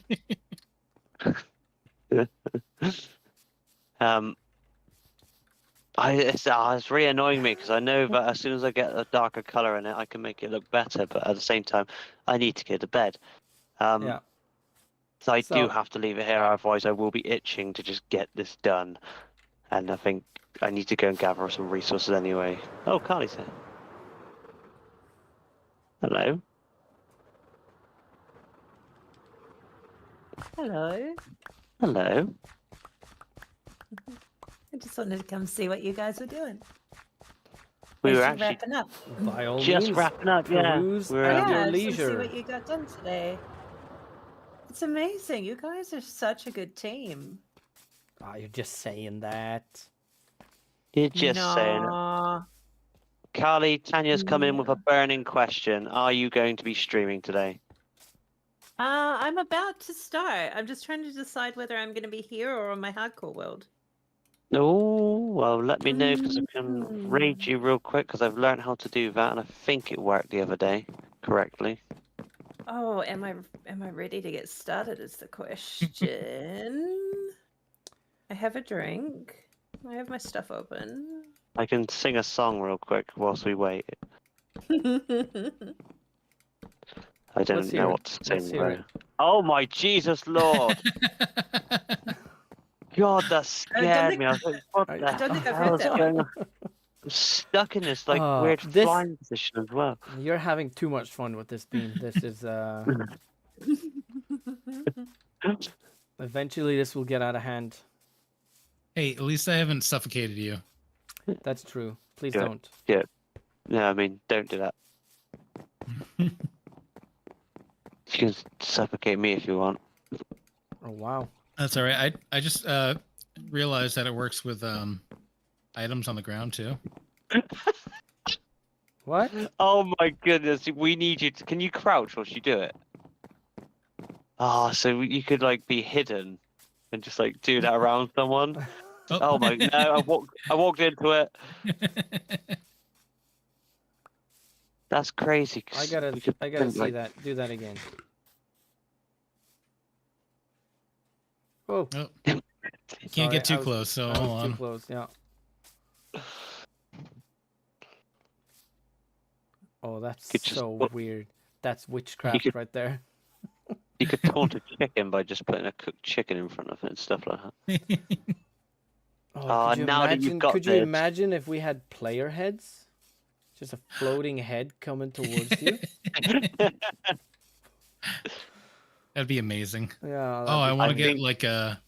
It's really annoying me because I know that as soon as I get a darker color in it, I can make it look better. But at the same time, I need to go to bed. Yeah. So I do have to leave it here, otherwise I will be itching to just get this done. And I think I need to go and gather some resources anyway. Oh, Carly's here. Hello. Hello. Hello. I just wanted to come see what you guys were doing. We As were you're actually wrapping up. By all just means, wrapping up, yeah. peruse We're, at Yeah, your I just wanted to see leisure. what you got done today. It's amazing. You guys are such a good team. Ah, you're just saying that. You're just saying it. Nah. Carly, Tanya's come in with a burning question. Are you going to be streaming today? I'm about to start. I'm just trying to decide whether I'm going to be here or on my hardcore world. Oh, well, let me know because I can raid you real quick because I've learned how to do that and I think it worked the other day correctly. Oh, am I ready to get started is the question. I have a drink. I have my stuff open. I can sing a song real quick whilst we wait. I don't Let's hear know it. what to Let's sing hear though. it. Oh my Jesus Lord! God, that scared me. I was like, what I the don't think I've hell heard is that going one. on? I'm stuck in this like Oh, weird this- flying position as well. You're having too much fun with this beam. This is eventually this will get out of hand. Hey, at least I haven't suffocated you. That's true. Please Good. don't. No, I mean, don't do that. You can suffocate me if you want. Oh wow. That's all right. I just realized that it works with items on the ground too. What? Oh my goodness, we need you to. Can you crouch whilst you do it? Oh, so you could like be hidden and just like do that around someone. Oh my! No, I walked into it. That's crazy. 'cause I gotta we could think, see like, that. Do that again. Oh, Oh, sorry, can't get I too was- close, so I hold was on. too close. Yeah. Oh, that's Could just so put- weird. That's witchcraft could- right there. You could taunt a chicken by just putting a cooked chicken in front of it and stuff like that. Oh, could you now that you've imagine? got Could you this- imagine if we had player heads? Just a floating head coming towards you. That'd be amazing. Yeah. Oh, I want to get think- like a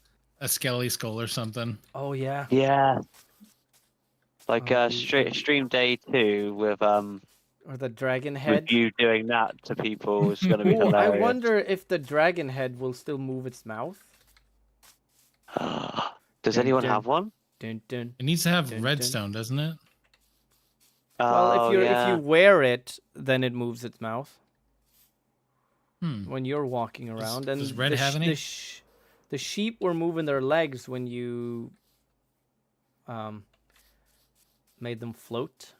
skelly skull or something. Oh yeah. Yeah. Like Oh, stream day 2 with Or the dragon head. with you doing that to people is gonna be Ooh, I hilarious. wonder if the dragon head will still move its mouth. Does Dun, anyone dun. have one? Dun, dun. It needs to have Dun, dun. redstone, doesn't it? Well, if you wear it, then it moves its mouth when you're walking around. And does red the have sh- any? The, sh- the sheep were moving their legs when you made them float.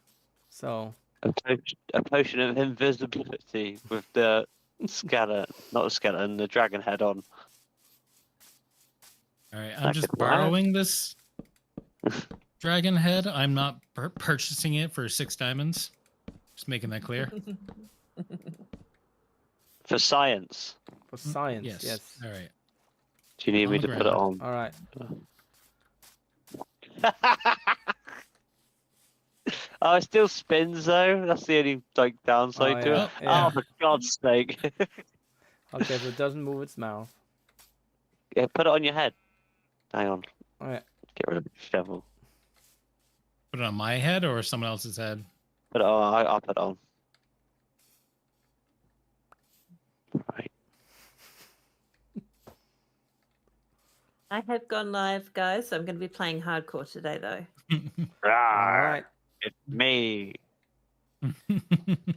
So A potion of invisibility with the skeleton, not the skeleton, the dragon head on. All right, That I'm just could work. borrowing this. dragon head. I'm not purchasing it for 6 diamonds. Just making that clear. For science. For science, yes. All right. Do you need On me the to put it on? All right. Oh, it still spins though. That's the only like downside to yeah, it. yeah. Oh, for God's sake! Okay, so it doesn't move its mouth. Yeah, put it on your head. Hang on. All right. Get rid of the shovel. Put it on my head or someone else's head? Put it on. I'll put it on. Right. I have gone live, guys. So I'm going to be playing hardcore today, though. All right. It's me.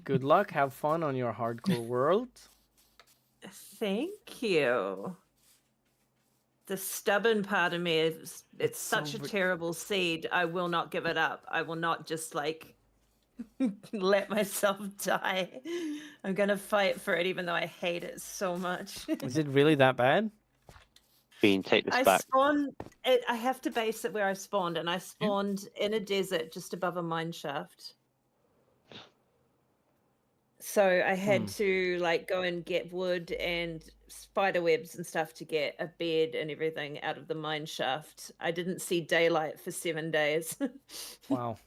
Good luck. Have fun on your hardcore world. Thank you. The stubborn part of me is it's so such a terrible seed. I will not give it up. I will not just like let myself die. I'm gonna fight for it, even though I hate it so much. Is it really that bad? Bean, take this I back. spawned. I have to base it where I spawned, and I spawned in a desert just above a mine shaft. So I had to like go and get wood and spider webs and stuff to get a bed and everything out of the mine shaft. I didn't see daylight for 7 days. Wow.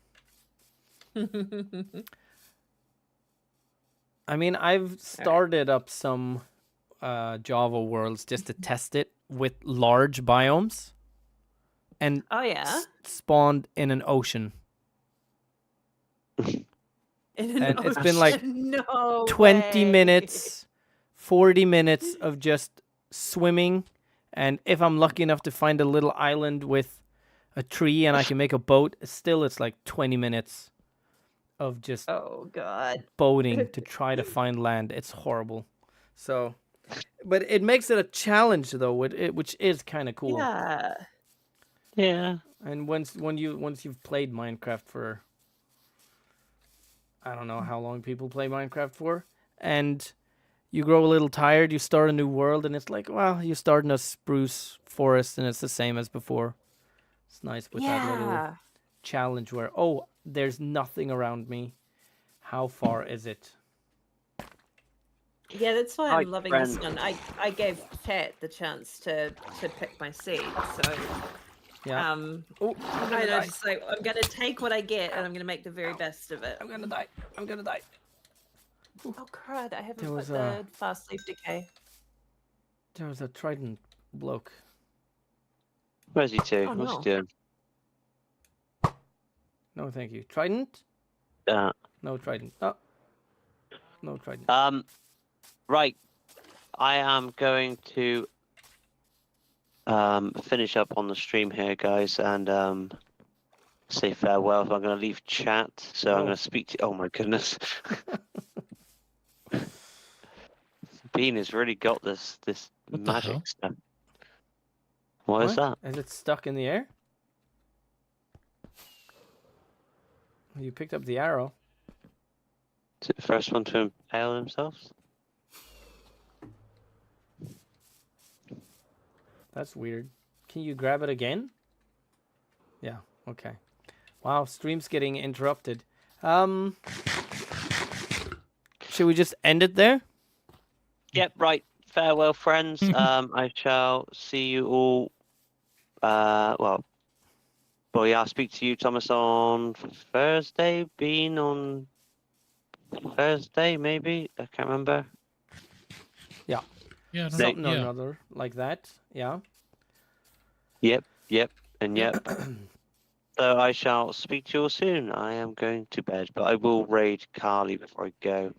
I mean, I've started up some Java worlds just to test it with large biomes, and Oh yeah. Spawned in an ocean. In an And it's been like ocean. No 20 way. minutes, 40 minutes of just swimming, and if I'm lucky enough to find a little island with a tree and I can make a boat, still it's like 20 minutes of just Oh god. boating to try to find land. It's horrible. So, but it makes it a challenge though, which is kind of cool. Yeah. Yeah. And once you've played Minecraft for, I don't know how long people play Minecraft for, and you grow a little tired, you start a new world, and it's like, well, you start in a spruce forest, and it's the same as before. It's nice with that little challenge where, oh, there's nothing around me. How far is it? Yeah, that's why Hi, I'm loving friend. this one. I gave Cat the chance to pick my seed, so Yeah. I know, just like I'm gonna take what I get and I'm gonna make the very best of it. I'm gonna die. I'm gonna die. Oh crud! I haven't There put was the fast leaf decay. There was a trident bloke. Where's he to? Oh, What's no. he doing? No, thank you. Trident? No trident. Oh. No trident. Right. I am going to finish up on the stream here, guys, and say farewell. So I'm going to leave chat. So I'm Oh. going to speak to. Oh my goodness. Bean has really got this What the hell? magic stuff. What is that? Is it stuck in the air? You picked up the arrow. Is it the first one to impale themselves? That's weird. Can you grab it again? Yeah, okay. Wow, stream's getting interrupted. Should we just end it there? Yep, right. Farewell, friends. I shall see you all. Well, yeah, I'll speak to you, Thomas, on Thursday. Bean on Thursday, maybe. I can't remember. Yeah, I don't know. Something or Yeah. another like that. Yeah. Yep, and yep. So I shall speak to you all soon. I am going to bed, but I will raid Carly before I go.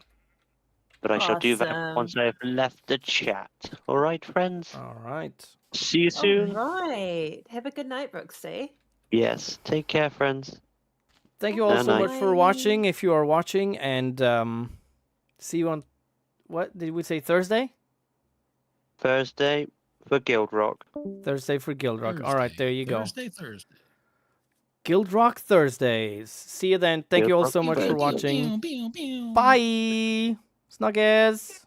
But I shall do that Awesome. once I have left the chat. All right, friends. All right. See you soon. All right. Have a good night, Brooksy. Yes. Take care, friends. Thank you all so Bye-bye. much for watching, if you are watching, and see you on, what did we say, Thursday? Thursday for Guild Rock. Thursday for Guild Rock. All right, there you go. Thursday. Guild Rock Thursdays. See you then. Thank Guild you all Rock so much for Thursdays. watching. Pew, pew, pew. Bye. Snuggers.